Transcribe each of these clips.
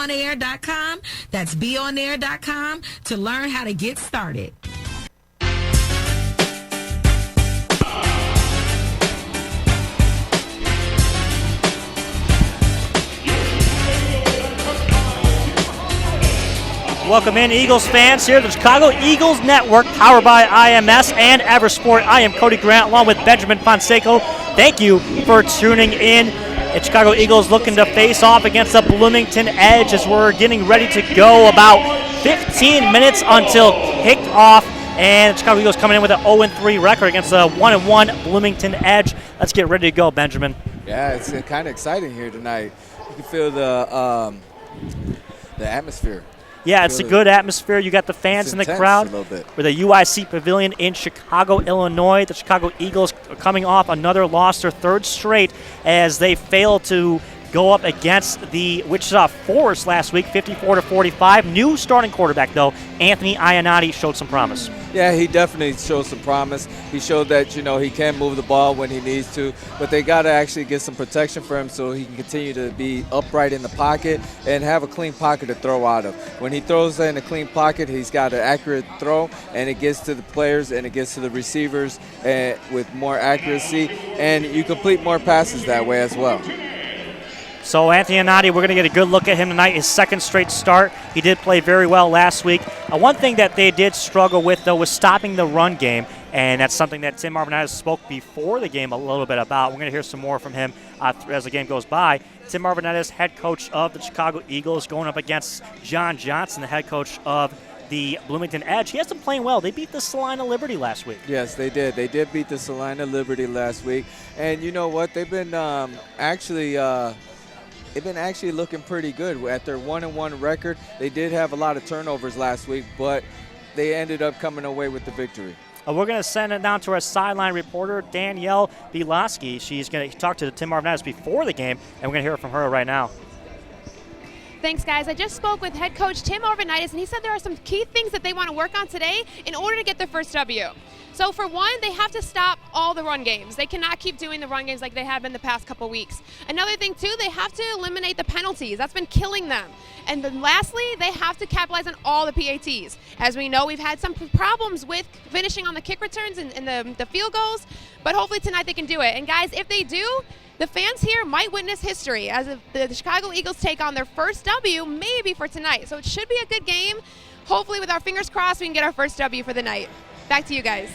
beonair.com. That's beonair.com to learn how to get started. Welcome in, Eagles fans, here at the Chicago Eagles Network, powered by IMS and Eversport. I am Cody Grant, along with Benjamin Fonseca. Thank you for tuning in. The Chicago Eagles looking to face off against the Bloomington Edge as we're getting ready to go. About 15 minutes until kickoff, and the Chicago Eagles coming in with an 0-3 record against the 1-1 Bloomington Edge. Let's get ready to go, Benjamin. Yeah, it's kind of exciting here tonight. You can feel the atmosphere. Yeah, it's a good atmosphere. You got the fans in the crowd. With a UIC Pavilion in Chicago, Illinois. The Chicago Eagles are coming off another loss, their third straight, as they fail to go up against the Wichita Forest last week, 54-45. New starting quarterback, though, Anthony Ionati, showed some promise. Yeah, he definitely showed some promise. He showed that, he can move the ball when he needs to, but they got to actually get some protection for him so he can continue to be upright in the pocket and have a clean pocket to throw out of. When he throws in a clean pocket, he's got an accurate throw, and it gets to the players and it gets to the receivers with more accuracy, and you complete more passes that way as well. So Anthony Ionati, we're going to get a good look at him tonight, his second straight start. He did play very well last week. One thing that they did struggle with, though, was stopping the run game, and that's something that Tim Marvinatis spoke before the game a little bit about. We're going to hear some more from him as the game goes by. Tim Marvinatis, head coach of the Chicago Eagles, going up against John Johnson, the head coach of the Bloomington Edge. He has them playing well. They beat the Salina Liberty last week. Yes, they did. They did beat the Salina Liberty last week, and you know what? They've been They've been actually looking pretty good. At their 1-1 record, they did have a lot of turnovers last week, but they ended up coming away with the victory. We're going to send it down to our sideline reporter, Danielle Biloski. She's going to talk to Tim Marvinatis before the game, and we're going to hear from her right now. Thanks, guys. I just spoke with head coach Tim Marvinatis, and he said there are some key things that they want to work on today in order to get their first W. So for one, they have to stop all the run games. They cannot keep doing the run games like they have been the past couple weeks. Another thing, too, they have to eliminate the penalties. That's been killing them. And then lastly, they have to capitalize on all the PATs. As we know, we've had some problems with finishing on the kick returns and the field goals, but hopefully tonight they can do it. And guys, if they do, the fans here might witness history as the Chicago Eagles take on their first W maybe for tonight. So it should be a good game. Hopefully, with our fingers crossed, we can get our first W for the night. Back to you guys.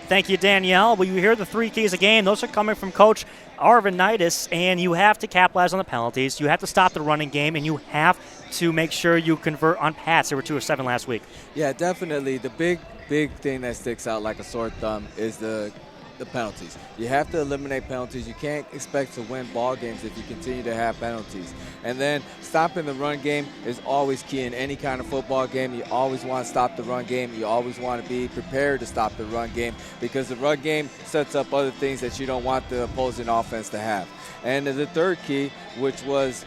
Thank you, Danielle. Well, you hear the three keys of game. Those are coming from Coach Arvinitis, and you have to capitalize on the penalties. You have to stop the running game, and you have to make sure you convert on pass. They were 2 of 7 last week. Yeah, definitely. The big thing that sticks out like a sore thumb is the penalties. You have to eliminate penalties. You can't expect to win ball games if you continue to have penalties. And then stopping the run game is always key in any kind of football game. You always want to stop the run game. You always want to be prepared to stop the run game because the run game sets up other things that you don't want the opposing offense to have. And the third key, which was,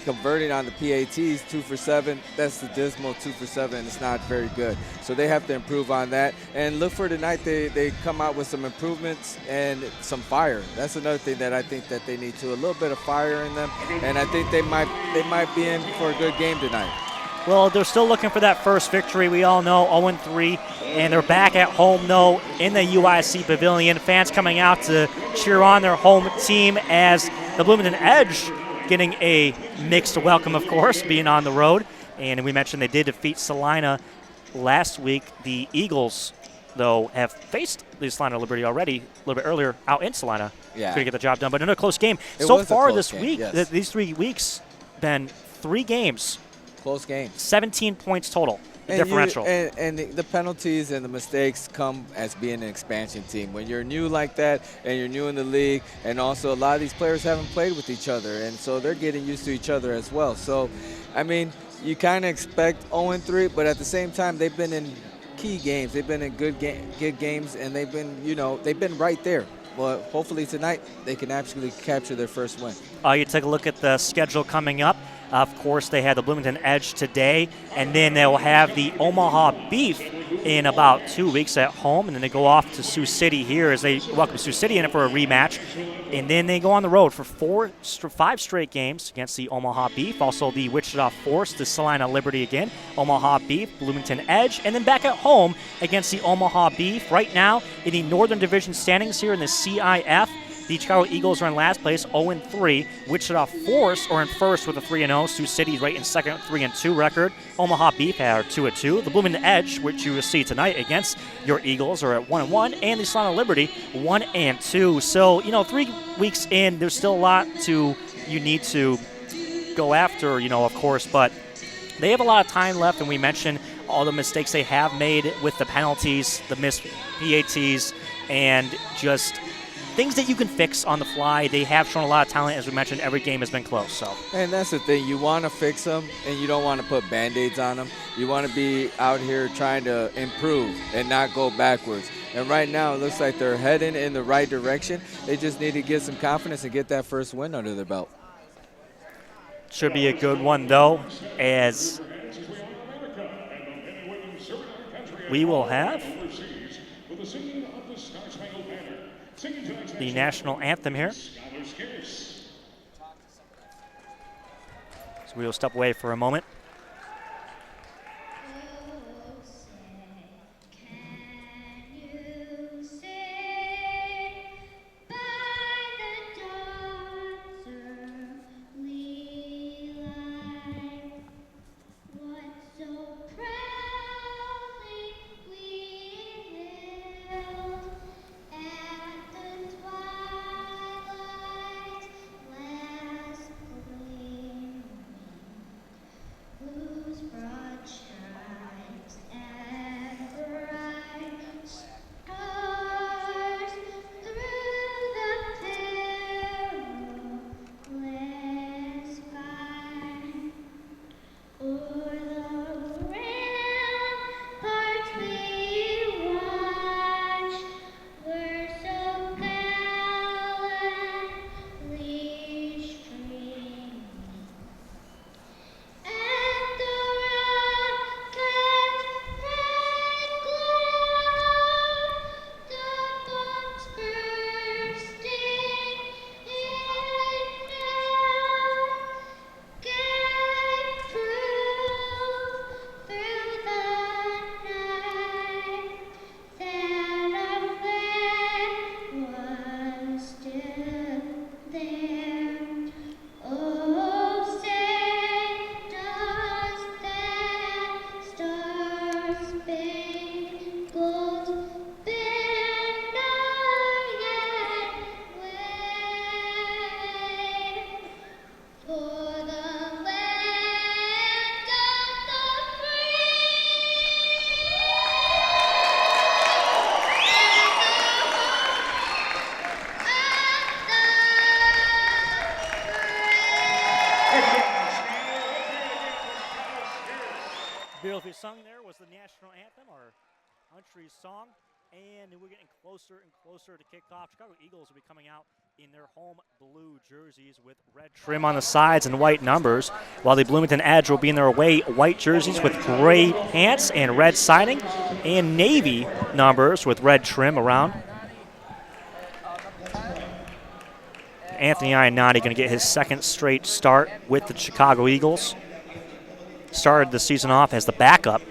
converting on the PATs, 2 for 7, that's the dismal 2 for 7. It's not very good. So they have to improve on that. And look for tonight they come out with some improvements and some fire. That's another thing that I think that they need to, a little bit of fire in them. And I think they might be in for a good game tonight. Well, they're still looking for that first victory. We all know 0-3, and they're back at home, though, in the UIC Pavilion. Fans coming out to cheer on their home team as the Bloomington Edge getting a mixed welcome, of course, being on the road. And we mentioned they did defeat Salina last week. The Eagles, though, have faced the Salina Liberty already a little bit earlier out in Salina. Yeah. Couldn't get the job done, but another close game. It so was far a close this game, week, yes. these 3 weeks, been 3 games. Close games. 17 points total. Differential. And the penalties and the mistakes come as being an expansion team. When you're new like that and you're new in the league, and also a lot of these players haven't played with each other, and so they're getting used to each other as well. So, you kind of expect 0-3, but at the same time, they've been in key games. They've been in good games, and they've been right there. Well, hopefully tonight they can actually capture their first win. You take a look at the schedule coming up. Of course, they had the Bloomington Edge today, and then they'll have the Omaha Beef in about 2 weeks at home, and then they go off to Sioux City here as they welcome Sioux City in for a rematch. And then they go on the road for 5 straight games against the Omaha Beef, also the Wichita Force, the Salina Liberty again, Omaha Beef, Bloomington Edge, and then back at home against the Omaha Beef. Right now in the Northern Division standings here in the CIF, the Chicago Eagles are in last place, 0-3. Wichita Force are in first with a 3-0. Sioux City right in second, 3-2 record. Omaha Beef are 2-2. The Bloomington Edge, which you will see tonight against your Eagles, are at 1-1. And the Salina Liberty, 1-2. So, 3 weeks in, there's still a lot you need to go after, of course. But they have a lot of time left, and we mentioned all the mistakes they have made with the penalties, the missed PATs, and just things that you can fix on the fly. They have shown a lot of talent. As we mentioned, every game has been close. So, and that's the thing. You want to fix them, and you don't want to put Band-Aids on them. You want to be out here trying to improve and not go backwards. And right now, it looks like they're heading in the right direction. They just need to get some confidence and get that first win under their belt. Should be a good one, though, as we will have the national anthem here. So we will step away for a moment. Beautifully sung there was the national anthem, our country song, and we're getting closer and closer to kickoff. Chicago Eagles will be coming out in their home blue jerseys with red trim on the sides and white numbers, while the Bloomington Edge will be in their away white jerseys with gray pants and red siding, and navy numbers with red trim around. Anthony Iannotti going to get his second straight start with the Chicago Eagles. Started the season off as the backup.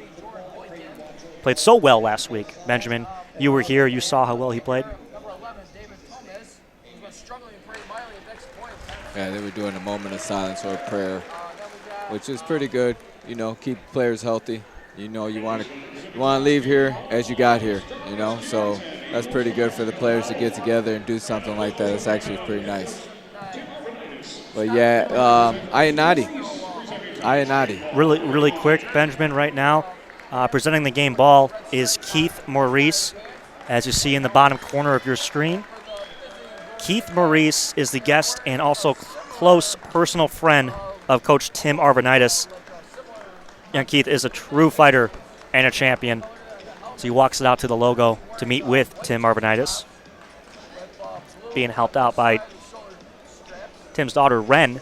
Played so well last week. Benjamin, you were here. You saw how well he played. Yeah, they were doing a moment of silence or a prayer, which is pretty good. Keep players healthy. You want to leave here as you got here. So that's pretty good for the players to get together and do something like that. It's actually pretty nice. But yeah, Iannotti. Really, really quick, Benjamin, right now. Presenting the game ball is Keith Maurice, as you see in the bottom corner of your screen. Keith Maurice is the guest and also close personal friend of Coach Tim Arvanitis. Young Keith is a true fighter and a champion. So he walks it out to the logo to meet with Tim Arvanitis, being helped out by Tim's daughter, Ren.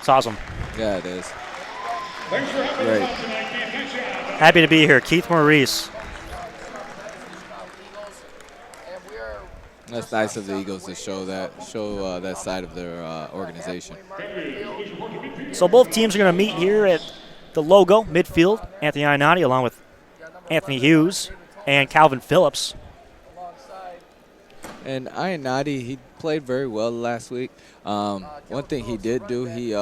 It's awesome. Yeah, it is. Great. Happy to be here. Keith Maurice. That's nice of the Eagles to show that side of their organization. So both teams are going to meet here at the logo, midfield. Anthony Ionati along with Anthony Hughes and Calvin Phillips. And Ionati, he played very well last week. One thing he did do, he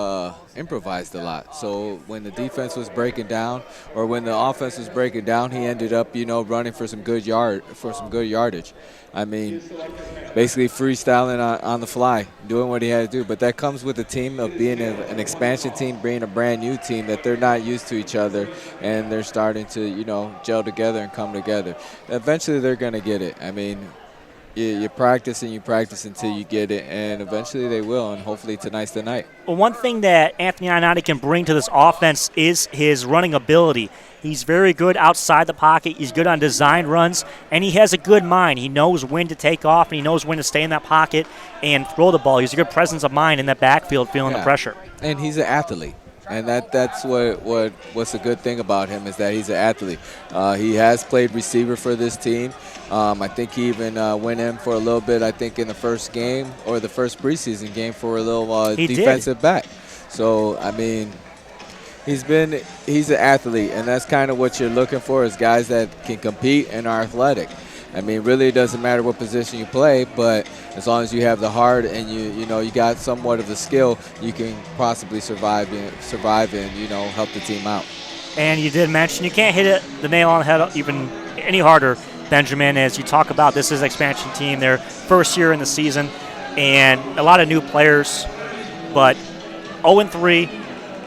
improvised a lot. So when the defense was breaking down, or when the offense was breaking down, he ended up, running for some good yardage. I mean, basically freestyling on the fly, doing what he had to do. But that comes with a team of being an expansion team, being a brand new team that they're not used to each other, and they're starting to, gel together and come together. Eventually, they're going to get it. I mean, you practice and you practice until you get it, and eventually they will, and hopefully tonight's the night. Well, one thing that Anthony Ionati can bring to this offense is his running ability. He's very good outside the pocket. He's good on design runs, and he has a good mind. He knows when to take off, and he knows when to stay in that pocket and throw the ball. He's a good presence of mind in that backfield, feeling the pressure. And he's an athlete. And that's what's a good thing about him, is that he's an athlete. He has played receiver for this team. I think he even went in for a little bit, I think, in the first game or the first preseason game for a little defensive back. So, I mean, he's an athlete, and that's kind of what you're looking for, is guys that can compete and are athletic. I mean, really it doesn't matter what position you play, but as long as you have the heart and you got somewhat of the skill, you can possibly survive and help the team out. And you did mention you can't hit the nail on the head even any harder, Benjamin, as you talk about this is an expansion team, their first year in the season, and a lot of new players, but 0-3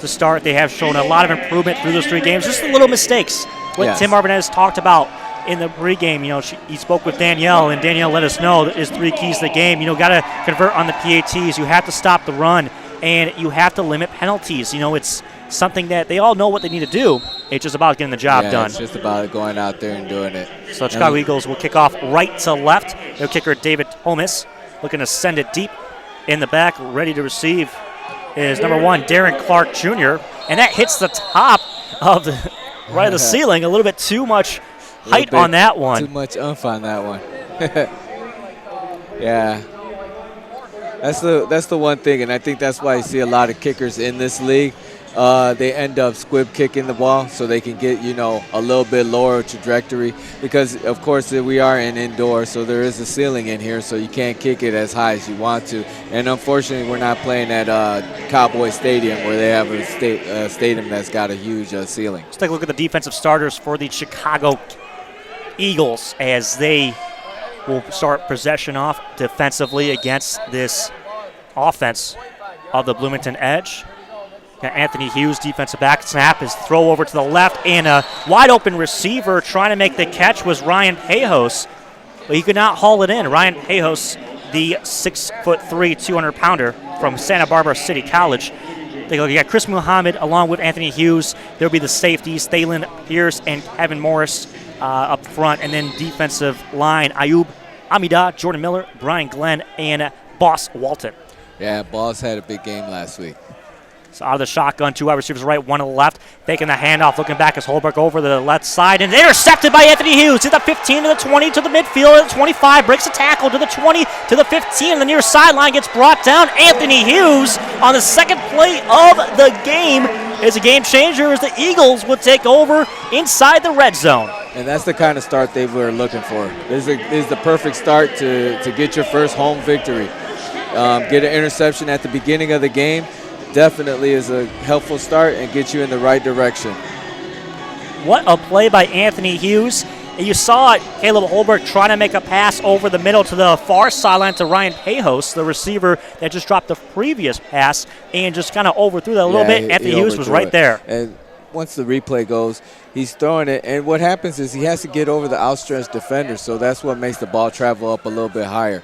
to start. They have shown a lot of improvement through those 3 games. Just the little mistakes. What Tim Arbanez talked about in the pregame, he spoke with Danielle, and Danielle let us know that his 3 keys to the game. Got to convert on the PATs. You have to stop the run, and you have to limit penalties. It's something that they all know what they need to do. It's just about getting the job done. It's just about going out there and doing it. So Chicago Eagles will kick off right to left. Their kicker, David Thomas, looking to send it deep in the back. Ready to receive is number 1, Darren Clark Jr., and that hits the top of the ceiling. A little bit too much height on that one. Too much oomph on that one. Yeah. That's the one thing, and I think that's why you see a lot of kickers in this league. They end up squib kicking the ball so they can get, a little bit lower trajectory, because, of course, we are in indoor, so there is a ceiling in here, so you can't kick it as high as you want to. And unfortunately, we're not playing at Cowboy Stadium, where they have a stadium that's got a huge ceiling. Let's take a look at the defensive starters for the Chicago Eagles as they will start possession off defensively against this offense of the Bloomington Edge. Got Anthony Hughes, defensive back. Snap, his throw over to the left, and a wide open receiver trying to make the catch was Ryan Pejos, but he could not haul it in. Ryan Pejos, the 6'3", 200-pounder from Santa Barbara City College. You got Chris Muhammad along with Anthony Hughes. There'll be the safeties, Thalen Pierce and Kevin Morris up front, and then defensive line, Ayub Amida, Jordan Miller, Brian Glenn, and Boss Walton. Yeah, Boss had a big game last week. So out of the shotgun, 2 wide receivers right, 1 to the left. Faking the handoff, looking back as Holbrook over the left side. And intercepted by Anthony Hughes to the 15, to the 20, to the midfield, to the 25. Breaks a tackle to the 20, to the 15. The near sideline gets brought down. Anthony Hughes on the second play of the game is a game changer as the Eagles will take over inside the red zone. And that's the kind of start they were looking for. This is the perfect start to get your first home victory. Get an interception at the beginning of the game. Definitely is a helpful start and get you in the right direction. What a play by Anthony Hughes. And you saw it, Caleb Holbrook trying to make a pass over the middle to the far sideline to Ryan Pejos, the receiver that just dropped the previous pass and just kind of overthrew that a little bit. Anthony Hughes was right there. And once the replay goes, he's throwing it, and what happens is he has to get over the outstretched defender, so that's what makes the ball travel up a little bit higher.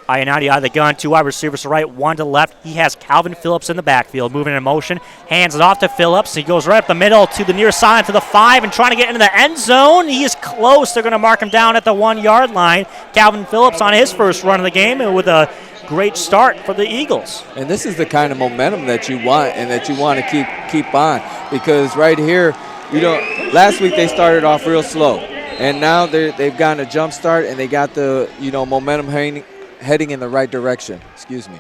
Ionati out of the gun, 2 wide receivers to right, 1 to left. He has Calvin Phillips in the backfield, moving in motion. Hands it off to Phillips. He goes right up the middle to the near side, to the 5, and trying to get into the end zone. He is close. They're going to mark him down at the 1-yard line. Calvin Phillips on his first run of the game with a great start for the Eagles. And this is the kind of momentum that you want and that you want to keep on, because right here, last week they started off real slow, and now they've gotten a jump start and they got the momentum heading in the right direction. Excuse me.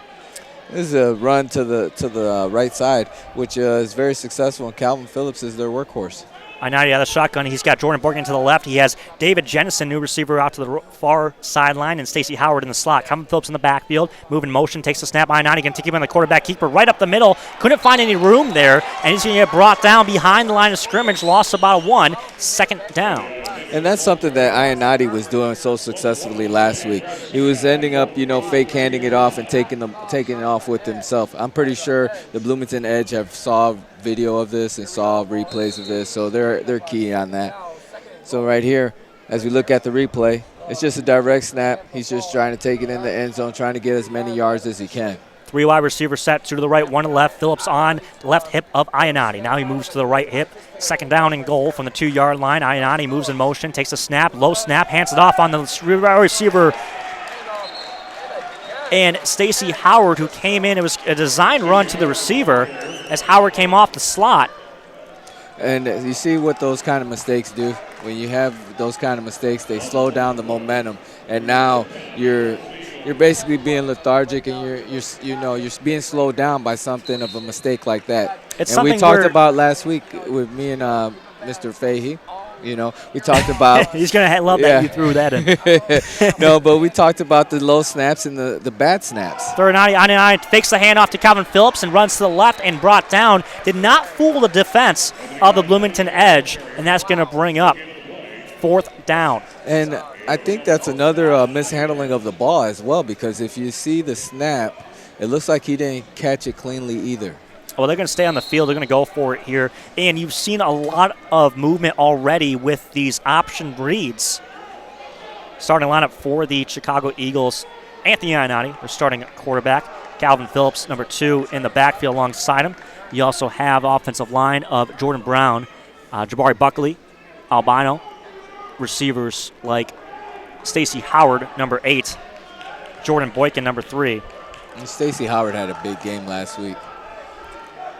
This is a run to the right side, which is very successful, and Calvin Phillips is their workhorse. I-90 out of the shotgun. He's got Jordan Borgen to the left. He has David Jennison, new receiver, out to the far sideline, and Stacey Howard in the slot. Calvin Phillips in the backfield, moving motion, takes the snap. I-90 going to keep him on the quarterback keeper right up the middle. Couldn't find any room there, and he's going to get brought down behind the line of scrimmage. Lost about a 1, second down. And that's something that I-90 was doing so successfully last week. He was ending up, fake handing it off and taking it off with himself. I'm pretty sure the Bloomington Edge have saw video of this and saw replays of this, so they're key on that. So right here, as we look at the replay, it's just a direct snap. He's just trying to take it in the end zone, trying to get as many yards as he can. 3 wide receiver set, 2 to the right, 1 to the left. Phillips on the left hip of Ionati. Now he moves to the right hip. Second down and goal from the 2-yard line. Ionati moves in motion, takes a snap, low snap, hands it off on the receiver. And Stacey Howard, who came in, it was a design run to the receiver as Howard came off the slot. And you see what those kind of mistakes do. When you have those kind of mistakes, they slow down the momentum, and now you're basically being lethargic, and you're being slowed down by something of a mistake like that. And we talked about last week with me and Mr. Fahey. We talked about he's gonna love that you threw that in. No, but we talked about the low snaps and the bad snaps. Third and 99 fakes the handoff to Calvin Phillips and runs to the left and brought down. Did not fool the defense of the Bloomington Edge, and that's going to bring up 4th down. And I think that's another mishandling of the ball as well, because if you see the snap, it looks like he didn't catch it cleanly either. Well, they're going to stay on the field. They're going to go for it here. And you've seen a lot of movement already with these option reads. Starting lineup for the Chicago Eagles, Anthony Ionati, their starting quarterback. Calvin Phillips, number 2, in the backfield alongside him. You also have offensive line of Jordan Brown, Jabari Buckley, Albino. Receivers like Stacey Howard, number 8. Jordan Boykin, number 3. And Stacey Howard had a big game last week.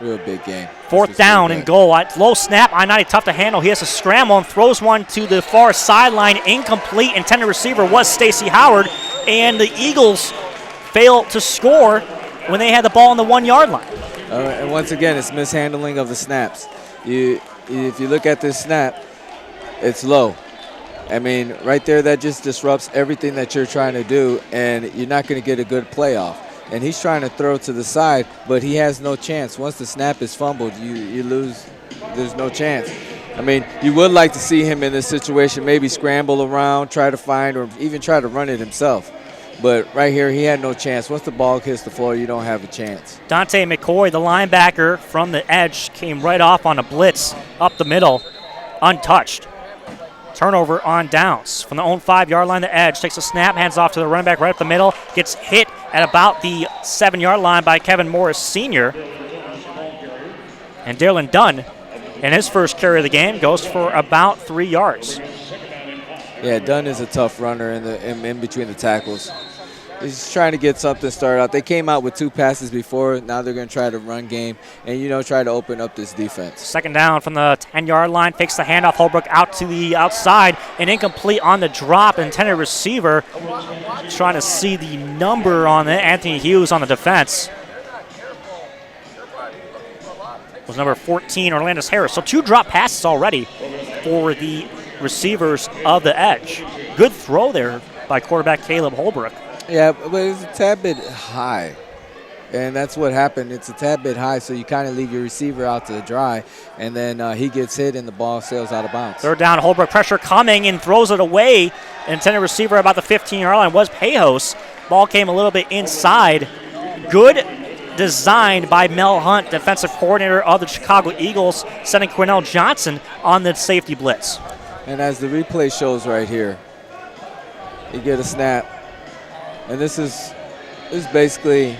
Real big game. 4th down and goal. Low snap. I-90 tough to handle. He has to scramble and throws one to the far sideline. Incomplete. Intended receiver was Stacey Howard. And the Eagles fail to score when they had the ball on the 1-yard line. And once again, it's mishandling of the snaps. If you look at this snap, it's low. I mean, right there, that just disrupts everything that you're trying to do, and you're not going to get a good playoff. And he's trying to throw to the side, but he has no chance. Once the snap is fumbled, you lose. There's no chance. I mean, you would like to see him in this situation, maybe scramble around, try to find, or even try to run it himself. But right here, he had no chance. Once the ball hits the floor, you don't have a chance. Dante McCoy, the linebacker from the edge, came right off on a blitz up the middle, untouched. Turnover on downs. From the own 5-yard line, the edge takes a snap, hands off to the running back right up the middle, gets hit at about the 7-yard line by Kevin Morris Sr. And Dylan Dunn, in his first carry of the game, goes for about 3 yards. Yeah, Dunn is a tough runner in between the tackles. He's trying to get something started out. They came out with 2 passes before. Now they're going to try to run game and, try to open up this defense. Second down from the 10-yard line. Fakes the handoff. Holbrook out to the outside and incomplete on the drop. Intended receiver. Trying to see the number on it. Anthony Hughes on the defense. Was number 14, Orlando Harris. So 2 drop passes already for the receivers of the edge. Good throw there by quarterback Caleb Holbrook. Yeah, but it's a tad bit high, and that's what happened. It's a tad bit high, so you kind of leave your receiver out to dry, and then he gets hit and the ball sails out of bounds. Third down, Holbrook pressure coming and throws it away. Intended receiver about the 15-yard line was Pejos. Ball came a little bit inside. Good design by Mel Hunt, defensive coordinator of the Chicago Eagles, sending Quinnell Johnson on the safety blitz. And as the replay shows right here, you get a snap. And this is basically,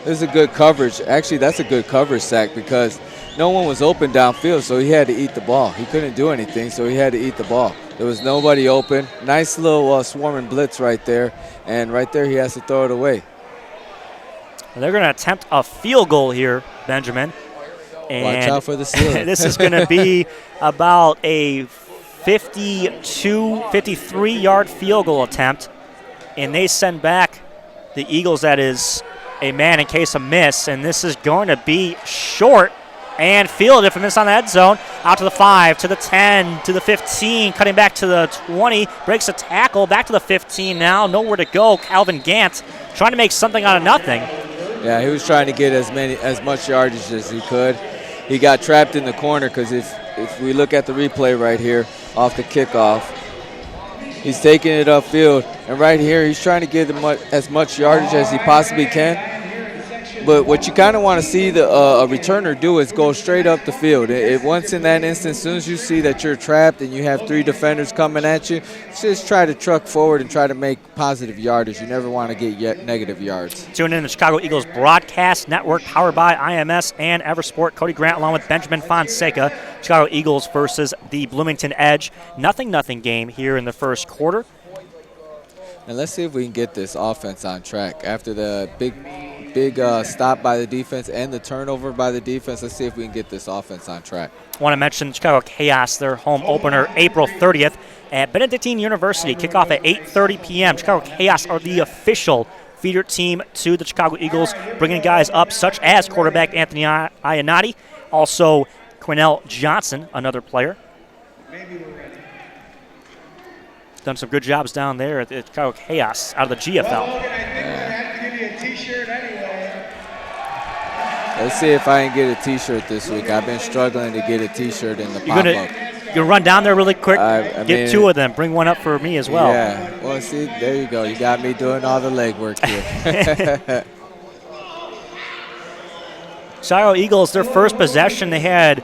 this is a good coverage. Actually, that's a good coverage sack because no one was open downfield, so he had to eat the ball. He couldn't do anything, so he had to eat the ball. There was nobody open. Nice little swarming blitz right there, and right there he has to throw it away. They're going to attempt a field goal here, Benjamin. And watch out for the ceiling. This is going to be about a 53-yard field goal attempt, and they send back the Eagles. That is a man in case of miss, and this is going to be short and fielded from inside the end zone, out to the 5, to the 10, to the 15, cutting back to the 20, breaks a tackle, back to the 15 now, nowhere to go. Calvin Gant trying to make something out of nothing. Yeah, he was trying to get as much yardage as he could. He got trapped in the corner because if we look at the replay right here off the kickoff, he's taking it upfield, and right here he's trying to get as much yardage as he possibly can. But what you kind of want to see a returner do is go straight up the field. Once in that instance, as soon as you see that you're trapped and you have 3 defenders coming at you, just try to truck forward and try to make positive yardage. You never want to get negative yards. Tune in to the Chicago Eagles Broadcast Network, powered by IMS and Eversport. Cody Grant along with Benjamin Fonseca. Chicago Eagles versus the Bloomington Edge. 0-0 game here in the first quarter. And let's see if we can get this offense on track after the big stop by the defense and the turnover by the defense. Let's see if we can get this offense on track. I want to mention Chicago Chaos, their home opener, April 30th at Benedictine University. Kickoff at 8:30 p.m. Chicago Chaos are the official feeder team to the Chicago Eagles, bringing guys up such as quarterback Anthony Ionati, also Quinnell Johnson, another player. Done some good jobs down there at the Chicago Chaos out of the GFL. Let's see if I can get a T-shirt this week. I've been struggling to get a T-shirt in the pop-up. You'll run down there really quick, I get 2 of them, bring one up for me as well. Yeah, well, see, there you go. You got me doing all the legwork here. Chicago Eagles, their first possession, they had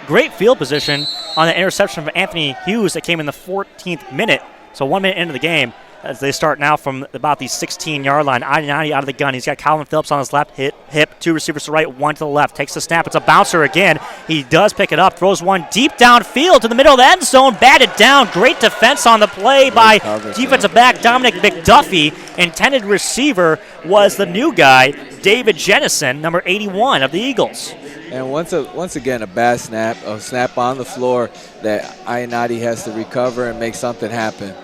great field position on the interception of Anthony Hughes that came in the 14th minute. So 1 minute into the game, as they start now from about the 16-yard line. Ionati out of the gun. He's got Calvin Phillips on his left hip, 2 receivers to the right, 1 to the left. Takes the snap. It's a bouncer again. He does pick it up, throws one deep downfield to the middle of the end zone, batted down. Great defense on the play by defensive back Dominic McDuffie. Intended receiver was the new guy, David Jennison, number 81 of the Eagles. And once again, a bad snap, a snap on the floor that Ionati has to recover and make something happen.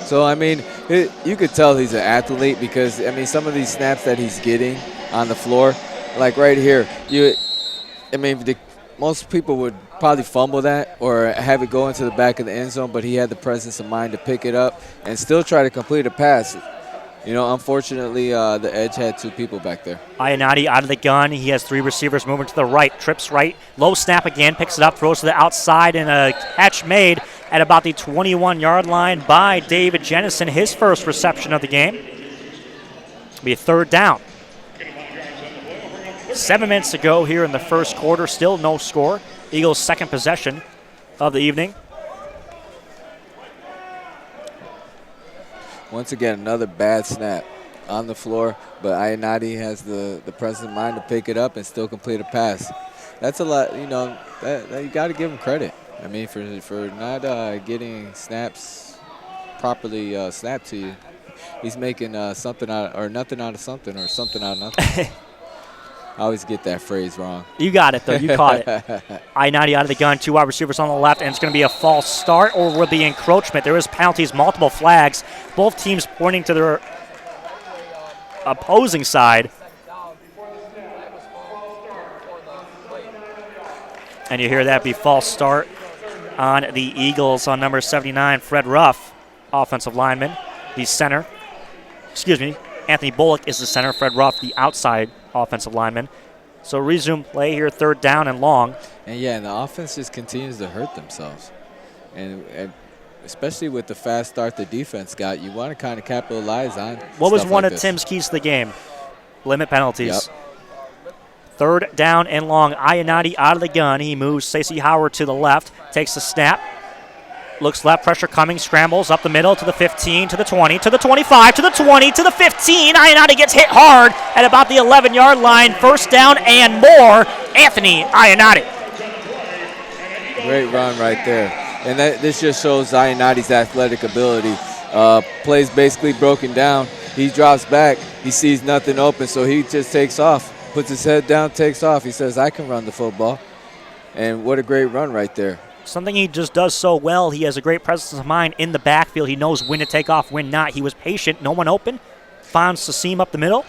So, I mean, you could tell he's an athlete because, I mean, some of these snaps that he's getting on the floor, like right here, most people would probably fumble that or have it go into the back of the end zone, but he had the presence of mind to pick it up and still try to complete a pass. You know, unfortunately, the Edge had 2 people back there. Ionati out of the gun. He has 3 receivers moving to the right. Trips right. Low snap again. Picks it up. Throws to the outside. And a catch made at about the 21-yard line by David Jennison. His first reception of the game. It'll be a 3rd down. 7 minutes to go here in the first quarter. Still no score. Eagles' second possession of the evening. Once again, another bad snap on the floor, but Ionati has the presence of mind to pick it up and still complete a pass. That's a lot, you know, that you got to give him credit. I mean, for not getting snaps properly snapped to you. He's making something out or nothing out of something or something out of nothing. I always get that phrase wrong. You got it, though. You caught it. Ionati out of the gun, 2 wide receivers on the left, and it's going to be a false start or will be encroachment. There is penalties, multiple flags. Both teams pointing to their opposing side. And you hear that be false start on the Eagles on number 79, Fred Ruff, offensive lineman. The center. Excuse me. Anthony Bullock is the center. Fred Ruff, the outside offensive lineman. So resume play here, 3rd down and long. And yeah, and the offense just continues to hurt themselves. And especially with the fast start the defense got, you want to kind of capitalize on. What was one like of Tim's keys to the game? Limit penalties. Yep. 3rd down and long. Ionati out of the gun. He moves Stacey Howard to the left, takes the snap. Looks left, pressure coming, scrambles up the middle to the 15, to the 20, to the 25, to the 20, to the 15. Ionati gets hit hard at about the 11-yard line. 1st down and more. Anthony Ionati. Great run right there. And this just shows Ionati's athletic ability. Plays basically broken down. He drops back. He sees nothing open, so he just takes off. Puts his head down, takes off. He says, I can run the football. And what a great run right there. Something he just does so well. He has a great presence of mind in the backfield. He knows when to take off, when not. He was patient. No one open. Finds the seam up the middle.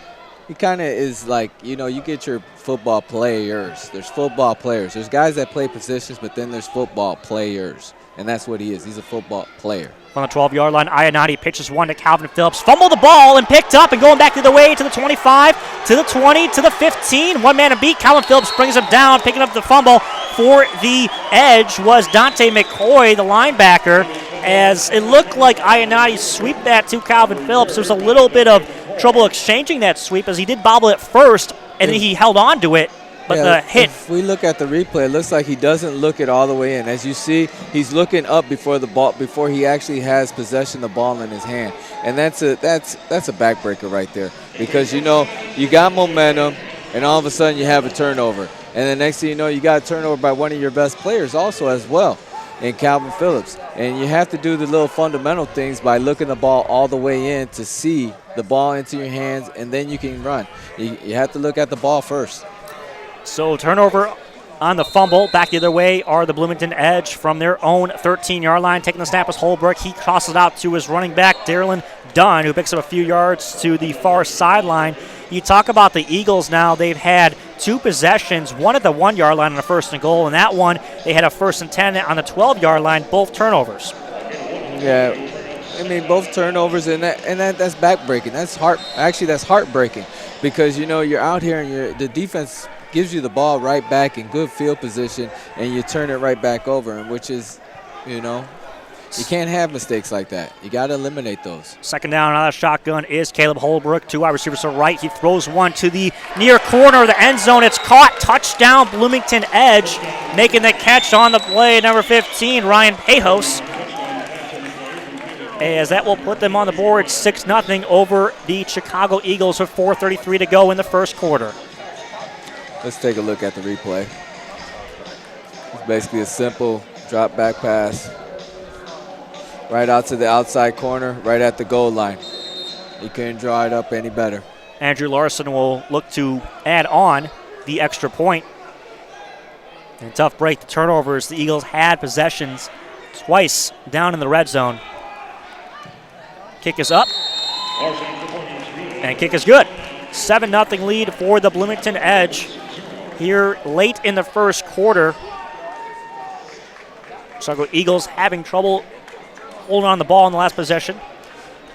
He kind of is like, you get your football players. There's football players. There's guys that play positions, but then there's football players. And that's what he is. He's a football player. On the 12-yard line, Ionati pitches one to Calvin Phillips. Fumbled the ball and picked up and going back the other way to the 25, to the 20, to the 15. One man to beat. Calvin Phillips brings him down, picking up the fumble. For the edge was Dante McCoy, the linebacker, as it looked like Ionati sweep that to Calvin Phillips. There was a little bit of trouble exchanging that sweep as he did bobble it first, and then he held on to it. But the hit. If we look at the replay, it looks like he doesn't look it all the way in. As you see, he's looking up before the ball, before he actually has possession of the ball in his hand, and that's a backbreaker right there, because you got momentum, and all of a sudden you have a turnover, and the next thing you know, you got a turnover by one of your best players also as well, in Calvin Phillips, and you have to do the little fundamental things by looking the ball all the way in to see the ball into your hands, and then you can run. You have to look at the ball first. So turnover on the fumble. Back the other way are the Bloomington Edge from their own 13-yard line. Taking the snap is Holbrook. He crosses it out to his running back, Darylyn Dunn, who picks up a few yards to the far sideline. You talk about the Eagles now. They've had two possessions, one at the 1-yard line on a 1st and goal, and that one they had a 1st and 10 on the 12-yard line, both turnovers. Yeah, I mean, both turnovers, and that's backbreaking. That's heartbreaking, because you're out here and the defense gives you the ball right back in good field position, and you turn it right back over, and which is, you can't have mistakes like that. You got to eliminate those. Second down out of shotgun is Caleb Holbrook. Two wide receivers to the right. He throws one to the near corner of the end zone. It's caught. Touchdown, Bloomington Edge. Making the catch on the play, number 15, Ryan Pejos. As that will put them on the board 6-0 over the Chicago Eagles with 4:33 to go in the first quarter. Let's take a look at the replay. It's basically a simple drop back pass right out to the outside corner, right at the goal line. You couldn't draw it up any better. Andrew Larson will look to add on the extra point. And tough break, the turnovers. The Eagles had possessions twice down in the red zone. Kick is up. And kick is good. 7-0 lead for the Bloomington Edge here late in the first quarter. So Eagles having trouble holding on the ball in the last possession.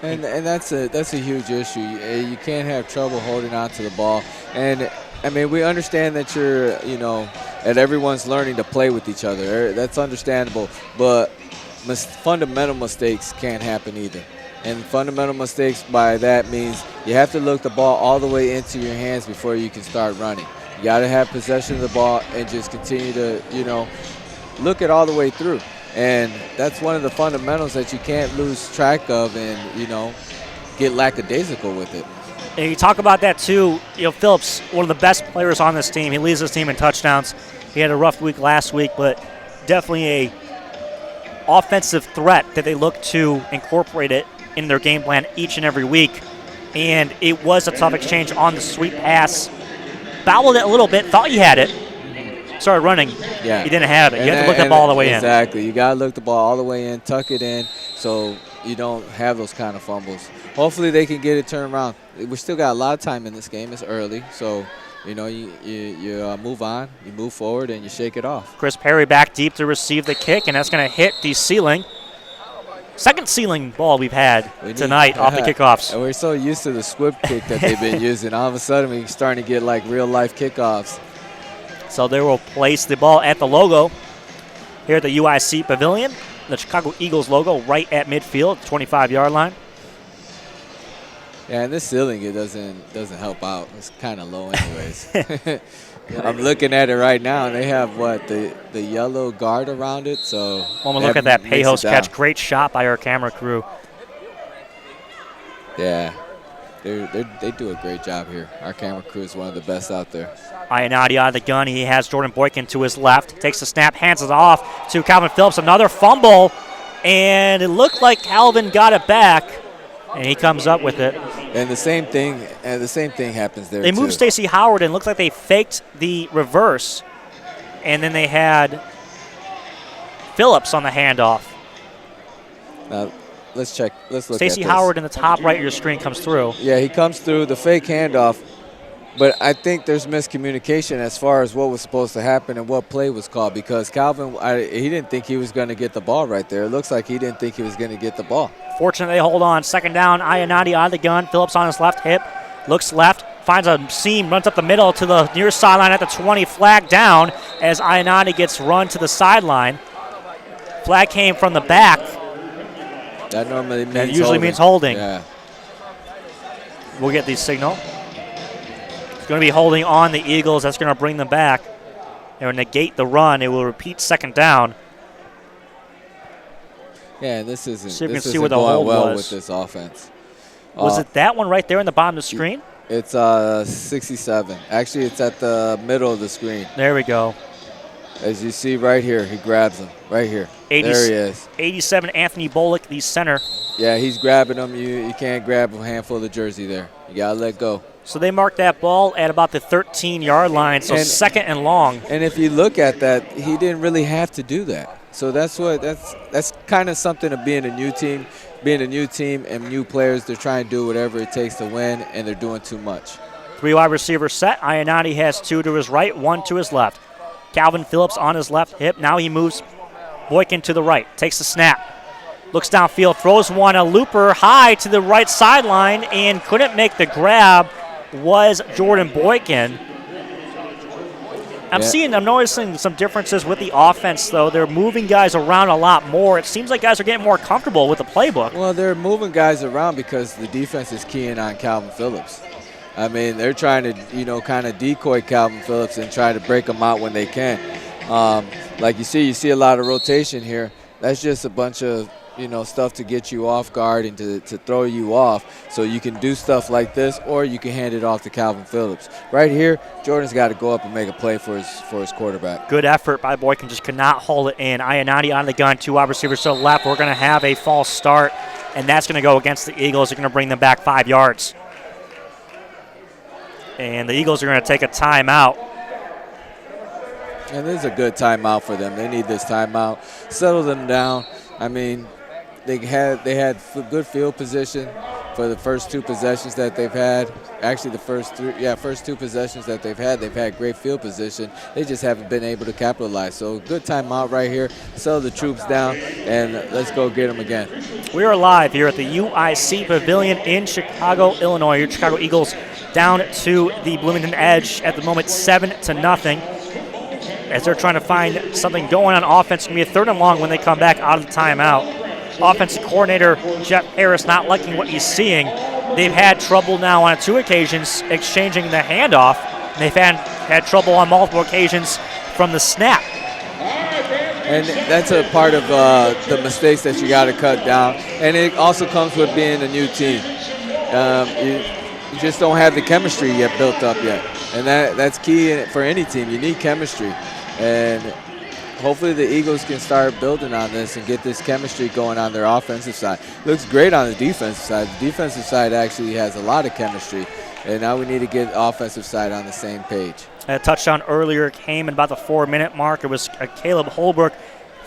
And that's a huge issue. You can't have trouble holding on to the ball. And I mean, we understand that that everyone's learning to play with each other. That's understandable. But fundamental mistakes can't happen either. And fundamental mistakes by that means you have to look the ball all the way into your hands before you can start running. You got to have possession of the ball and just continue to, look it all the way through. And that's one of the fundamentals that you can't lose track of and, get lackadaisical with it. And you talk about that too. Phillips, one of the best players on this team. He leads this team in touchdowns. He had a rough week last week, but definitely a offensive threat that they look to incorporate it in their game plan each and every week. And it was a tough exchange on the sweep pass. Fouled it a little bit, thought he had it. Started running. Yeah. He didn't have it. You have to look the ball all the way in. Exactly. You got to look the ball all the way in, tuck it in, so you don't have those kind of fumbles. Hopefully they can get it turned around. We still got a lot of time in this game. It's early, so you move on, you move forward, and you shake it off. Chris Perry back deep to receive the kick, and that's going to hit the ceiling. Second ceiling ball we've had tonight off the kickoffs. And we're so used to the squib kick that they've been using. All of a sudden, we're starting to get like real-life kickoffs. So they will place the ball at the logo here at the UIC Pavilion. The Chicago Eagles logo right at midfield, 25-yard line. Yeah, and this ceiling, it doesn't help out. It's kind of low anyways. I'm looking at it right now, and they have, the yellow guard around it. So when we look at that Pejos catch, great shot by our camera crew. Yeah. They do a great job here. Our camera crew is one of the best out there. Ionati out of the gun. He has Jordan Boykin to his left. Takes the snap, hands it off to Calvin Phillips. Another fumble, and it looked like Calvin got it back, and he comes up with it. And the same thing happens there. They moved Stacey Howard, and it looked like they faked the reverse, and then they had Phillips on the handoff. Now, let's check. Let's look. Stacey Howard in the top right of your screen comes through. Yeah, he comes through the fake handoff, but I think there's miscommunication as far as what was supposed to happen and what play was called, because Calvin, he didn't think he was going to get the ball right there. It looks like he didn't think he was going to get the ball. Fortunately, they hold on. Second down, Ionati out of the gun. Phillips on his left hip, looks left, finds a seam, runs up the middle to the near sideline at the 20, flag down as Ionati gets run to the sideline. Flag came from the back. That normally means That usually means holding. Yeah. We'll get the signal. It's going to be holding on the Eagles. That's going to bring them back. They will negate the run. It will repeat second down. Yeah, this isn't. See if we can this see isn't where the going hold well was. with this offense. Was it that one right there in the bottom of the screen? It's 67. Actually, it's at the middle of the screen. There we go. As you see right here, he grabs him right here. There he is. 87, Anthony Bullock, the center. Yeah, he's grabbing him. You can't grab a handful of the jersey there. You got to let go. So they marked that ball at about the 13-yard line, so second and long. And if you look at that, he didn't really have to do that. So that's kind of something of being a new team. Being a new team and new players, they're trying to do whatever it takes to win, and they're doing too much. 3 wide receiver set. Ionati has 2 to his right, 1 to his left. Calvin Phillips on his left hip. Now he moves Boykin to the right. Takes the snap. Looks downfield. Throws one. A looper high to the right sideline and couldn't make the grab. Was Jordan Boykin. I'm noticing some differences with the offense, though. They're moving guys around a lot more. It seems like guys are getting more comfortable with the playbook. Well, they're moving guys around because the defense is keying on Calvin Phillips. I mean, they're trying to, kind of decoy Calvin Phillips and try to break him out when they can. Like you see a lot of rotation here. That's just a bunch of, stuff to get you off guard and to throw you off, so you can do stuff like this, or you can hand it off to Calvin Phillips. Right here, Jordan's got to go up and make a play for his quarterback. Good effort by Boykin, just could not hold it in. Ionati on the gun, 2 wide receivers to the left. We're going to have a false start, and that's going to go against the Eagles. They're going to bring them back 5 yards. And the Eagles are going to take a timeout. And this is a good timeout for them. They need this timeout. Settle them down. I mean, they had good field position for the first 2 possessions that they've had. Actually, the first 2 possessions that they've had great field position. They just haven't been able to capitalize. So good timeout right here. Settle the troops down, and let's go get them again. We are live here at the UIC Pavilion in Chicago, Illinois. Your Chicago Eagles down to the Bloomington Edge at the moment, 7-0. As they're trying to find something going on offense. It's going to be a 3rd and long when they come back out of the timeout. Offensive coordinator Jeff Harris not liking what he's seeing. They've had trouble now on 2 occasions exchanging the handoff. They've had trouble on multiple occasions from the snap. And that's a part of the mistakes that you got to cut down. And it also comes with being a new team. You just don't have the chemistry yet built up yet. And that's key for any team. You need chemistry. And hopefully the Eagles can start building on this and get this chemistry going on their offensive side. Looks great on the defensive side. The defensive side actually has a lot of chemistry. And now we need to get the offensive side on the same page. A touchdown earlier came in about the 4-minute mark. It was a Caleb Holbrook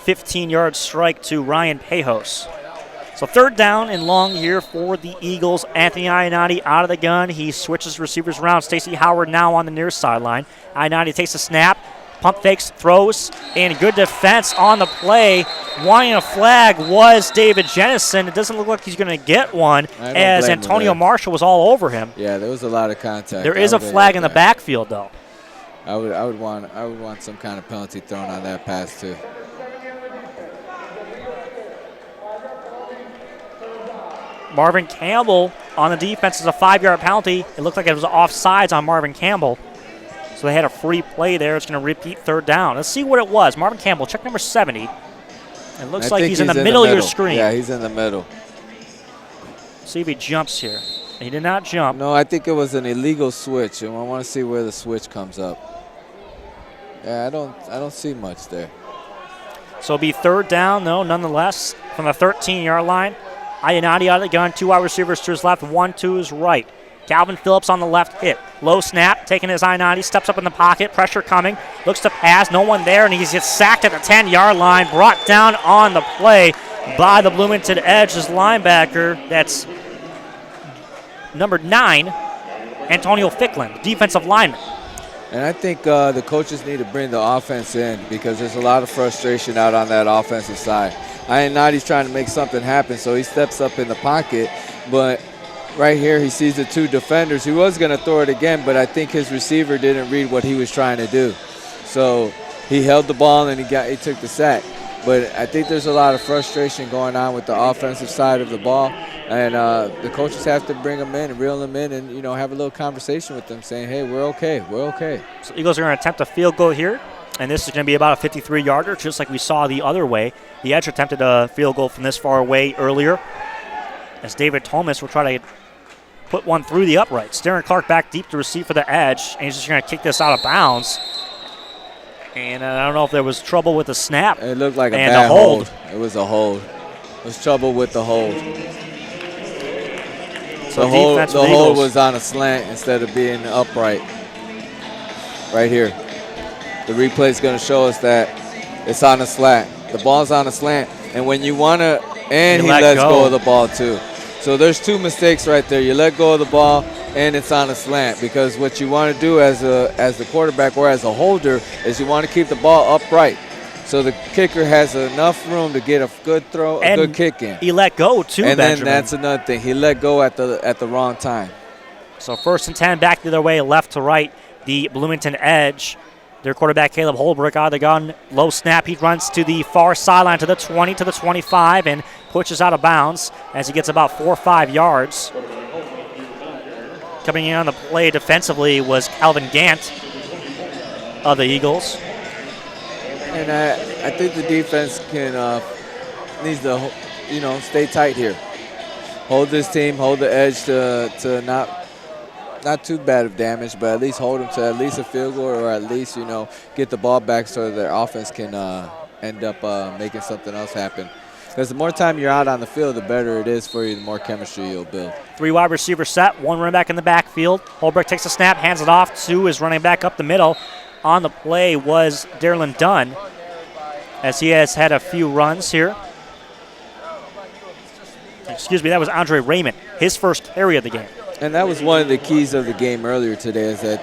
15-yard strike to Ryan Pejos. So 3rd down and long here for the Eagles. Anthony Ionati out of the gun. He switches receivers around. Stacey Howard now on the near sideline. Ionati takes a snap. Pump fakes, throws, and good defense on the play. Wanting a flag was David Jennison. It doesn't look like he's going to get one as Antonio Marshall was all over him. Yeah, there was a lot of contact. There is a flag in the backfield, though. I would want some kind of penalty thrown on that pass, too. Marvin Campbell on the defense is a 5-yard penalty. It looked like it was offsides on Marvin Campbell. So they had a free play there. It's going to repeat 3rd down. Let's see what it was. Marvin Campbell, check number 70. It looks like he's in the middle of your screen. Yeah, he's in the middle. See if he jumps here. He did not jump. No, I think it was an illegal switch, and I want to see where the switch comes up. Yeah, I don't see much there. So it'll be third down, though, nonetheless, from the 13-yard line. Ionati out of the gun, 2 wide receivers to his left, 1 to his right. Calvin Phillips on the left hip. Low snap, taking his Ionati, steps up in the pocket, pressure coming, looks to pass, no one there, and he gets sacked at the 10-yard line, brought down on the play by the Bloomington Edge, his linebacker. That's number 9, Antonio Ficklin, defensive lineman. And I think the coaches need to bring the offense in because there's a lot of frustration out on that offensive side. Ionati's trying to make something happen, so he steps up in the pocket. But right here, he sees the 2 defenders. He was going to throw it again, but I think his receiver didn't read what he was trying to do. So he held the ball and he took the sack. But I think there's a lot of frustration going on with the offensive side of the ball. And the coaches have to bring them in and reel them in and, have a little conversation with them saying, hey, we're okay, we're okay. So Eagles are going to attempt a field goal here, and this is going to be about a 53-yarder, just like we saw the other way. The Edge attempted a field goal from this far away earlier, as David Thomas will try to put one through the uprights. Darren Clark back deep to receive for the Edge, and he's just going to kick this out of bounds. And I don't know if there was trouble with the snap. It looked like a bad hold. It was a hold. It was trouble with the hold. So the hold was on a slant instead of being upright. Right here. The replay is going to show us that it's on a slant. The ball's on a slant. And when you want to, and he lets go of the ball too. So there's 2 mistakes right there. You let go of the ball and it's on a slant because what you want to do as the quarterback or as a holder is you want to keep the ball upright. So the kicker has enough room to get a good throw, a good kick in. He let go too, and Benjamin. Then that's another thing. He let go at the wrong time. So 1st and 10 back the other way, left to right. The Bloomington Edge. Their quarterback, Caleb Holbrook, out of the gun. Low snap. He runs to the far sideline to the 20, to the 25, and pushes out of bounds as he gets about 4 or 5 yards. Coming in on the play defensively was Calvin Gant of the Eagles. And I think the defense needs to, stay tight here. Hold this team, hold the Edge to not too bad of damage, but at least hold them to at least a field goal or at least, get the ball back so their offense can end up making something else happen. Because the more time you're out on the field, the better it is for you, the more chemistry you'll build. 3 wide receiver set, 1 running back in the backfield. Holbrook takes a snap, hands it off to his running back up the middle. On the play was Darylin Dunn, as he has had a few runs here. Excuse me, that was Andre Raymond, his first carry of the game. And that was one of the keys of the game earlier today is that,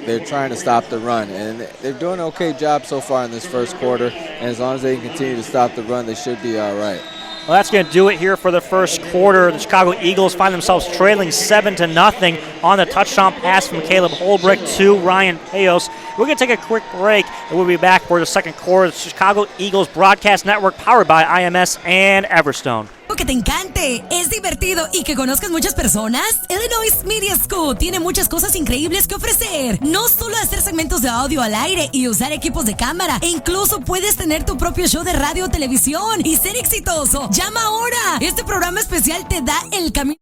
they're trying to stop the run. And they're doing an okay job so far in this first quarter. And as long as they can continue to stop the run, they should be all right. Well, that's going to do it here for the first quarter. The Chicago Eagles find themselves trailing 7-0 on the touchdown pass from Caleb Holbrook to Ryan Payos. We're going to take a quick break, and we'll be back for the second quarter. The Chicago Eagles Broadcast Network, powered by IMS and Everstone. Que te encante, es divertido y que conozcas muchas personas. Illinois Media School tiene muchas cosas increíbles que ofrecer. No solo hacer segmentos de audio al aire y usar equipos de cámara, e incluso puedes tener tu propio show de radio o televisión y ser exitoso. Llama ahora. Este programa especial te da el camino.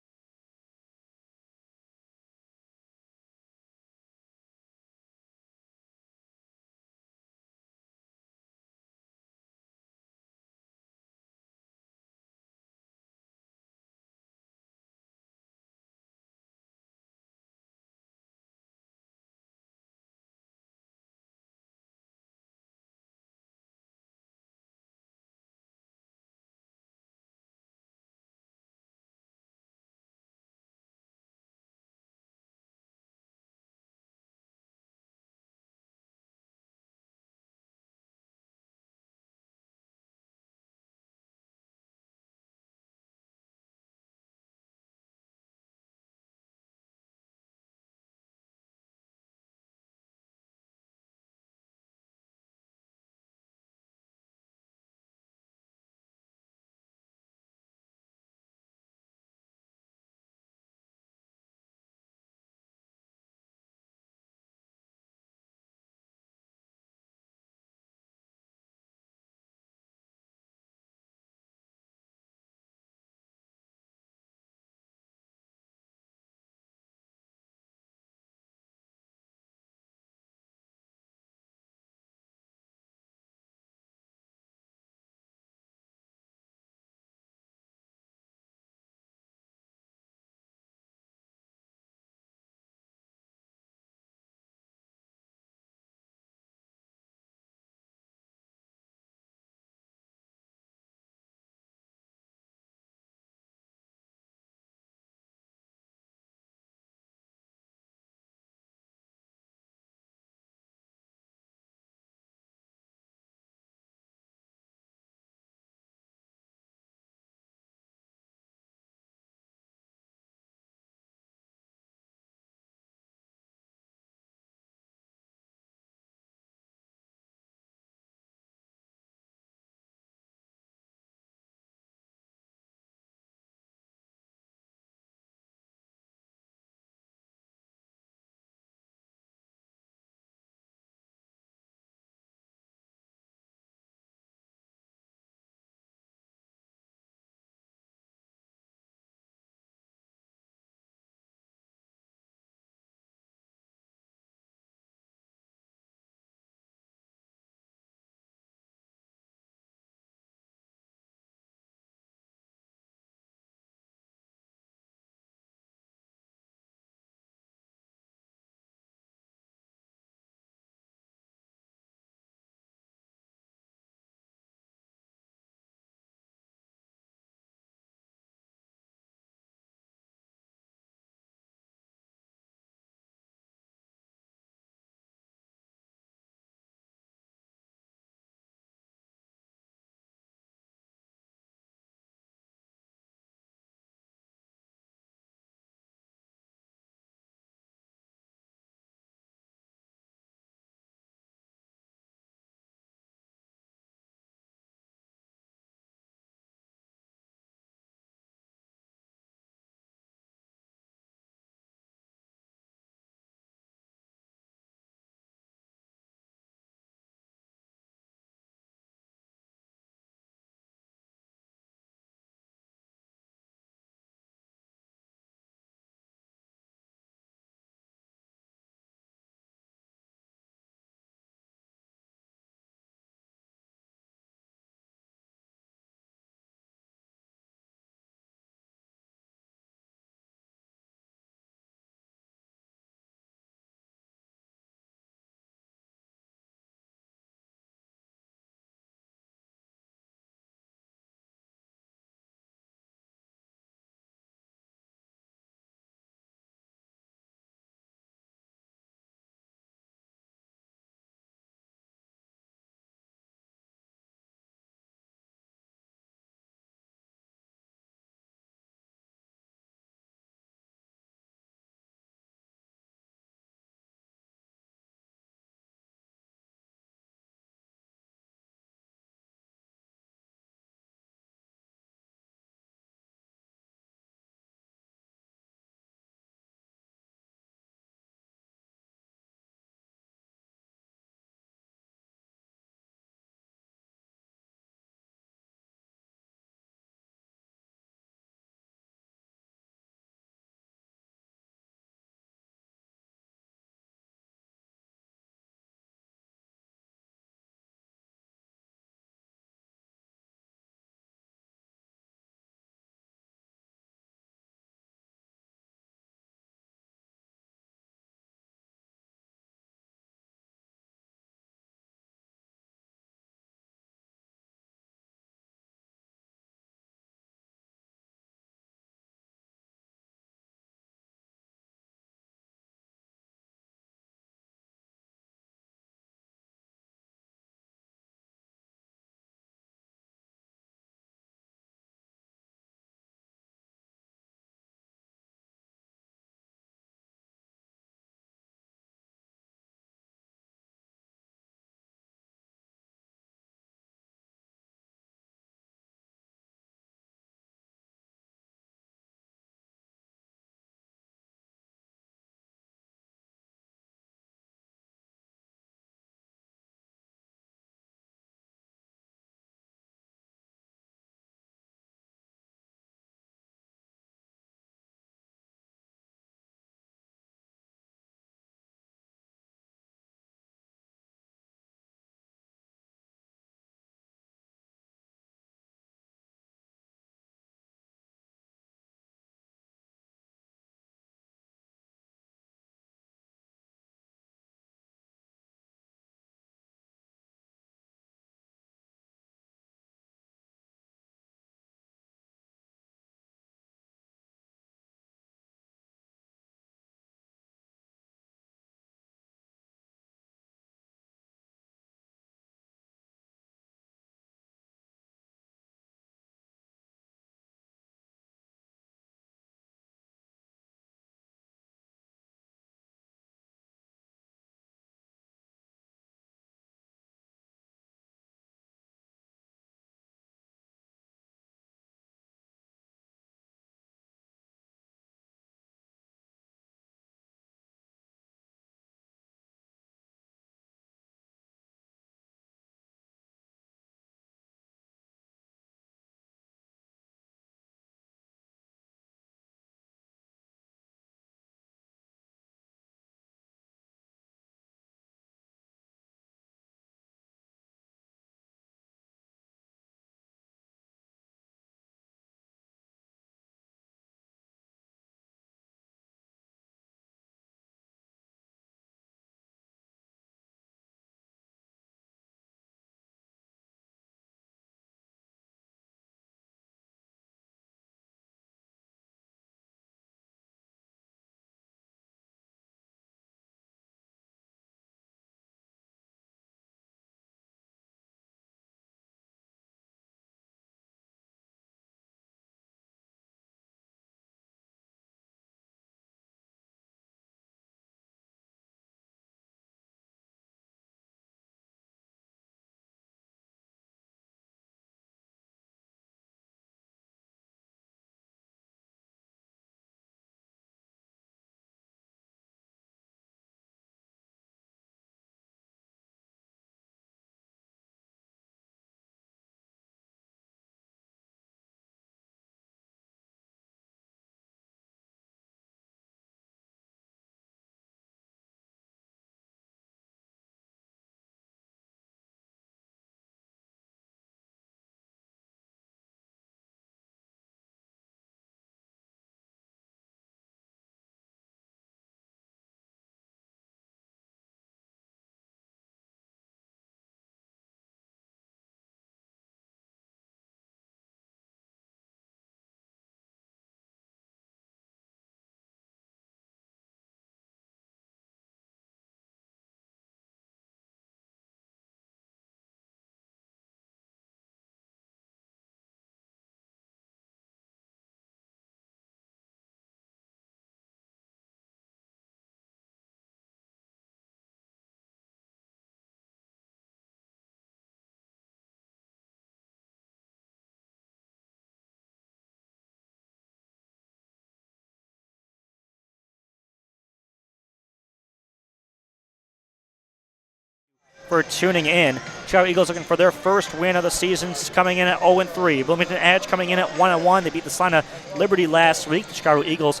for tuning in. Chicago Eagles looking for their first win of the season, coming in at 0-3. Bloomington Edge coming in at 1-1. They beat the Salina Liberty last week. The Chicago Eagles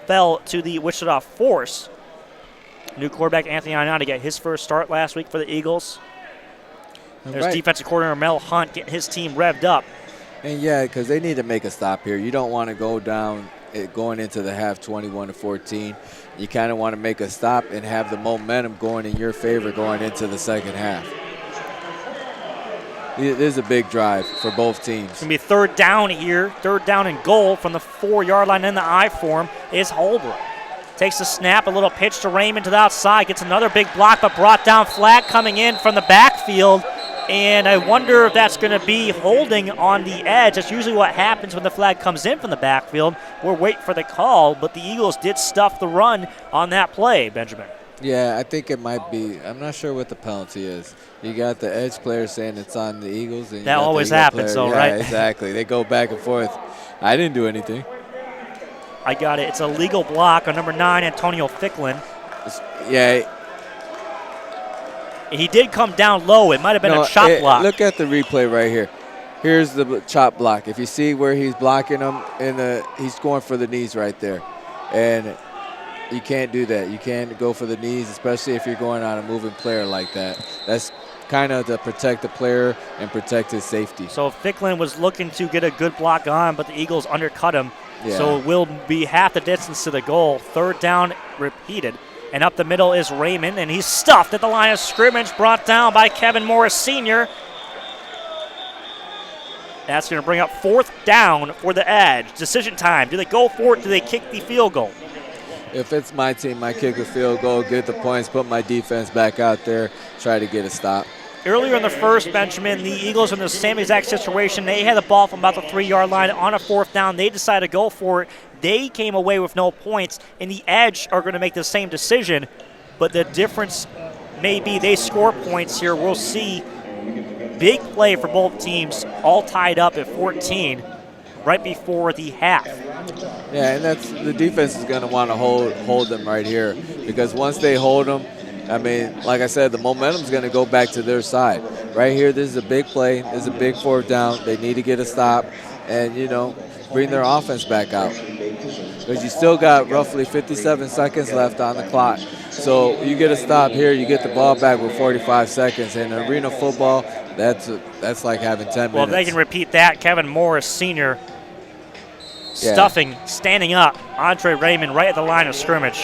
fell to the Wichita Force. New quarterback Anthony Ionati got his first start last week for the Eagles. There's defensive coordinator Mel Hunt getting his team revved up. And yeah, because they need to make a stop here. You don't want to go down going into the half 21-14. You kind of want to make a stop and have the momentum going in your favor going into the second half. This is a big drive for both teams. It's going to be third down here, third down and goal from the 4-yard line in the I form is Holbrook. Takes the snap, a little pitch to Raymond to the outside, gets another big block, but brought down. Flag coming in from the backfield, and I wonder if that's going to be holding on the edge. That's usually what happens when the flag comes in from the backfield. We're waiting for the call, but the Eagles did stuff the run on that play, Benjamin. Yeah, I think it might be. I'm not sure what the penalty is. You got the edge player saying it's on the Eagles. And that always happens, though, right? Yeah, exactly. They go back and forth. I didn't do anything. I got it. It's a legal block on number 9, Antonio Ficklin. Yeah. He did come down low. It might have been a chop block. Look at the replay right here. Here's the chop block. If you see where he's blocking him, he's going for the knees right there. And you can't do that. You can't go for the knees, especially if you're going on a moving player like that. That's kind of to protect the player and protect his safety. So Ficklin was looking to get a good block on, but the Eagles undercut him. Yeah. So it will be half the distance to the goal. Third down repeated. And up the middle is Raymond, and he's stuffed at the line of scrimmage, brought down by Kevin Morris Sr. That's going to bring up fourth down for the Edge. Decision time. Do they go for it? Do they kick the field goal? If it's my team, I kick a field goal, get the points, put my defense back out there, try to get a stop. Earlier in the first, Benjamin, the Eagles were in the same exact situation. They had the ball from about the 3-yard line on a fourth down. They decided to go for it. They came away with no points, and the Edge are going to make the same decision. But the difference may be they score points here. We'll see. Big play for both teams, all tied up at 14 right before the half. Yeah, and that's the defense is going to want to hold them right here, because once they hold them, I mean, like I said, the momentum is going to go back to their side. Right here, this is a big play. This is a big fourth down. They need to get a stop and, bring their offense back out. Because you still got roughly 57 seconds left on the clock. So you get a stop here, you get the ball back with 45 seconds. In arena football, that's like having 10 minutes. Well, if they can repeat that, Kevin Morris Sr. standing up, Andre Raymond right at the line of scrimmage.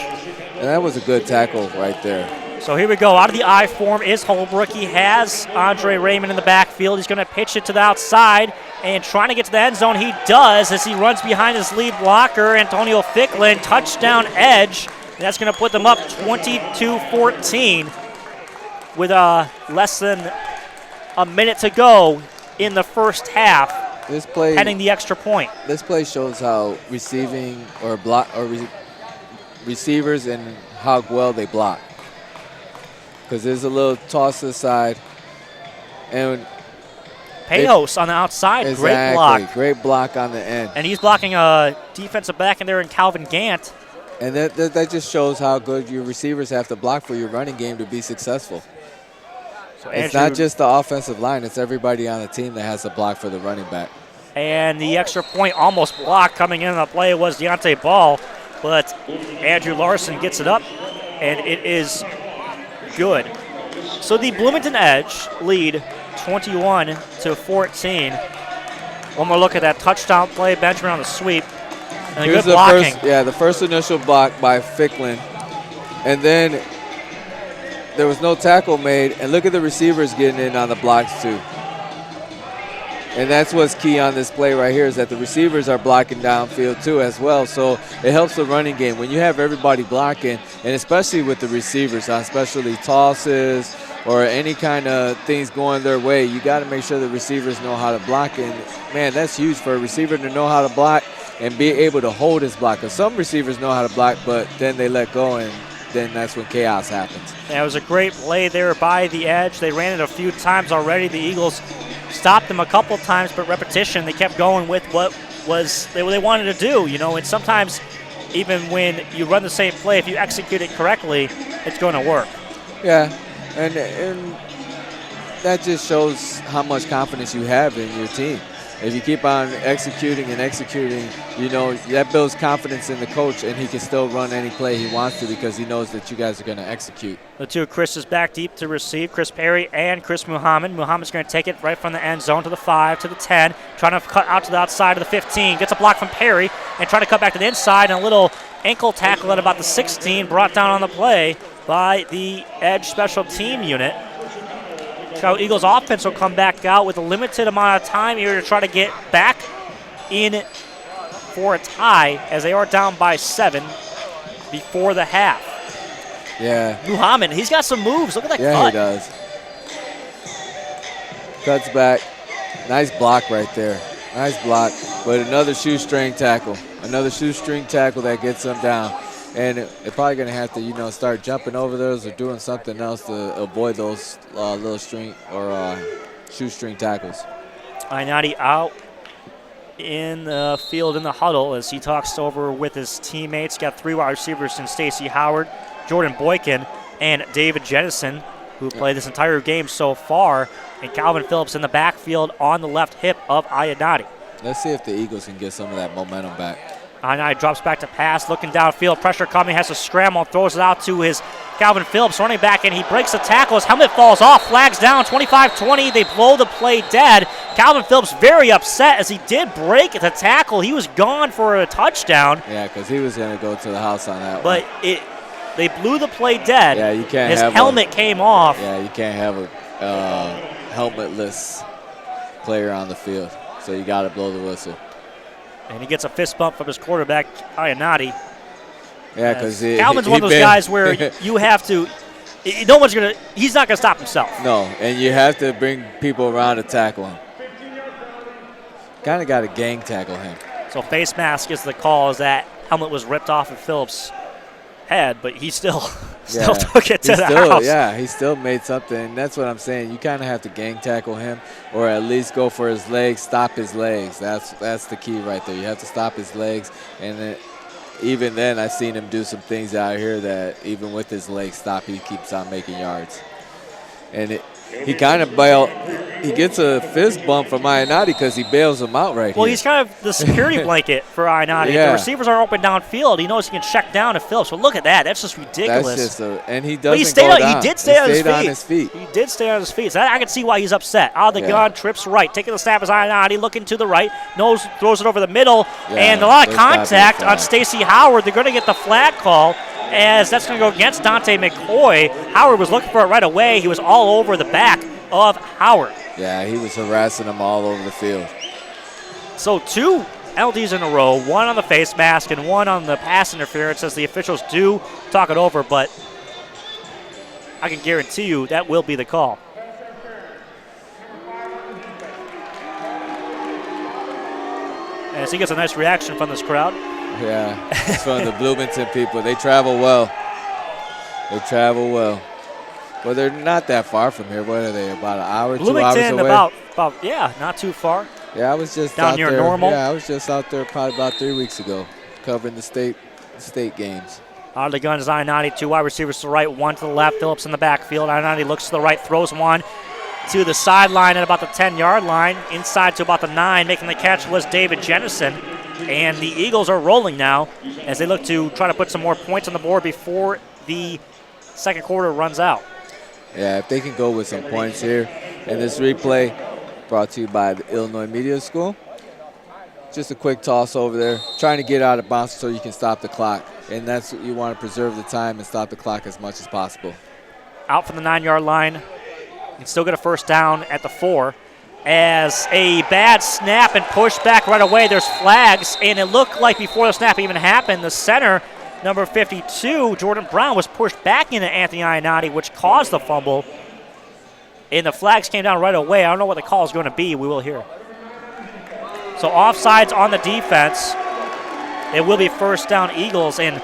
And that was a good tackle right there. So here we go. Out of the I form is Holbrook. He has Andre Raymond in the backfield. He's going to pitch it to the outside and trying to get to the end zone. He does as he runs behind his lead blocker, Antonio Ficklin. Touchdown Edge. And that's going to put them up 22-14 with less than a minute to go in the first half. This play heading the extra point. This play shows how receiving or receivers and how well they block. Because there's a little toss to the side. And Pejos on the outside. Exactly. Great block. Great block on the end. And he's blocking a defensive back in there in Calvin Gant. And that just shows how good your receivers have to block for your running game to be successful. So it's not just the offensive line. It's everybody on the team that has to block for the running back. And the extra point almost blocked coming in on the play was Deontay Ball. But Andrew Larson gets it up, and it is good. So the Bloomington Edge lead 21-14. One more look at that touchdown play, Benjamin on the sweep. And Here's good blocking. The first initial block by Ficklin. And then there was no tackle made. And look at the receivers getting in on the blocks too. And that's what's key on this play right here, is that the receivers are blocking downfield too as well. So it helps the running game. When you have everybody blocking, and especially with the receivers, especially tosses or any kind of things going their way, you got to make sure the receivers know how to block. And, man, that's huge for a receiver to know how to block and be able to hold his block. Because some receivers know how to block, but then they let go, and then that's when chaos happens. Yeah, it was a great play there by the Edge. They ran it a few times already. The Eagles stopped them a couple times, but repetition, they kept going with what they wanted to do, and sometimes even when you run the same play, if you execute it correctly, it's going to work. Yeah, and that just shows how much confidence you have in your team. If you keep on executing and executing, you know, that builds confidence in the coach, and he can still run any play he wants to because he knows that you guys are going to execute. The two Chris is back deep to receive, Chris Perry and Chris Muhammad. Muhammad's going to take it right from the end zone to the 5, to the 10, trying to cut out to the outside of the 15. Gets a block from Perry and trying to cut back to the inside, and a little ankle tackle at about the 16 brought down on the play by the edge special team unit. Chicago Eagles offense will come back out with a limited amount of time here to try to get back in for a tie as they are down by 7 before the half. Yeah. Muhammad, he's got some moves. Look at that cut. Yeah, he does. Cuts back. Nice block right there. Nice block. But another shoestring tackle. Another shoestring tackle that gets them down. And they're probably going to have to, you know, start jumping over those or doing something else to avoid those little string or shoestring tackles. Ioannidis out in the field in the huddle as he talks over with his teammates. Got 3 wide receivers in Stacey Howard, Jordan Boykin, and David Jennison, who played this entire game so far, and Calvin Phillips in the backfield on the left hip of Ioannidis. Let's see if the Eagles can get some of that momentum back. Ioannidis drops back to pass, looking downfield, pressure coming, has to scramble, throws it out to his Calvin Phillips running back, and he breaks the tackle. His helmet falls off, flags down, 25-20. They blow the play dead. Calvin Phillips very upset as he did break the tackle. He was gone for a touchdown. Yeah, because he was going to go to the house on that but one. They blew the play dead. Yeah, you can't His have helmet came off. Yeah, you can't have a helmetless player on the field, so you got to blow the whistle. And he gets a fist bump from his quarterback, Ioannidis. Yeah, because Calvin's one of those guys where you have to. He's not going to stop himself. No, and you have to bring people around to tackle him. Kind of got to gang tackle him. So face mask is the call as that helmet was ripped off of Phillips' head, but he still took it to the house. Yeah, he still made something. And that's what I'm saying. You kind of have to gang tackle him, or at least go for his legs, stop his legs. That's the key right there. You have to stop his legs, and even then, I've seen him do some things out here that even with his legs stopped, he keeps on making yards. And he kind of he gets a fist bump from Ioannidis because he bails him out right here. Well, he's kind of the security blanket for Ioannidis. Yeah. If the receivers are open downfield, he knows he can check down to Phillips. But look at that. That's just ridiculous. And he doesn't go down. He did stay on his feet. He did stay on his feet. So I can see why he's upset. Out of the gun, trips right. Taking the snap is Ioannidis, looking to the right. Throws it over the middle. And a lot of contact on Stacey Howard. They're going to get the flag call, as that's going to go against Dante McCoy. Howard was looking for it right away. He was all over the back of Howard. Yeah, he was harassing him all over the field. So 2 penalties in a row, 1 on the face mask and 1 on the pass interference, as the officials do talk it over, but I can guarantee you that will be the call. As he gets a nice reaction from this crowd. Yeah, it's from the Bloomington people. They travel well. Well, they're not that far from here. What are they, about an hour, 2 hours away? Bloomington, not too far. Yeah, I was just down out near there. Normal. Yeah, I was just out there probably about 3 weeks ago, covering the state games. Out of the gun is Ioannidis, 2 wide receivers to the right, 1 to the left. Phillips in the backfield. Ioannidis looks to the right, throws 1 to the sideline at about the 10-yard line. Inside to about the 9, making the catch was David Jennison. And the Eagles are rolling now as they look to try to put some more points on the board before the second quarter runs out. Yeah, if they can go with some points here. And this replay brought to you by the Illinois Media School. Just a quick toss over there, trying to get out of bounds so you can stop the clock. And that's what you want to preserve the time and stop the clock as much as possible. Out from the 9-yard line. You can still get a first down at the 4. As a bad snap and push back right away, there's flags, and it looked like before the snap even happened, the center, number 52, Jordan Brown, was pushed back into Anthony Ioannidis, which caused the fumble. And the flags came down right away. I don't know what the call is going to be. We will hear. So offsides on the defense. It will be first down Eagles. And,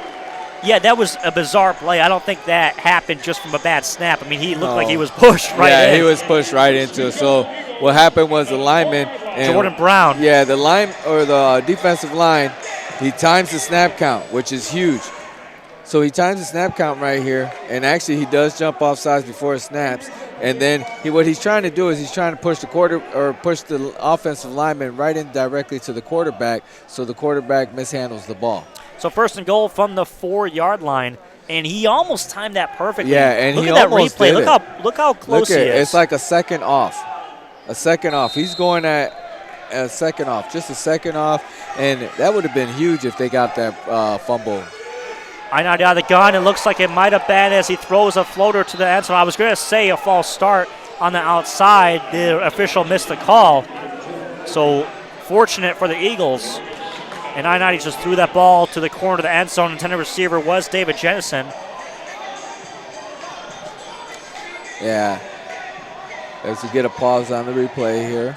yeah, that was a bizarre play. I don't think that happened just from a bad snap. I mean, he looked like he was pushed right in. Yeah, he was pushed right into it. So what happened was the lineman. Jordan Brown. Yeah, the defensive line, he times the snap count, which is huge. So he times the snap count right here, and actually he does jump off sides before it snaps, And then what he's trying to do is he's trying to push the offensive lineman right in directly to the quarterback, so the quarterback mishandles the ball. So 1st and goal from the 4-yard line, and he almost timed that perfectly. Yeah, and look he at that almost replay. did Look how close he is. It's like a second off. A second off. He's going at a second off, just a second off, and that would have been huge if they got that fumble. I-90 out of the gun. It looks like it might have been as he throws a floater to the end zone. I was going to say a false start on the outside. The official missed the call. So fortunate for the Eagles. And I-90 just threw that ball to the corner of the end zone. Intended receiver was David Jennison. Yeah. As we get a pause on the replay here.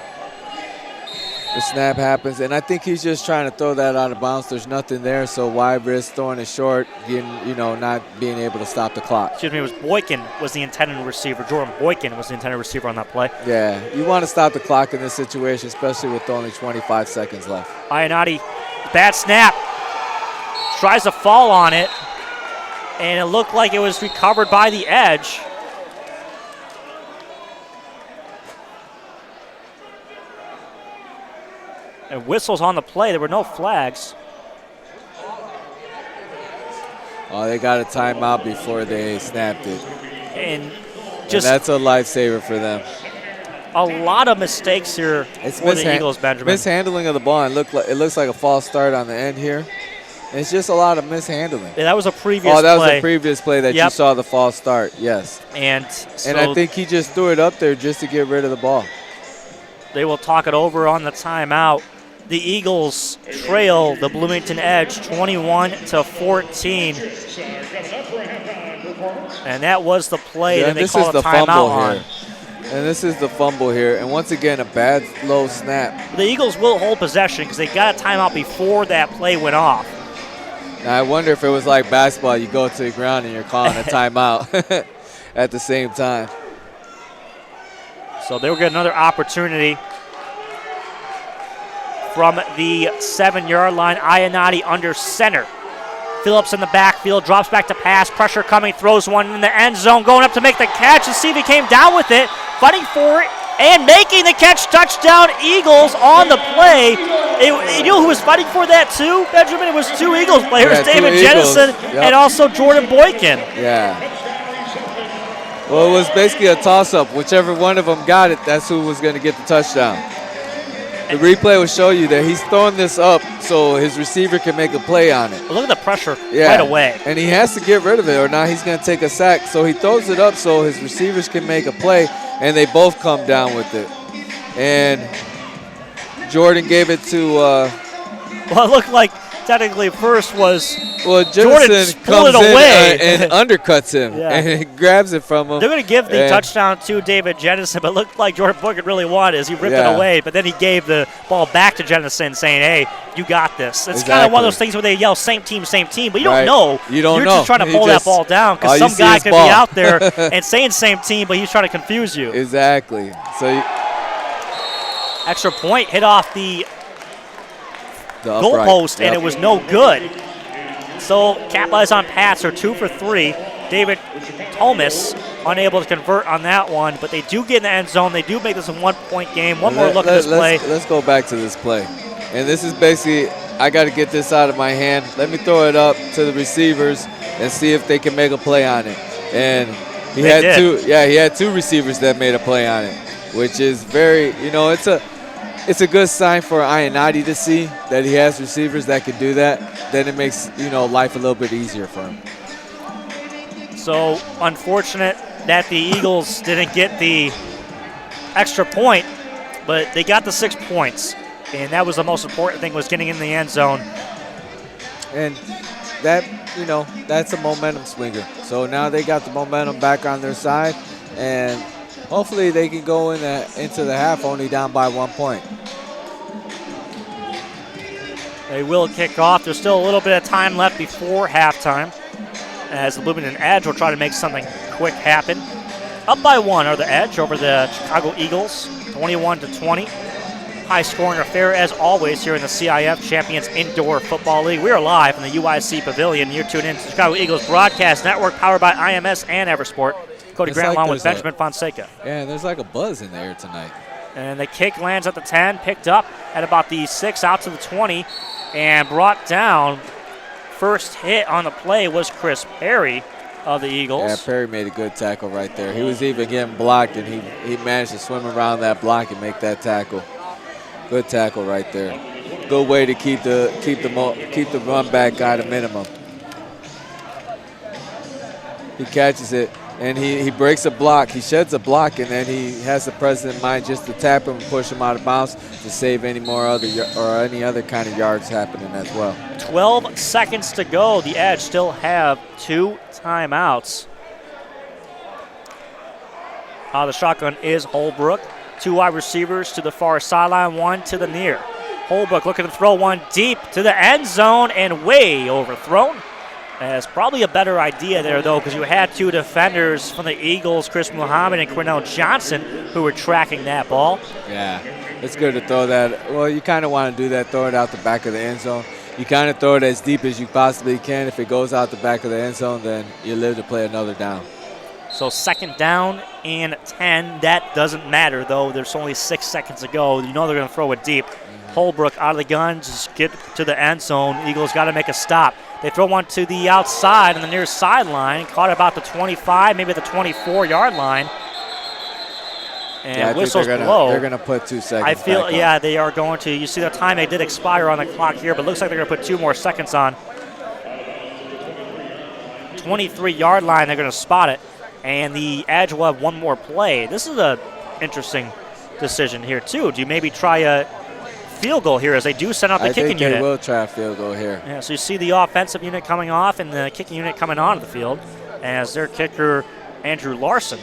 The snap happens, and I think he's just trying to throw that out of bounds. There's nothing there, so wide risk, throwing it short, not being able to stop the clock. Excuse me, it was Boykin was the intended receiver. Jordan Boykin was the intended receiver on that play. Yeah, you want to stop the clock in this situation, especially with only 25 seconds left. I-90, bad snap. Tries to fall on it, and it looked like it was recovered by the edge. And whistles on the play. There were no flags. Oh, they got a timeout before they snapped it. And that's a lifesaver for them. A lot of mistakes here for the Eagles, Benjamin. Mishandling of the ball. It looks like a false start on the end here. And it's just a lot of mishandling. Yeah, that was a previous play. Oh, that was a previous play that you saw the false start, yes. And I think he just threw it up there just to get rid of the ball. They will talk it over on the timeout. The Eagles trail the Bloomington Edge 21-14. And that was the play that they called a timeout on. And this is the fumble here. And once again, a bad low snap. The Eagles will hold possession because they got a timeout before that play went off. Now, I wonder if it was like basketball. You go to the ground and you're calling a timeout at the same time. So they'll get another opportunity from the 7-yard line. I-90 under center. Phillips in the backfield, drops back to pass, pressure coming, throws one in the end zone, going up to make the catch and see if he came down with it, fighting for it, and making the catch. Touchdown, Eagles on the play. You know who was fighting for that too, Benjamin? It was 2 Eagles players, David Jennison and also Jordan Boykin. Yeah. Well, it was basically a toss-up. Whichever one of them got it, that's who was going to get the touchdown. The replay will show you that he's throwing this up so his receiver can make a play on it. Look at the pressure right away. And he has to get rid of it or now he's going to take a sack. So he throws it up so his receivers can make a play, and they both come down with it. And Jordan gave it to well, it looked like technically first was Jennison comes away and undercuts him and grabs it from him. They're going to give the touchdown to David Jennison, but it looked like Jordan Boykin really wanted as he ripped it away, but then he gave the ball back to Jennison saying, hey, you got this. It's kind of one of those things where they yell same team, but you don't know. You're just trying to pull that ball down because some guy could be out there and saying same team, but he's trying to confuse you. Exactly. So extra point hit off the goalpost, and it was no good. So capitalize on Pats are 2 for 3. David Thomas unable to convert on that one, but they do get in the end zone. They do make this a 1-point game. One more look at this play. Let's go back to this play. And this is basically, I got to get this out of my hand. Let me throw it up to the receivers and see if they can make a play on it. And he had 2 receivers that made a play on it, which is very, it's a good sign for I-90 to see that he has receivers that can do that. Then it makes, life a little bit easier for him. So unfortunate that the Eagles didn't get the extra point, but they got the 6 points. And that was the most important thing, was getting in the end zone. And that, that's a momentum swinger. So now they got the momentum back on their side, and hopefully they can go into the half only down by 1 point. They will kick off. There's still a little bit of time left before halftime, as the Bloomington Edge will try to make something quick happen. Up by 1 are the Edge over the Chicago Eagles, 21-20. High-scoring affair, as always, here in the CIF Champions Indoor Football League. We are live from the UIC Pavilion. You're tuned in to Chicago Eagles Broadcast Network, powered by IMS and Eversport. Cody It's Grant like along with there's Benjamin Fonseca. Yeah, there's like a buzz in the air tonight. And the kick lands at the 10, picked up at about the 6, out to the 20, and brought down. First hit on the play was Chris Perry of the Eagles. Yeah, Perry made a good tackle right there. He was even getting blocked, and he managed to swim around that block and make that tackle. Good tackle right there. Good way to keep the run back at a minimum. He catches it, and he breaks a block. He sheds a block, and then he has the presence in mind just to tap him and push him out of bounds to save any other kind of yards happening as well. 12 seconds to go. The Edge still have 2 timeouts. The shotgun is Holbrook. 2 wide receivers to the far sideline, 1 to the near. Holbrook looking to throw one deep to the end zone and way overthrown. It's probably a better idea there, though, because you had 2 defenders from the Eagles, Chris Muhammad and Cornell Johnson, who were tracking that ball. Yeah, it's good to throw that. Well, you kind of want to do that, throw it out the back of the end zone. You kind of throw it as deep as you possibly can. If it goes out the back of the end zone, then you live to play another down. So 2nd down and 10. That doesn't matter, though. There's only 6 seconds to go. You know they're going to throw it deep. Holbrook out of the gun, just get to the end zone. Eagles got to make a stop. They throw one to the outside on the near sideline, caught about the 25, maybe the 24-yard line. And whistles blow. They're going to put 2 seconds. I feel, back yeah, they are going to. You see the time they did expire on the clock here, but it looks like they're going to put 2 more seconds on. 23-yard line, they're going to spot it. And the Edge will have 1 more play. This is an interesting decision here, too. Do you maybe try a field goal here as they do send out the kicking unit? I think they will try a field goal here. Yeah, so you see the offensive unit coming off and the kicking unit coming onto the field as their kicker, Andrew Larson,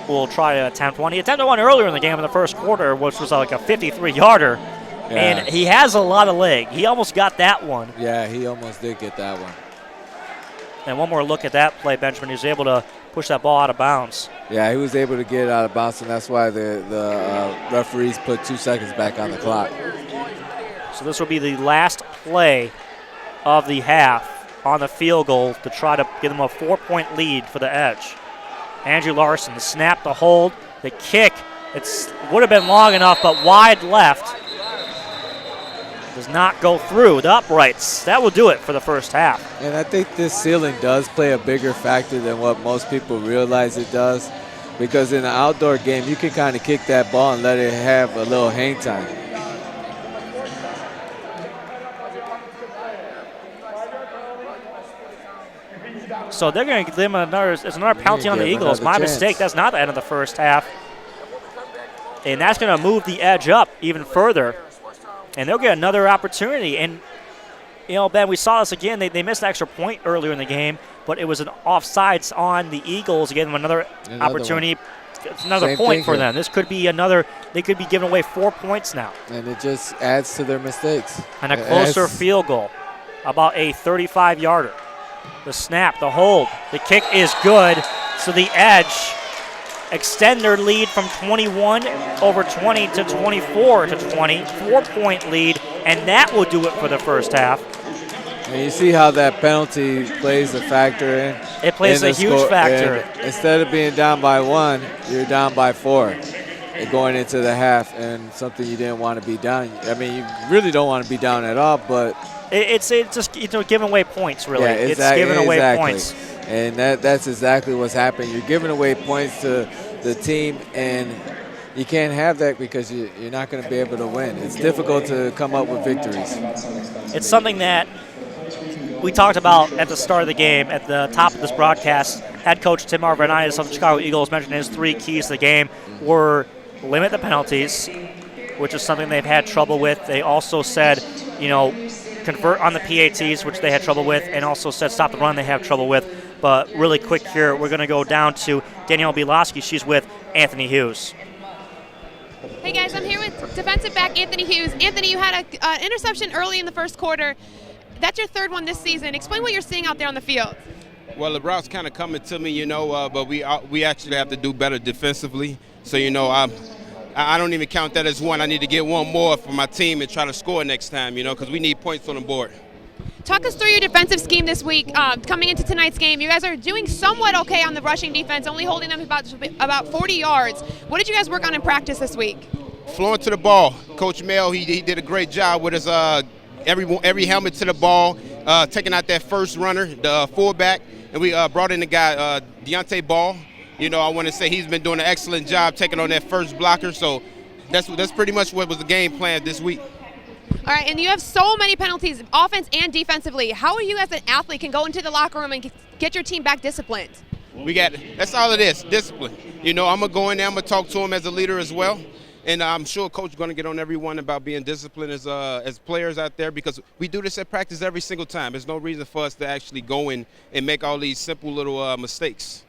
will try to attempt one. He attempted one earlier in the game in the first quarter, which was like a 53-yarder. Yeah. And he has a lot of leg. He almost got that one. Yeah, he almost did get that one. And one more look at that play, Benjamin. He was able to push that ball out of bounds. Yeah, he was able to get it out of bounds, and that's why the referees put 2 seconds back on the clock. So this will be the last play of the half on the field goal to try to give them a 4-point lead for the Edge. Andrew Larson, the snap, the hold, the kick. It would have been long enough, but wide left. Does not go through the uprights. That will do it for the first half. And I think this ceiling does play a bigger factor than what most people realize it does, because in an outdoor game, you can kind of kick that ball and let it have a little hang time. So they're going to give them another penalty on the Eagles. My mistake. That's not the end of the first half. And that's going to move the Edge up even further. And they'll get another opportunity. And, you know, Ben, we saw this again. They missed an extra point earlier in the game, but it was an offsides on the Eagles. Gave them another opportunity. It's another Same point for here. them. This could be another. They could be giving away 4 points now. And it just adds to their mistakes. And a closer field goal, about a 35-yarder. The snap, the hold, the kick is good. So the Edge extend their lead from 21 over 20 to 24 to 20. 4-point lead, and that will do it for the first half. And you see how that penalty plays a factor in. It plays a huge factor. And instead of being down by 1, you're down by 4 going into the half, and something you didn't want to be down. I mean, you really don't want to be down at all, but it's just giving away points, really. Yeah, it's giving away points. And that's exactly what's happening. You're giving away points to the team, and you can't have that because you're not going to be able to win. It's difficult to come up with victories. It's something that we talked about at the start of the game, at the top of this broadcast. Head coach Tim Arvanitis of the Chicago Eagles mentioned his 3 keys to the game were limit the penalties, which is something they've had trouble with. They also said, convert on the PATs, which they had trouble with, and also said stop the run they have trouble with. But really quick here, we're going to go down to Danielle Bielowski. She's with Anthony Hughes. Hey, guys, I'm here with defensive back Anthony Hughes. Anthony, you had an interception early in the first quarter. That's your 3rd one this season. Explain what you're seeing out there on the field. Well, the route's kind of coming to me, but we actually have to do better defensively. So, I don't even count that as one. I need to get one more for my team and try to score next time, because we need points on the board. Talk us through your defensive scheme this week. Coming into tonight's game, you guys are doing somewhat okay on the rushing defense, only holding them about 40 yards. What did you guys work on in practice this week? Flowing to the ball. Coach Mel, he did a great job with his every helmet to the ball, taking out that first runner, the fullback, and we brought in the guy, Deontay Ball. You know, I want to say he's been doing an excellent job taking on that first blocker, so that's pretty much what was the game plan this week. All right, and you have so many penalties, offense and defensively. How are you as an athlete can go into the locker room and get your team back disciplined? That's all it is, discipline. You know, I'm going to go in there, I'm going to talk to him as a leader as well. And I'm sure Coach is going to get on everyone about being disciplined as players out there, because we do this at practice every single time. There's no reason for us to actually go in and make all these simple little mistakes.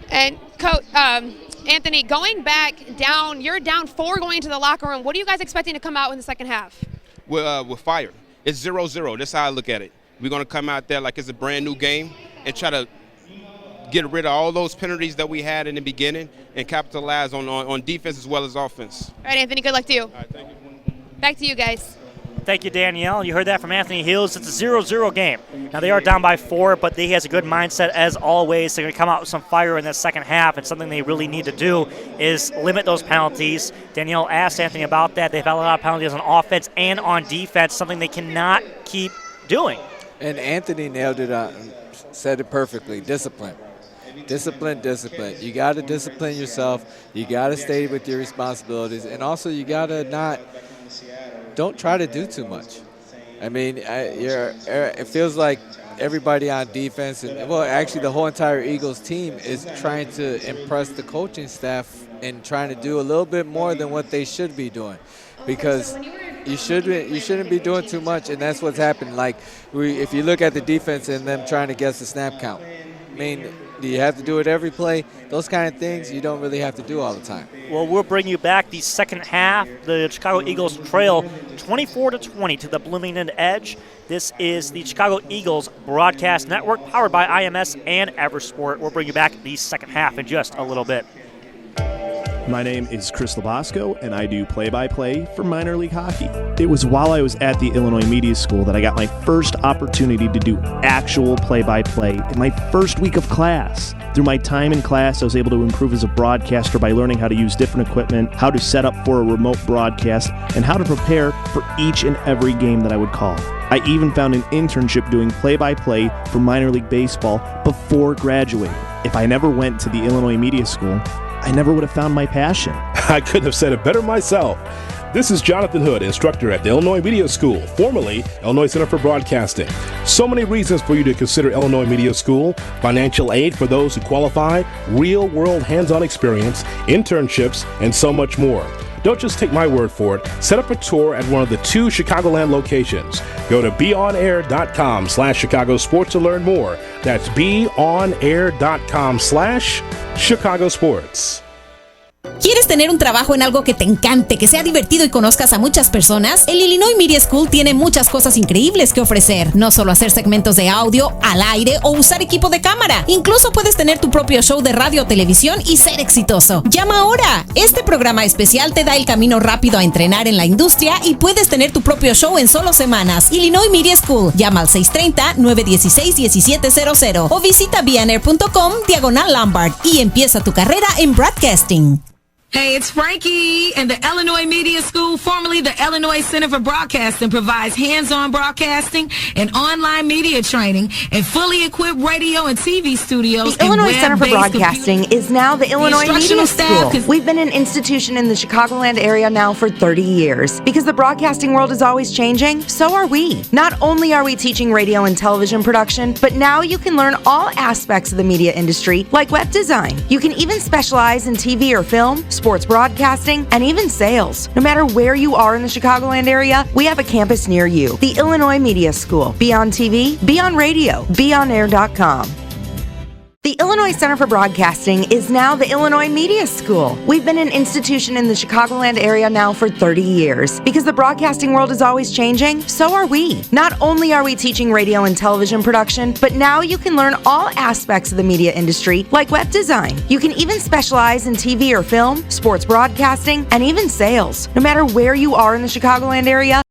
And Coach Anthony, going back down, you're down 4 going into the locker room. What are you guys expecting to come out in the second half? We're fired. It's 0-0. That's how I look at it. We're going to come out there like it's a brand new game and try to get rid of all those penalties that we had in the beginning and capitalize on defense as well as offense. All right, Anthony, good luck to you. All right, thank you. Back to you guys. Thank you, Danielle. You heard that from Anthony Hills. It's a 0-0 game. Now, they are down by 4, but he has a good mindset as always. They're going to come out with some fire in the second half, and something they really need to do is limit those penalties. Danielle asked Anthony about that. They've had a lot of penalties on offense and on defense, something they cannot keep doing. And Anthony nailed it, said it perfectly, discipline. Discipline. You got to discipline yourself. You got to stay with your responsibilities. And also you got to don't try to do too much. I mean, it feels like everybody on defense, and well, actually the whole entire Eagles team is trying to impress the coaching staff and trying to do a little bit more than what they should be doing, because you shouldn't be doing too much, and that's what's happened. Like, if you look at the defense and them trying to guess the snap count, I mean, do you have to do it every play? Those kind of things you don't really have to do all the time. Well, we'll bring you back the second half. The Chicago Eagles trail 24-20 to the Bloomington Edge. This is the Chicago Eagles Broadcast Network, powered by IMS and Eversport. We'll bring you back the second half in just a little bit. My name is Chris Labosco, and I do play-by-play for minor league hockey. It was while I was at the Illinois Media School that I got my first opportunity to do actual play-by-play in my first week of class. Through my time in class, I was able to improve as a broadcaster by learning how to use different equipment, how to set up for a remote broadcast, and how to prepare for each and every game that I would call. I even found an internship doing play-by-play for minor league baseball before graduating. If I never went to the Illinois Media School, I never would have found my passion. I couldn't have said it better myself. This is Jonathan Hood, instructor at the Illinois Media School, formerly Illinois Center for Broadcasting. So many reasons for you to consider Illinois Media School: financial aid for those who qualify, real-world hands-on experience, internships, and so much more. Don't just take my word for it. Set up a tour at one of the 2 Chicagoland locations. Go to beonair.com/Chicago Sports to learn more. That's beonair.com/Chicago Sports. ¿Quieres tener un trabajo en algo que te encante, que sea divertido y conozcas a muchas personas? El Illinois Media School tiene muchas cosas increíbles que ofrecer. No solo hacer segmentos de audio al aire o usar equipo de cámara. Incluso puedes tener tu propio show de radio o televisión y ser exitoso. ¡Llama ahora! Este programa especial te da el camino rápido a entrenar en la industria y puedes tener tu propio show en solo semanas. Illinois Media School. Llama al 630-916-1700 o visita bnair.com/Lombard y empieza tu carrera en broadcasting. Hey, it's Frankie, and the Illinois Media School, formerly the Illinois Center for Broadcasting, provides hands-on broadcasting and online media training and fully equipped radio and TV studios. The Illinois Center for Broadcasting is now the Illinois Media School. We've been an institution in the Chicagoland area now for 30 years. Because the broadcasting world is always changing, so are we. Not only are we teaching radio and television production, but now you can learn all aspects of the media industry, like web design. You can even specialize in TV or film, sports broadcasting, and even sales. No matter where you are in the Chicagoland area, we have a campus near you. The Illinois Media School. Be on TV, be on radio, beonair.com. The Illinois Center for Broadcasting is now the Illinois Media School. We've been an institution in the Chicagoland area now for 30 years. Because the broadcasting world is always changing, so are we. Not only are we teaching radio and television production, but now you can learn all aspects of the media industry, like web design. You can even specialize in TV or film, sports broadcasting, and even sales. No matter where you are in the Chicagoland area,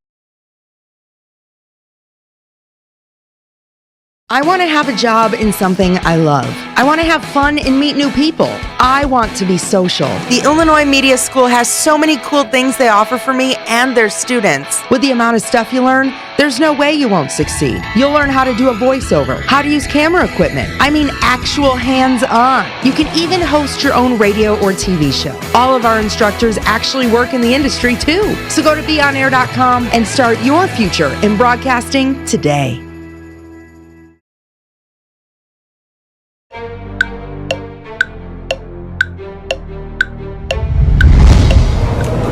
I want to have a job in something I love. I want to have fun and meet new people. I want to be social. The Illinois Media School has so many cool things they offer for me and their students. With the amount of stuff you learn, there's no way you won't succeed. You'll learn how to do a voiceover, how to use camera equipment. I mean, actual hands-on. You can even host your own radio or TV show. All of our instructors actually work in the industry too. So go to beonair.com and start your future in broadcasting today.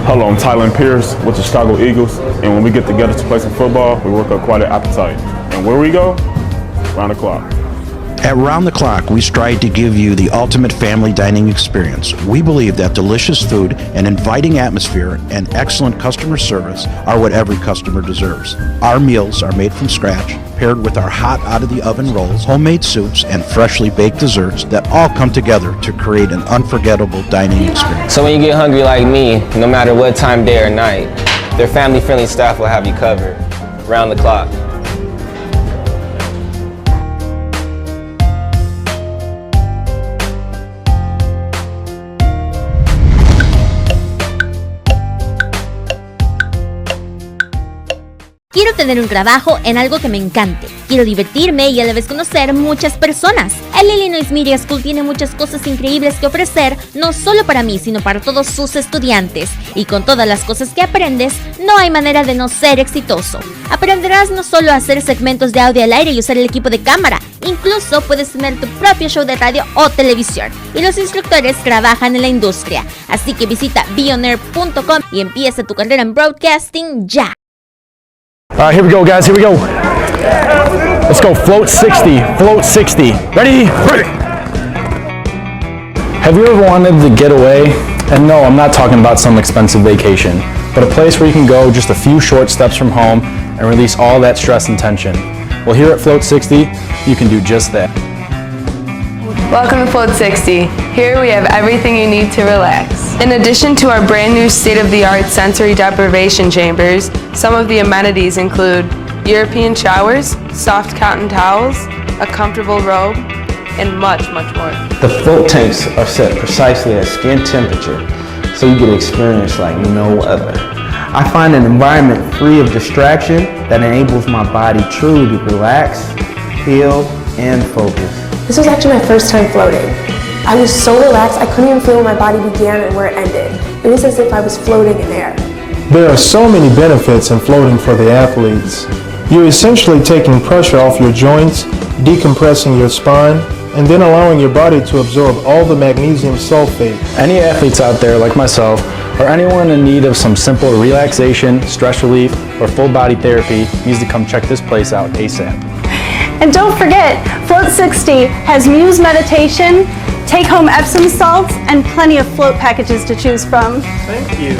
Hello, I'm Tyler Pierce with the Chicago Eagles, and when we get together to play some football, we work up quite an appetite. And where we go? Round the clock. At Round the Clock, we strive to give you the ultimate family dining experience. We believe that delicious food, an inviting atmosphere, and excellent customer service are what every customer deserves. Our meals are made from scratch, paired with our hot out-of-the-oven rolls, homemade soups, and freshly baked desserts that all come together to create an unforgettable dining experience. So when you get hungry like me, no matter what time, day, or night, their family-friendly staff will have you covered. Round the clock. Quiero tener un trabajo en algo que me encante. Quiero divertirme y a la vez conocer muchas personas. El Illinois Media School tiene muchas cosas increíbles que ofrecer, no solo para mí, sino para todos sus estudiantes. Y con todas las cosas que aprendes, no hay manera de no ser exitoso. Aprenderás no solo a hacer segmentos de audio al aire y usar el equipo de cámara, incluso puedes tener tu propio show de radio o televisión. Y los instructores trabajan en la industria. Así que visita beonair.com y empieza tu carrera en broadcasting ya. All right, here we go, guys. Here we go. Let's go. Float 60. Float 60. Ready? Break. Have you ever wanted to get away? And no, I'm not talking about some expensive vacation, but a place where you can go just a few short steps from home and release all that stress and tension. Well, here at Float 60, you can do just that. Welcome to Float 60. Here we have everything you need to relax. In addition to our brand new state-of-the-art sensory deprivation chambers, some of the amenities include European showers, soft cotton towels, a comfortable robe, and much, much more. The float tanks are set precisely at skin temperature, so you get an experience like no other. I find an environment free of distraction that enables my body truly to relax, heal, and focus. This was actually my first time floating. I was so relaxed, I couldn't even feel where my body began and where it ended. It was as if I was floating in air. There are so many benefits in floating for the athletes. You're essentially taking pressure off your joints, decompressing your spine, and then allowing your body to absorb all the magnesium sulfate. Any athletes out there like myself, or anyone in need of some simple relaxation, stress relief, or full body therapy needs to come check this place out ASAP. And don't forget, Float 60 has Muse meditation, take-home Epsom salts, and plenty of float packages to choose from. Thank you.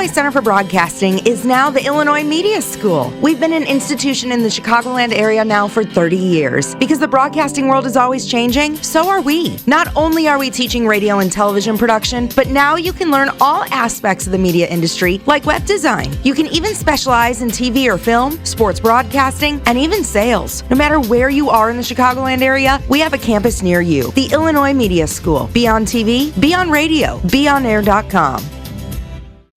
Illinois Center for Broadcasting is now the Illinois Media School. We've been an institution in the Chicagoland area now for 30 years. Because the broadcasting world is always changing, so are we. Not only are we teaching radio and television production, but now you can learn all aspects of the media industry, like web design. You can even specialize in TV or film, sports broadcasting, and even sales. No matter where you are in the Chicagoland area, we have a campus near you. The Illinois Media School. Be on TV, be on radio, beonair.com.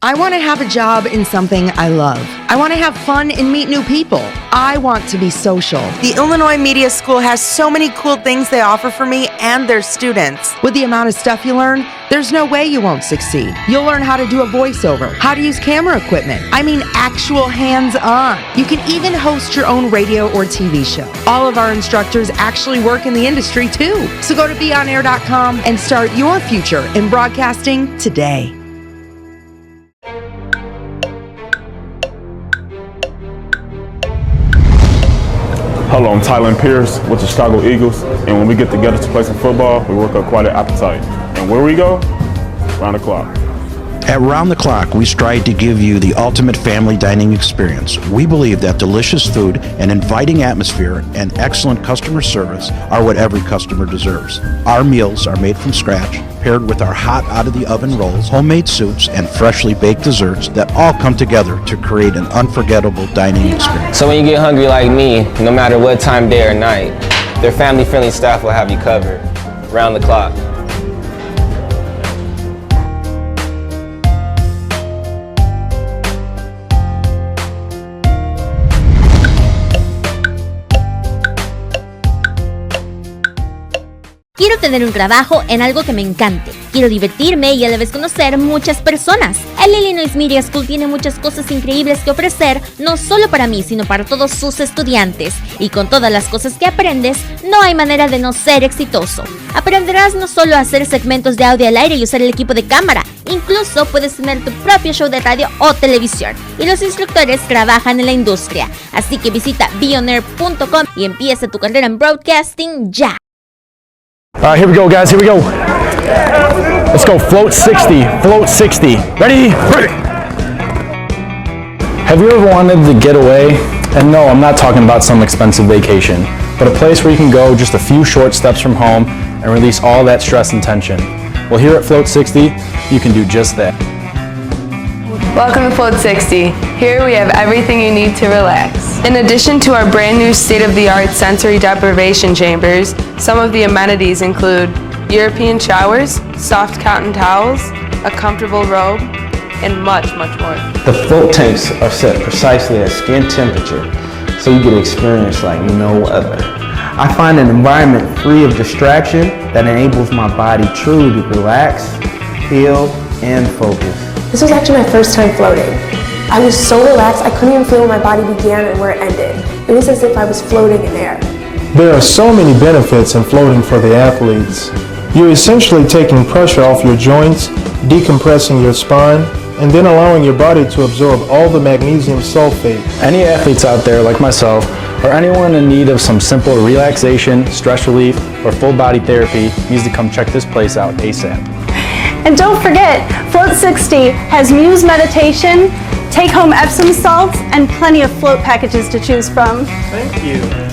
I want to have a job in something I love. I want to have fun and meet new people. I want to be social. The Illinois Media School has so many cool things they offer for me and their students. With the amount of stuff you learn, there's no way you won't succeed. You'll learn how to do a voiceover, how to use camera equipment. I mean actual hands-on. You can even host your own radio or TV show. All of our instructors actually work in the industry too. So go to beonair.com and start your future in broadcasting today. Hello, I'm Tyler Pierce with the Chicago Eagles, and when we get together to play some football, we work up quite an appetite. And where we go? Round the clock. At Round the Clock, we strive to give you the ultimate family dining experience. We believe that delicious food, an inviting atmosphere, and excellent customer service are what every customer deserves. Our meals are made from scratch, paired with our hot out-of-the-oven rolls, homemade soups, and freshly baked desserts that all come together to create an unforgettable dining experience. So when you get hungry like me, no matter what time, day or night, their family-friendly staff will have you covered. Round the clock. Quiero tener un trabajo en algo que me encante. Quiero divertirme y a la vez conocer muchas personas. El Illinois Media School tiene muchas cosas increíbles que ofrecer, no solo para mí, sino para todos sus estudiantes. Y con todas las cosas que aprendes, no hay manera de no ser exitoso. Aprenderás no solo a hacer segmentos de audio al aire y usar el equipo de cámara, incluso puedes tener tu propio show de radio o televisión. Y los instructores trabajan en la industria. Así que visita beonair.com y empieza tu carrera en broadcasting ya. All right, here we go, guys. Here we go. Let's go. Float 60. Float 60. Ready? Have you ever wanted to get away? And no, I'm not talking about some expensive vacation, but a place where you can go just a few short steps from home and release all that stress and tension. Well, here at Float 60, you can do just that. Welcome to Float 60. Here we have everything you need to relax. In addition to our brand new state-of-the-art sensory deprivation chambers, some of the amenities include European showers, soft cotton towels, a comfortable robe, and much, much more. The float tanks are set precisely at skin temperature, so you get an experience like no other. I find an environment free of distraction that enables my body truly to relax, heal, and focus. This was actually my first time floating. I was so relaxed, I couldn't even feel where my body began and where it ended. It was as if I was floating in air. There are so many benefits in floating for the athletes. You're essentially taking pressure off your joints, decompressing your spine, and then allowing your body to absorb all the magnesium sulfate. Any athletes out there like myself, or anyone in need of some simple relaxation, stress relief, or full body therapy needs to come check this place out ASAP. And don't forget, Float 60 has Muse meditation, take-home Epsom salts, and plenty of float packages to choose from. Thank you.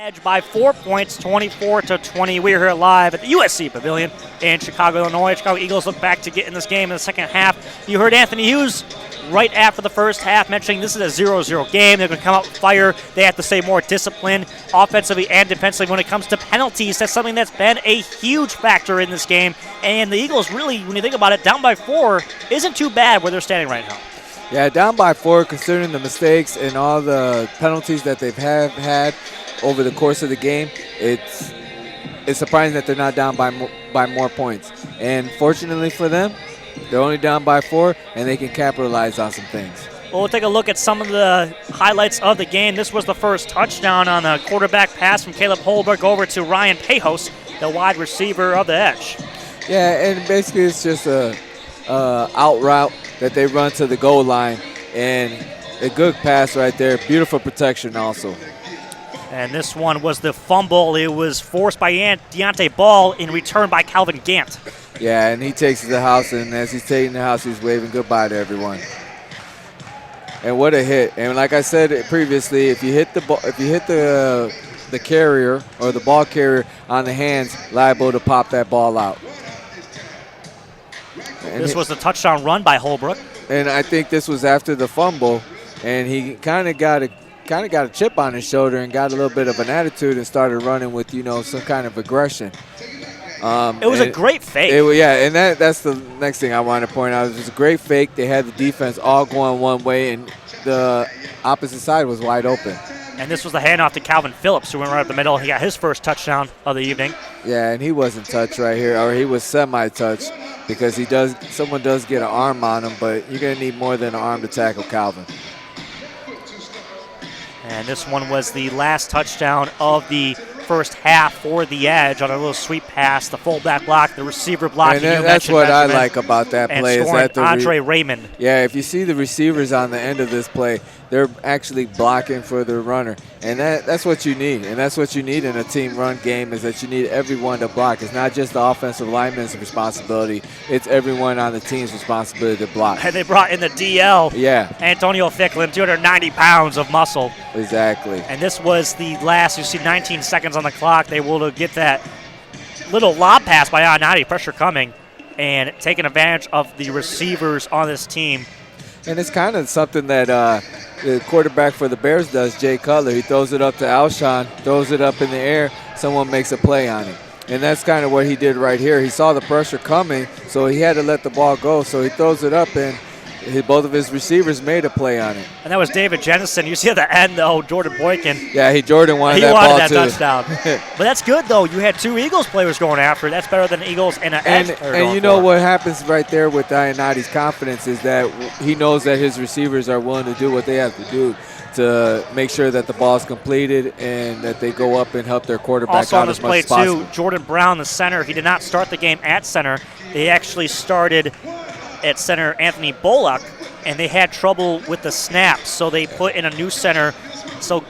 Edge by 4 points, 24-20. We're here live at the USC Pavilion in Chicago, Illinois. Chicago Eagles look back to get in this game in the second half. You heard Anthony Hughes right after the first half mentioning this is a 0-0 game. They're going to come out with fire. They have to stay more disciplined offensively and defensively when it comes to penalties. That's something that's been a huge factor in this game. And the Eagles really, when you think about it, down by 4 isn't too bad where they're standing right now. Yeah, down by 4, considering the mistakes and all the penalties that they've had over the course of the game, it's surprising that they're not down by more points. And fortunately for them, they're only down by 4, and they can capitalize on some things. Well, we'll take a look at some of the highlights of the game. This was the first touchdown on a quarterback pass from Caleb Holbrook over to Ryan Pejos, the wide receiver of the Edge. Yeah, and basically it's just a out route that they run to the goal line, and a good pass right there. Beautiful protection also. And this one was the fumble. It was forced by Deontay Ball in return by Calvin Gant. Yeah, and he takes it to the house, and as he's taking the house, he's waving goodbye to everyone. And what a hit! And like I said previously, if you hit the carrier or the ball carrier on the hands, liable to pop that ball out. And this was the touchdown run by Holbrook. And I think this was after the fumble, and he kind of got a chip on his shoulder and got a little bit of an attitude and started running with, some kind of aggression. It was a great fake. And that's the next thing I want to point out. It was a great fake. They had the defense all going one way, and the opposite side was wide open. And this was the handoff to Calvin Phillips, who went right up the middle. He got his first touchdown of the evening. Yeah, and he wasn't touched right here, or he was semi-touched because someone does get an arm on him, but you're going to need more than an arm to tackle Calvin. And this one was the last touchdown of the first half for the Edge on a little sweep pass, the fullback block, the receiver block. And that's what I like about that play. And scoring Andre Raymond. Yeah, if you see the receivers on the end of this play, they're actually blocking for their runner. And that's what you need. And that's what you need in a team run game, is that you need everyone to block. It's not just the offensive lineman's responsibility. It's everyone on the team's responsibility to block. And they brought in the DL. Yeah. Antonio Ficklin, 290 pounds of muscle. Exactly. And this was the last, you see 19 seconds on the clock. They will get that little lob pass by Ionati, pressure coming, and taking advantage of the receivers on this team. And it's kind of something that the quarterback for the Bears does, Jay Cutler. He throws it up to Alshon, throws it up in the air, someone makes a play on it. And that's kind of what he did right here. He saw the pressure coming, so he had to let the ball go. So he throws it up, and both of his receivers made a play on it. And that was David Jennison. You see at the end, though, Jordan Boykin. Yeah, Jordan wanted that ball, too. He wanted that touchdown. But that's good, though. You had 2 Eagles players going after it. That's better than Eagles and an Edge player. And you know what happens right there with Ionati's confidence is that he knows that his receivers are willing to do what they have to do to make sure that the ball is completed and that they go up and help their quarterback also out as much as possible. Also on this play, too, Jordan Brown, the center, he did not start the game at center. They actually started at center Anthony Bullock, and they had trouble with the snaps, so they put in a new center. So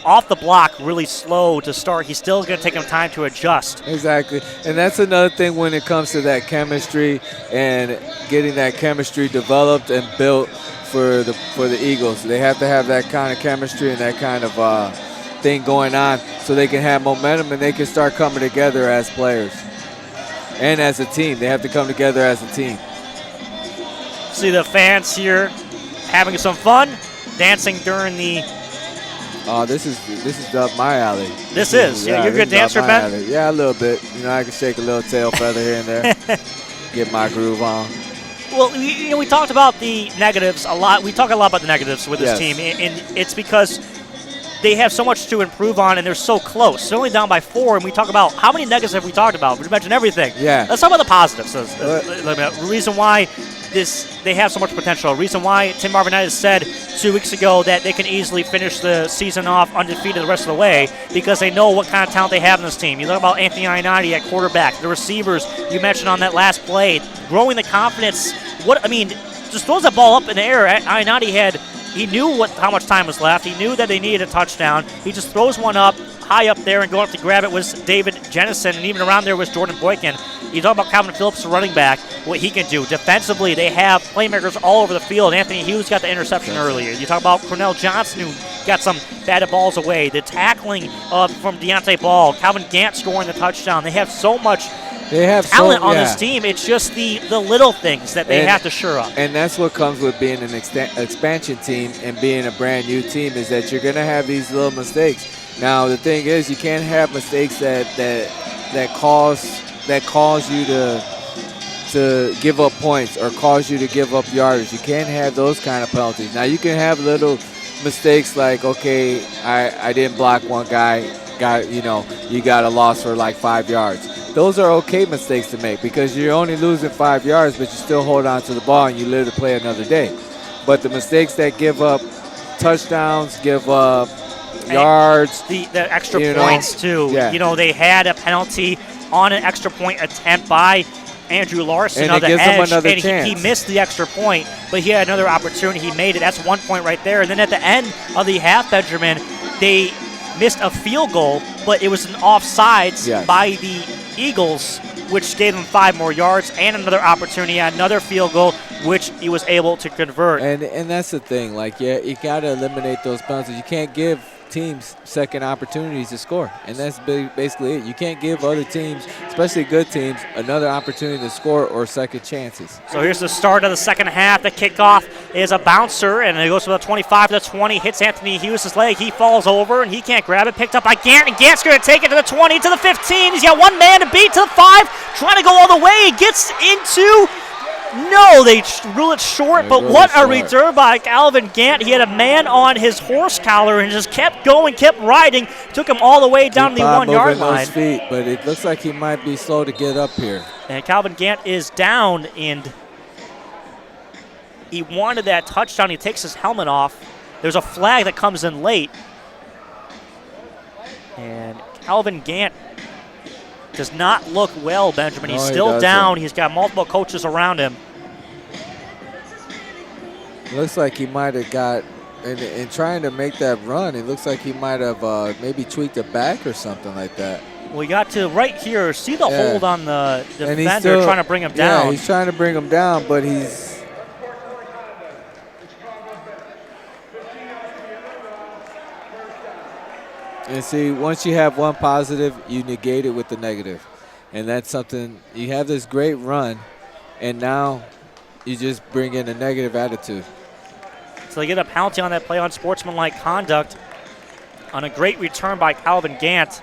off the block, really slow to start. He's still going to take him time to adjust. Exactly, and that's another thing when it comes to that chemistry and getting that chemistry developed and built for the Eagles. They have to have that kind of chemistry and that kind of thing going on so they can have momentum and they can start coming together as players and as a team. They have to come together as a team. See the fans here having some fun, dancing during the... Oh, this is up my alley. This is? Yeah, you're a good dancer, Ben? Alley. Yeah, a little bit. I can shake a little tail feather here and there, get my groove on. Well, we talked about the negatives a lot. We talk a lot about the negatives with this team, and it's because they have so much to improve on, and they're so close. They're only down by 4, and we talk about how many negatives have we talked about? We mentioned everything. Yeah. Let's talk about the positives. The reason why they have so much potential. The reason why Tim Marvinitis said 2 weeks ago that they can easily finish the season off undefeated the rest of the way because they know what kind of talent they have in this team. You talk about Anthony Ionati at quarterback, the receivers you mentioned on that last play, growing the confidence. Just throws that ball up in the air. Ionati he knew how much time was left. He knew that they needed a touchdown. He just throws one up high up there, and going up to grab it was David Jennison, and even around there was Jordan Boykin. You talk about Calvin Phillips, the running back, what he can do. Defensively, they have playmakers all over the field. Anthony Hughes got the interception earlier. You talk about Cornell Johnson, who got some batted balls away. The tackling from Deontay Ball, Calvin Gant scoring the touchdown. They have so much talent on this team. It's just the little things that they have to shore up. And that's what comes with being an expansion team and being a brand new team, is that you're going to have these little mistakes. Now the thing is, you can't have mistakes that cause you to give up points or cause you to give up yardage. You can't have those kind of penalties. Now you can have little mistakes like, okay, I didn't block one guy, you got a loss for like 5 yards. Those are okay mistakes to make because you're only losing 5 yards, but you still hold on to the ball and you live to play another day. But the mistakes that give up touchdowns, give up yards, the extra points too. Yeah. They had a penalty on an extra point attempt by Andrew Larson on the edge, and he missed the extra point, but he had another opportunity. He made it. That's 1 point right there. And then at the end of the half, Benjamin, they missed a field goal, but it was an offsides by the Eagles, which gave him 5 more yards and another opportunity, another field goal, which he was able to convert. And that's the thing. You got to eliminate those penalties. You can't give teams second opportunities to score, and that's basically it. You can't give other teams, especially good teams, another opportunity to score or second chances. So here's the start of the second half. The kickoff is a bouncer, and it goes from the 25 to the 20, hits Anthony Hughes' leg. He falls over, and he can't grab it. Picked up by Gant, and Gant's going to take it to the 20, to the 15. He's got one man to beat, to the 5, trying to go all the way. He gets into... No, they rule it short, but what a return by Calvin Gant. He had a man on his horse collar and just kept going, kept riding, took him all the way down to the 1 yard line. Those feet, but it looks like he might be slow to get up here. And Calvin Gant is down, and he wanted that touchdown. He takes his helmet off. There's a flag that comes in late. And Calvin Gant does not look well, Benjamin. He's still down. He's got multiple coaches around him. Looks like he might have got, in trying to make that run, it looks like he might have maybe tweaked a back or something like that. We got to right here, see the hold on the defender trying to bring him down. Yeah, he's trying to bring him down, but he's... And see, once you have one positive, you negate it with the negative. And that's something, you have this great run, and now you just bring in a negative attitude. So they get a penalty on that play on sportsmanlike conduct on a great return by Calvin Gant.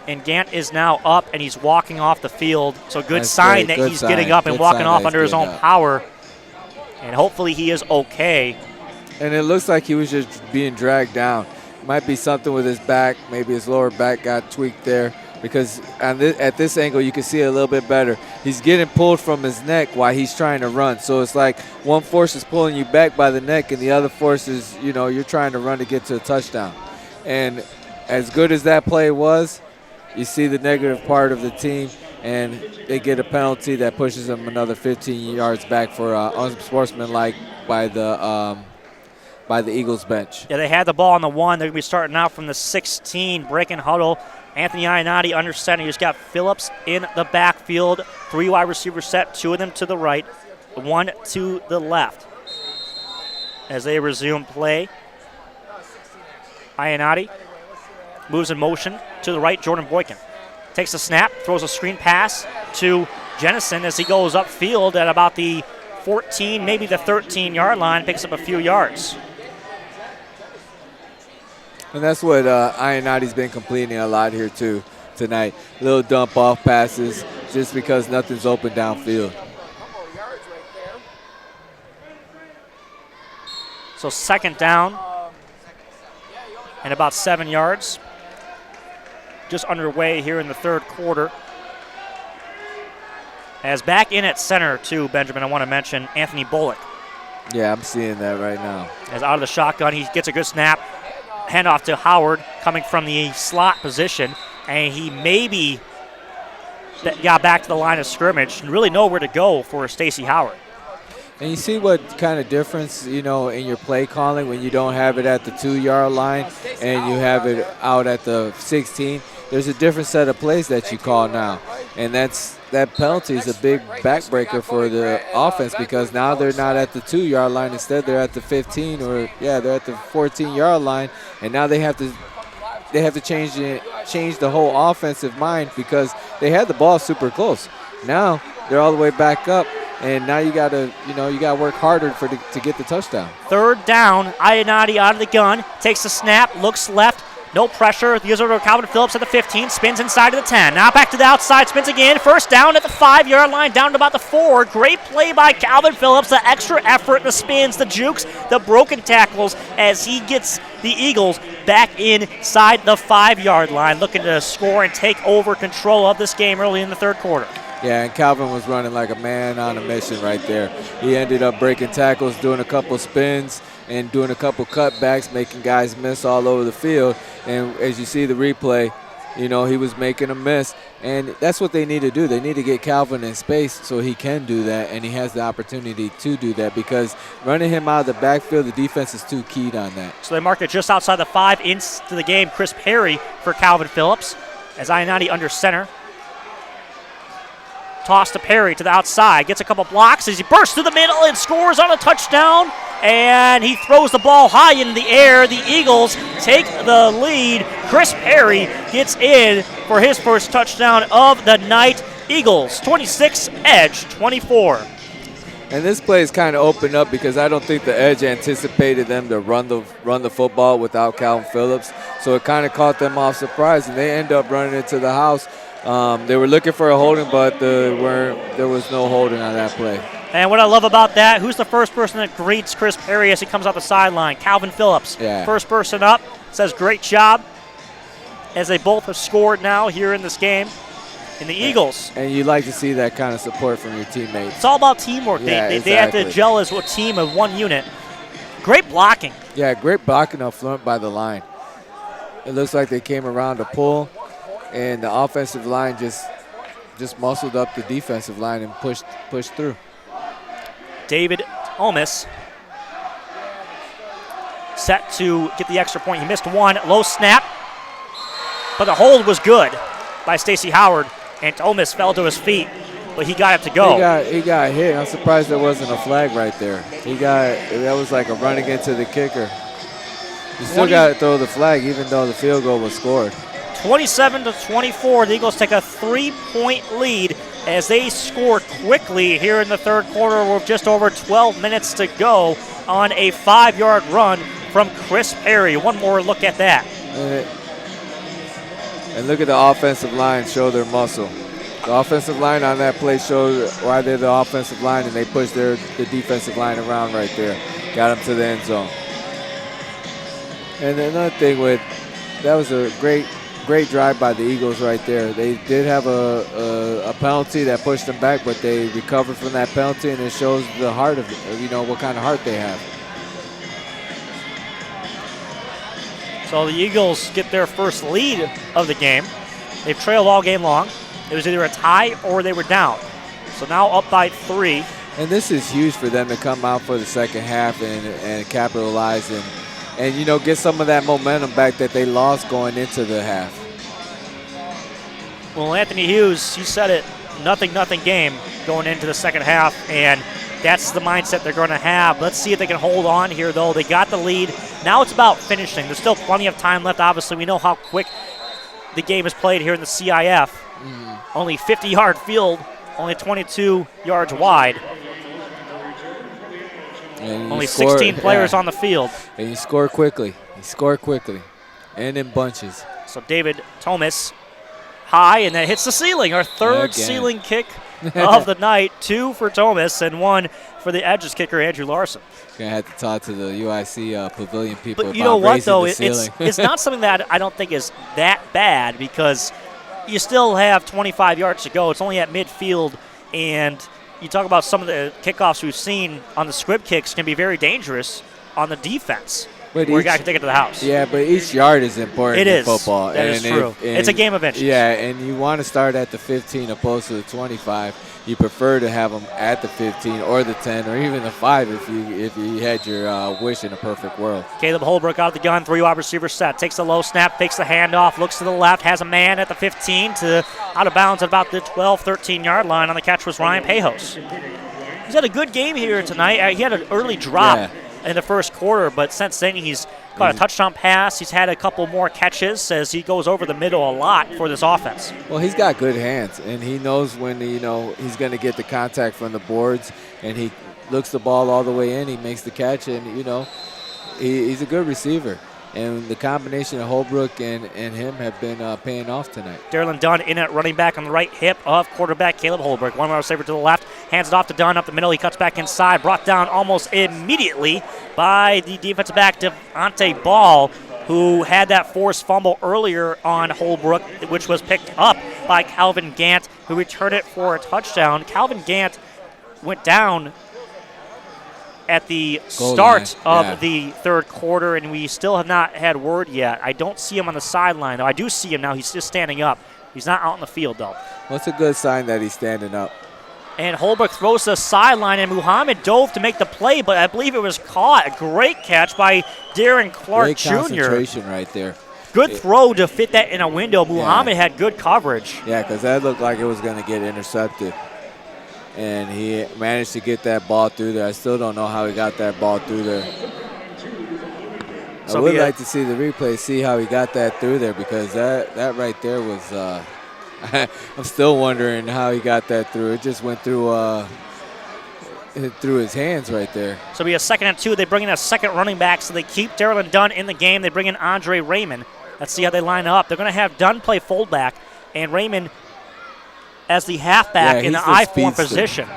And Gant is now up, and he's walking off the field. So good sign that he's getting up and walking off under his own power. And hopefully he is okay. And it looks like he was just being dragged down. Might be something with his back. Maybe his lower back got tweaked there, because at this angle you can see it a little bit better. He's getting pulled from his neck while he's trying to run. So it's like one force is pulling you back by the neck, and the other force is, you're trying to run to get to a touchdown. And as good as that play was, you see the negative part of the team, and they get a penalty that pushes them another 15 yards back for unsportsmanlike by the Eagles bench. Yeah, they had the ball on the 1. They're going to be starting out from the 16, breaking huddle. Anthony Ionati under center. He's got Phillips in the backfield. 3 wide receivers set, 2 of them to the right, 1 to the left. As they resume play, Ionati moves in motion to the right. Jordan Boykin takes a snap, throws a screen pass to Jennison as he goes upfield at about the 14, maybe the 13-yard line, picks up a few yards. And that's what Ionati's been completing a lot here too tonight. Little dump off passes just because nothing's open downfield. So second down and about 7 yards. Just underway here in the third quarter. As back in at center too, Benjamin, I want to mention Anthony Bullock. Yeah, I'm seeing that right now. As out of the shotgun, he gets a good snap. Handoff to Howard coming from the slot position, and he maybe got back to the line of scrimmage and really nowhere to go for Stacey Howard. And you see what kind of difference, in your play calling when you don't have it at the 2-yard line and you have it out at the 16. there's a different set of plays that you call now. And that penalty is a big backbreaker for the offense because now they're not at the 2-yard line. Instead, they're at the 15 or, they're at the 14-yard line. And now they have to change the whole offensive mind because they had the ball super close. Now they're all the way back up. And now you gotta work harder to get the touchdown. Third down, Ionati out of the gun, takes the snap, looks left, no pressure. Gives over to Calvin Phillips at the 15, spins inside of the 10. Now back to the outside, spins again. First down at the 5-yard line, down to about the 4. Great play by Calvin Phillips. The extra effort, the spins, the jukes, the broken tackles as he gets the Eagles back inside the 5-yard line, looking to score and take over control of this game early in the third quarter. Yeah, and Calvin was running like a man on a mission right there. He ended up breaking tackles, doing a couple spins, and doing a couple cutbacks, making guys miss all over the field. And as you see the replay, he was making a miss. And that's what they need to do. They need to get Calvin in space so he can do that, and he has the opportunity to do that because running him out of the backfield, the defense is too keyed on that. So they mark it just outside the 5 into the game. Chris Perry for Calvin Phillips as Ionati under center. Toss to Perry to the outside. Gets a couple blocks as he bursts through the middle and scores on a touchdown. And he throws the ball high in the air. The Eagles take the lead. Chris Perry gets in for his first touchdown of the night. Eagles 26, Edge 24. And this play is kind of opened up because I don't think the Edge anticipated them to run the football without Calvin Phillips. So it kind of caught them off surprise, and they end up running into the house. They were looking for a holding, but there was no holding on that play. And what I love about that, who's the first person that greets Chris Perry as he comes off the sideline? Calvin Phillips. Yeah. First person up, says great job, as they both have scored now here in this game. And the Eagles. And you like to see that kind of support from your teammates. It's all about teamwork. Yeah, they have to gel as a team of one unit. Great blocking. Yeah, great blocking up front by the line. It looks like they came around to pull, and the offensive line just muscled up the defensive line and pushed through. David Omis set to get the extra point. He missed one. Low snap, but the hold was good by Stacey Howard, and Omis fell to his feet, but he got it to go. He got hit. I'm surprised there wasn't a flag right there. That was like a run against the kicker. You still got to throw the flag even though the field goal was scored. 27-24, the Eagles take a 3-point lead as they score quickly here in the third quarter with just over 12 minutes to go on a 5-yard run from Chris Perry. One more look at that. And look at the offensive line show their muscle. The offensive line on that play showed why they're the offensive line, and they pushed the defensive line around right there. Got them to the end zone. And another thing that was a great drive by the Eagles right there. They did have a penalty that pushed them back, but they recovered from that penalty, and it shows the heart of what kind of heart they have. So the Eagles get their first lead of the game. They've trailed all game long. It was either a tie or they were down. So now up by 3. And this is huge for them to come out for the second half and capitalize and get some of that momentum back that they lost going into the half. Well, Anthony Hughes, you said it, nothing game going into the second half, and that's the mindset they're going to have. Let's see if they can hold on here, though. They got the lead. Now it's about finishing. There's still plenty of time left. Obviously, we know how quick the game is played here in the CIF. Only 50-yard field, only 22 yards wide. Only 16 players on the field. And you score quickly. And in bunches. So David Thomas high, and that hits the ceiling. Our third ceiling kick of the night. 2 for Thomas and 1 for the Edges kicker, Andrew Larson. Going to have to talk to the UIC pavilion people but you know what, though? It's not something that I don't think is that bad because you still have 25 yards to go. It's only at midfield, and you talk about some of the kickoffs we've seen on the squib kicks can be very dangerous on the defense. where you got to take it to the house. Yeah, but each yard is important in football. That is true. It's a game of inches. Yeah, and you want to start at the 15 opposed to the 25. You prefer to have them at the 15 or the 10 or even the 5 if you had your wish in a perfect world. Caleb Holbrook out of the gun, 3-wide receiver set. Takes the low snap, fakes the handoff, looks to the left, has a man at the 15 to out of bounds at about the 12, 13-yard line. On the catch was Ryan Pejos. He's had a good game here tonight. He had an early drop in the first quarter, but since then he's caught a touchdown pass. He's had a couple more catches as he goes over the middle a lot for this offense. Well, he's got good hands, and he knows when he's going to get the contact from the boards, and he looks the ball all the way in. He makes the catch, and he's a good receiver. And the combination of Holbrook and him have been paying off tonight. Darylin Dunn in at running back on the right hip of quarterback Caleb Holbrook. One wide receiver to the left, hands it off to Dunn up the middle. He cuts back inside, brought down almost immediately by the defensive back Devontae Ball, who had that forced fumble earlier on Holbrook, which was picked up by Calvin Gant, who returned it for a touchdown. Calvin Gant went down at the start of the third quarter, and we still have not had word yet. I don't see him on the sideline, though. I do see him now. He's just standing up. He's not out in the field, though. Well, it's a good sign that he's standing up. And Holbrook throws to the sideline, and Muhammad dove to make the play, but I believe it was caught. A great catch by Darren Clark Great Jr. concentration right there. Good throw to fit that in a window. Muhammad had good coverage. Yeah, because that looked like it was going to get intercepted. And he managed to get that ball through there. I still don't know how he got that ball through there. I would like to see the replay, see how he got that through there, because that right there was I'm still wondering how he got that through. It just went through his hands right there. So it'll be a 2nd and 2. They bring in a second running back, so they keep Darylin Dunn in the game. They bring in Andre Raymond. Let's see how they line up. They're going to have Dunn play fullback and Raymond as the halfback in the I-form position.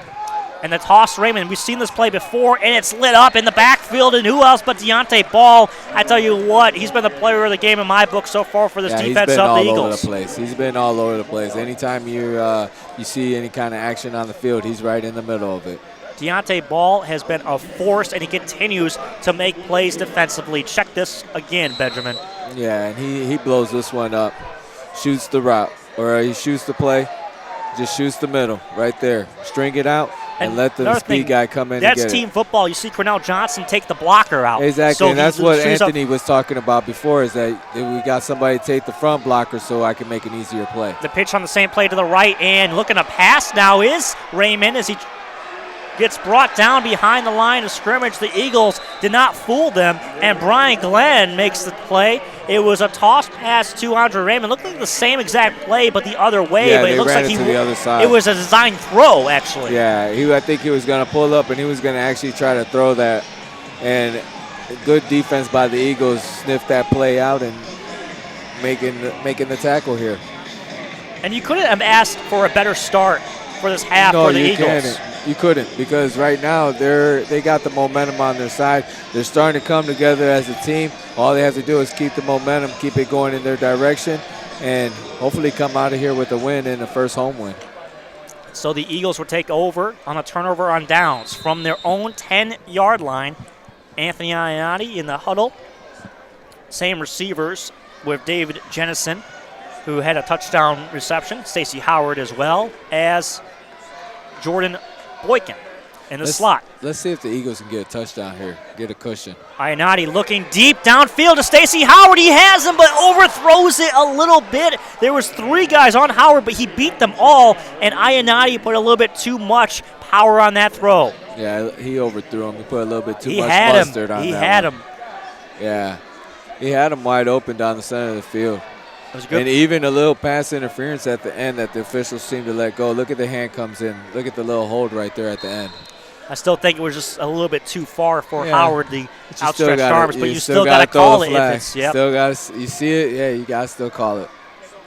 And the toss Raymond, we've seen this play before, and it's lit up in the backfield, and who else but Deontay Ball? I tell you what, he's been the player of the game in my book so far for this defense of the Eagles. He's been all over the place. He's been all over the place. Anytime you see any kind of action on the field, he's right in the middle of it. Deontay Ball has been a force, and he continues to make plays defensively. Check this again, Benjamin. Yeah, and he blows this one up, shoots the route, or he shoots the play. Just shoots the middle right there. String it out and let the speed guy come in and get it. That's team football. You see Cornell Johnson take the blocker out. Exactly, so and that's what Anthony was talking about before, is that we got somebody to take the front blocker so I can make an easier play. The pitch on the same play to the right, and looking to pass now is Raymond as he gets brought down behind the line of scrimmage. The Eagles did not fool them, and Brian Glenn makes the play. It was a toss pass to Andre Raymond. Looked like the same exact play, but the other way. Yeah, but it looks like to the other side. It was a designed throw, actually. Yeah, I think he was going to pull up, and he was going to actually try to throw that. And good defense by the Eagles sniffed that play out and making the tackle here. And you couldn't have asked for a better start for this half for the Eagles. You couldn't, because right now they got the momentum on their side. They're starting to come together as a team. All they have to do is keep the momentum, keep it going in their direction, and hopefully come out of here with a win and the first home win. So the Eagles will take over on a turnover on downs from their own 10-yard line. Anthony Ionati in the huddle. Same receivers with David Jennison, who had a touchdown reception. Stacey Howard as well as Jordan Boykin in the slot. Let's see if the Eagles can get a touchdown here, get a cushion. Ionati looking deep downfield to Stacey Howard. He has him, but overthrows it a little bit. There was 3 guys on Howard, but he beat them all, and Ionati put a little bit too much power on that throw. Yeah, he overthrew him. He put a little bit too much mustard on that. He had him. Yeah, he had him wide open down the center of the field. Good. And even a little pass interference at the end that the officials seem to let go. Look at the hand comes in. Look at the little hold right there at the end. I still think it was just a little bit too far for Howard, the outstretched arms, but you still got to call it. If it's, Still got you see it, yeah, you got to still call it.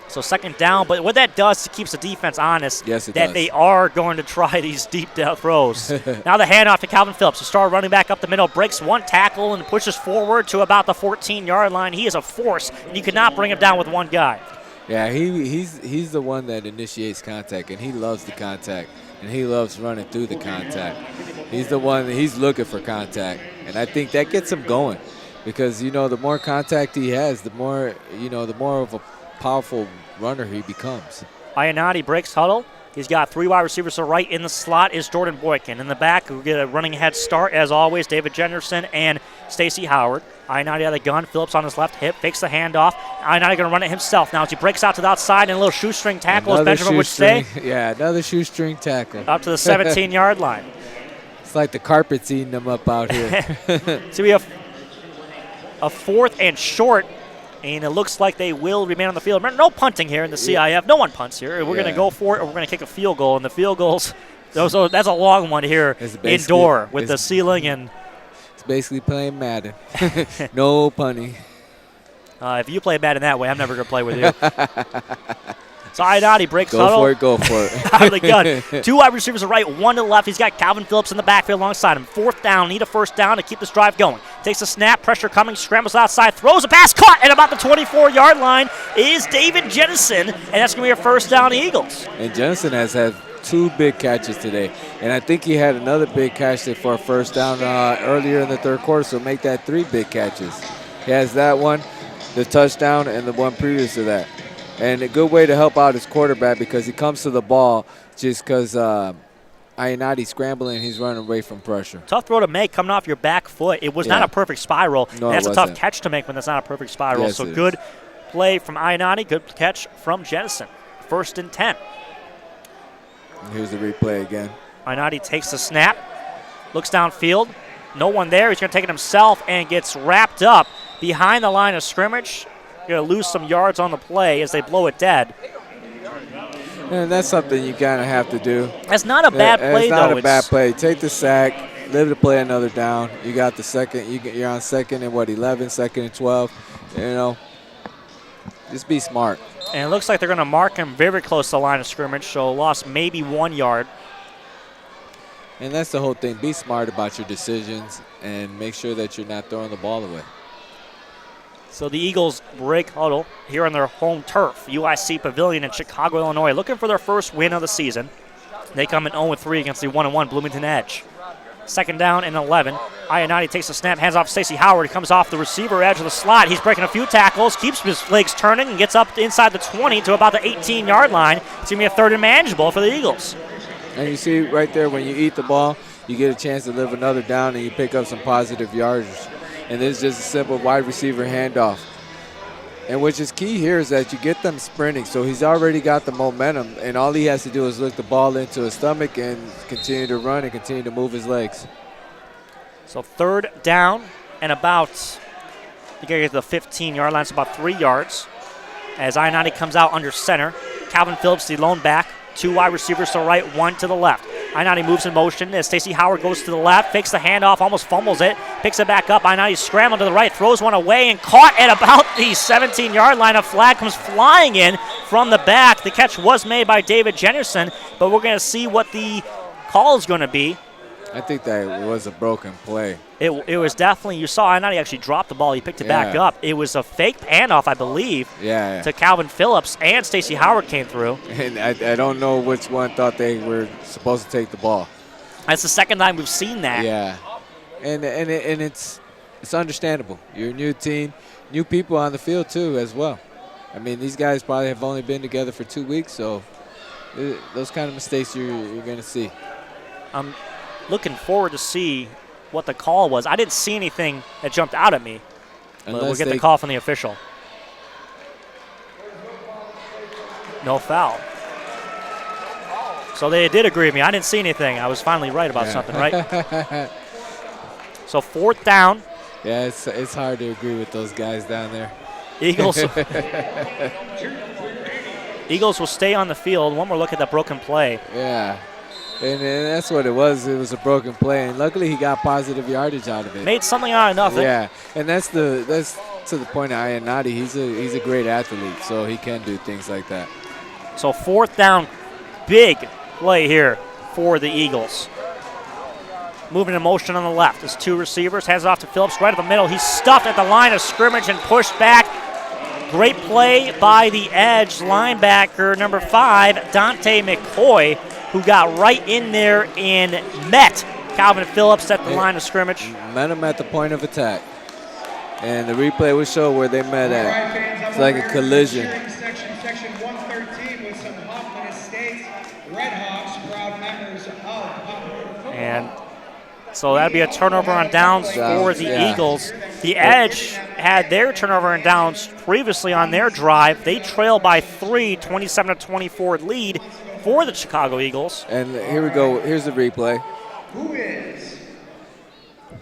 So 2nd down, but what that does, it keeps the defense honest that they are going to try these deep down throws. Now the handoff to Calvin Phillips, the star running back up the middle, breaks one tackle and pushes forward to about the 14-yard line. He is a force, and you cannot bring him down with one guy. Yeah, he's the one that initiates contact, and he loves the contact, and he loves running through the contact. He's the one that he's looking for contact, and I think that gets him going. because, you know, the more contact he has, the more, you know, the more of a powerful runner he becomes. Ionati breaks huddle. He's got 3 wide receivers to right. In the slot is Jordan Boykin. In the back, we get a running head start, as always, David Jenderson and Stacey Howard. Ionati out of the gun. Phillips on his left hip, fakes the handoff. Ionati going to run it himself now as he breaks out to the outside, and a little shoestring tackle, as Benjamin would say. Yeah, another shoestring tackle. Up to the 17-yard line. It's like the carpet's eating them up out here. So we have a 4th and short, and it looks like they will remain on the field. Remember, no punting here in the CIF. No one punts here. We're going to go for it, or we're going to kick a field goal. And the field goals, that's a long one here indoor with the ceiling. And it's basically playing Madden. No punting. If you play Madden that way, I'm never going to play with you. So Ionati breaks huddle. Go for it. Out of the gun. 2 wide receivers to right, 1 to the left. He's got Calvin Phillips in the backfield alongside him. 4th down, need a first down to keep this drive going. Takes a snap, pressure coming, scrambles outside, throws a pass, caught at about the 24-yard line is David Jennison, and that's going to be a first down Eagles. And Jennison has had 2 big catches today, and I think he had another big catch for a first down earlier in the third quarter, so make that 3 big catches. He has that one, the touchdown, and the one previous to that. And a good way to help out his quarterback because he comes to the ball just because Ionati's scrambling, he's running away from pressure. Tough throw to make coming off your back foot. It was not a perfect spiral. No, that's a tough catch to make when that's not a perfect spiral. Yes, so good play from Ionati, good catch from Jennison. 1st and 10. And here's the replay again. Ionati takes the snap, looks downfield. No one there. He's going to take it himself and gets wrapped up behind the line of scrimmage. Going to lose some yards on the play as they blow it dead. And that's something you kind of have to do. That's not a bad play, it's not a bad play. Take the sack, live to play another down. You got the second. You're on 2nd and 11, 2nd and 12. You know, just be smart. And it looks like they're going to mark him very close to the line of scrimmage, so lost maybe 1 yard. And that's the whole thing. Be smart about your decisions and make sure that you're not throwing the ball away. So the Eagles break huddle here on their home turf, UIC Pavilion in Chicago, Illinois, looking for their first win of the season. They come in 0-3 against the 1-1 Bloomington Edge. 2nd down and 11. Ionati takes a snap, hands off Stacey Howard. He comes off the receiver edge of the slot. He's breaking a few tackles, keeps his legs turning, and gets up inside the 20 to about the 18-yard line. It's going to be a 3rd and manageable for the Eagles. And you see right there, when you eat the ball, you get a chance to live another down and you pick up some positive yardage. And this is just a simple wide receiver handoff. And which is key here is that you get them sprinting. So he's already got the momentum, and all he has to do is look the ball into his stomach and continue to run and continue to move his legs. So 3rd down and about, you got to get to the 15-yard line, so about 3 yards. As Ionati comes out under center, Calvin Phillips, the lone back, 2 wide receivers to the right, 1 to the left. Ionati moves in motion as Stacey Howard goes to the left, fakes the handoff, almost fumbles it, picks it back up. Ionati scrambling to the right, throws one away, and caught at about the 17-yard line. A flag comes flying in from the back. The catch was made by David Jennerson, but we're going to see what the call is going to be. I think that was a broken play. It was definitely, you saw Ionati actually drop the ball. He picked it back up. It was a fake handoff, I believe, to Calvin Phillips, and Stacey Howard came through. And I don't know which one thought they were supposed to take the ball. That's the 2nd time we've seen that. Yeah, and it's understandable. You're a new team, new people on the field too as well. I mean, these guys probably have only been together for 2 weeks, so those kind of mistakes you're going to see. I'm looking forward to see what the call was. I didn't see anything that jumped out at me. But we'll get the call from the official. No foul. So they did agree with me. I didn't see anything. I was finally right about something, right? So 4th down. Yeah, it's hard to agree with those guys down there. Eagles will stay on the field. One more look at that broken play. Yeah. And that's what it was. It was a broken play, and luckily he got positive yardage out of it. Made something out of nothing. Yeah, and that's to the point of Ionati. He's a great athlete, so he can do things like that. So 4th down, big play here for the Eagles. Moving in motion on the left. There's 2 receivers. Hands it off to Phillips right at the middle. He's stuffed at the line of scrimmage and pushed back. Great play by the edge linebacker, number 5, Dante McCoy, who got right in there and met Calvin Phillips at the line of scrimmage. Met him at the point of attack. And the replay will show where they met at. It's like a collision. Section 113 with some Hoffman Estates Red Hawks crowd members of Hoffman. And so that'd be a turnover on downs for the Eagles. The Edge had their turnover and downs previously on their drive. They trail by 3, 27-24 lead for the Chicago Eagles. And here we go. Here's the replay.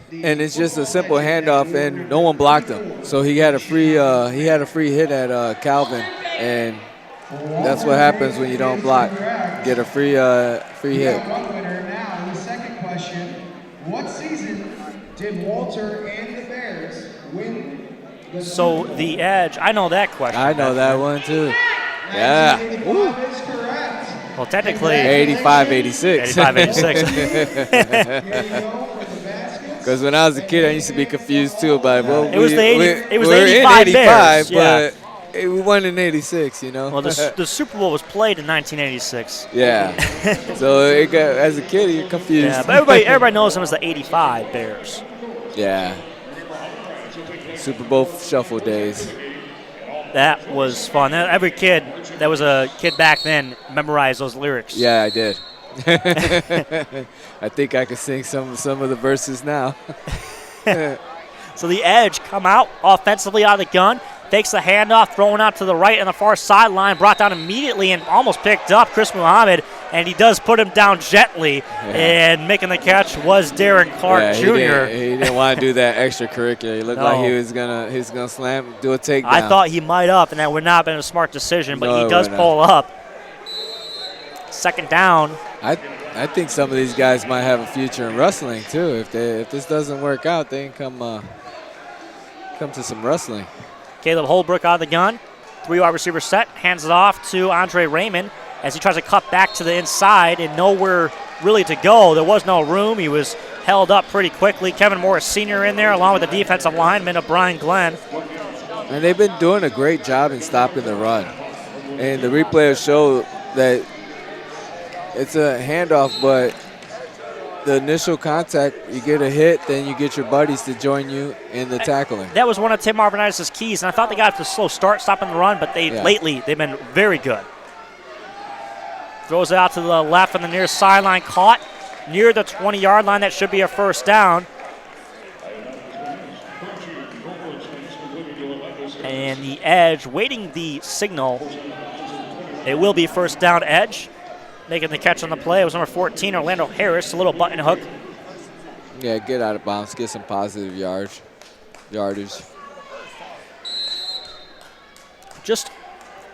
And it's just a simple handoff, and no one blocked him. So he had a free hit at Calvin, and that's what happens when you don't block. Get a free hit. Now, the second question: what season did Walter and the Bears win? So the Edge, I know that question. I know that one too. Yeah. Woo. Well, technically 85-86. 85-86. Because when I was a kid, I used to be confused too. But well, it was the 85 Bears, but we won in '86. You know. Well, the Super Bowl was played in 1986. Yeah. So as a kid, you're confused. Yeah, but everybody knows them as the '85 Bears. Yeah. Super Bowl shuffle days. That was fun. Every kid that was a kid back then memorized those lyrics. Yeah, I did. I think I could sing some of the verses now. So the Edge come out offensively out of the gun, fakes the handoff, throwing out to the right on the far sideline, brought down immediately and almost picked up Chris Muhammad, and he does put him down gently, and making the catch was Darren Clark Jr. He didn't want to do that extracurricular. He looked like he was gonna slam, do a takedown. I thought he might up, and that would not have been a smart decision, but he does pull up. Second down. I think some of these guys might have a future in wrestling too. If this doesn't work out, they can come to some wrestling. Caleb Holbrook out of the gun. 3 wide receiver set. Hands it off to Andre Raymond as he tries to cut back to the inside and nowhere really to go. There was no room. He was held up pretty quickly. Kevin Morris Sr. in there along with the defensive lineman of Brian Glenn. And they've been doing a great job in stopping the run. And the replay will show that it's a handoff, but the initial contact, you get a hit, then you get your buddies to join you in the tackling. That was one of Tim Marvinitis' keys, and I thought they got to a slow start stopping the run, but lately they've been very good. Throws it out to the left on the near sideline, caught near the 20-yard line. That should be a first down. And the Edge waiting the signal. It will be first down Edge. Making the catch on the play. It was number 14, Orlando Harris, a little button hook. Yeah, get out of bounds, get some positive yardage. Just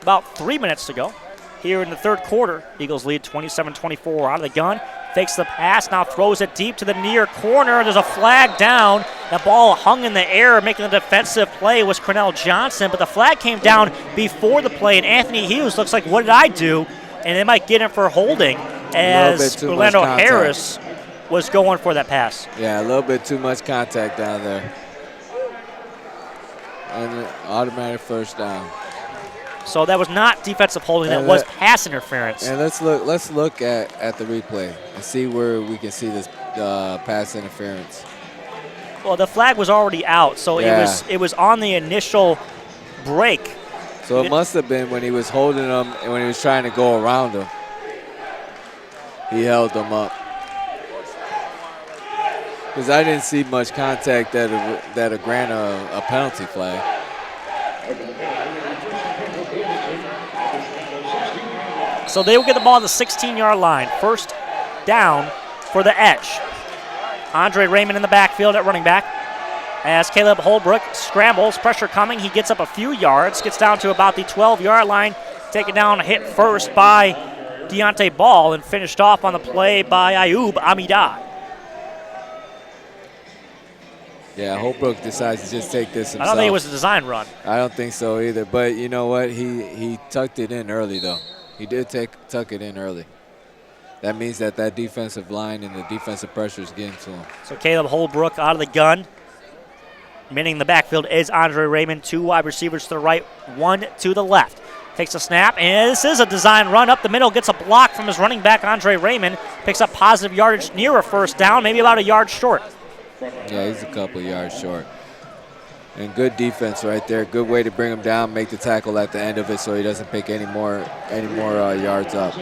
about 3 minutes to go here in the third quarter. Eagles lead 27-24 out of the gun. Fakes the pass, now throws it deep to the near corner. There's a flag down. That ball hung in the air. Making the defensive play was Cornell Johnson, but the flag came down before the play, and Anthony Hughes looks like, what did I do? And they might get him for holding as Orlando Harris was going for that pass. Yeah, a little bit too much contact down there. And an automatic first down. So that was not defensive holding, that was pass interference. And let's look at the replay and see where we can see this pass interference. Well, the flag was already out, so it was on the initial break. So it must have been when he was holding him and when he was trying to go around him. He held them up. Because I didn't see much contact that'll grant a penalty flag. So they will get the ball on the 16-yard line. First down for the Edge. Andre Raymond in the backfield at running back. As Caleb Holbrook scrambles, pressure coming, he gets up a few yards, gets down to about the 12-yard line, taken down, hit first by Deontay Ball, and finished off on the play by Ayub Amidah. Yeah, Holbrook decides to just take this himself. I don't think it was a design run. I don't think so either, but you know what? He tucked it in early, though. He did tuck it in early. That means that defensive line and the defensive pressure is getting to him. So Caleb Holbrook out of the gun. Manning the backfield is Andre Raymond. 2 wide receivers to the right, 1 to the left. Takes a snap, and this is a design run up the middle. Gets a block from his running back, Andre Raymond. Picks up positive yardage near a first down, maybe about a yard short. Yeah, he's a couple yards short. And good defense right there. Good way to bring him down, make the tackle at the end of it so he doesn't pick any more yards up.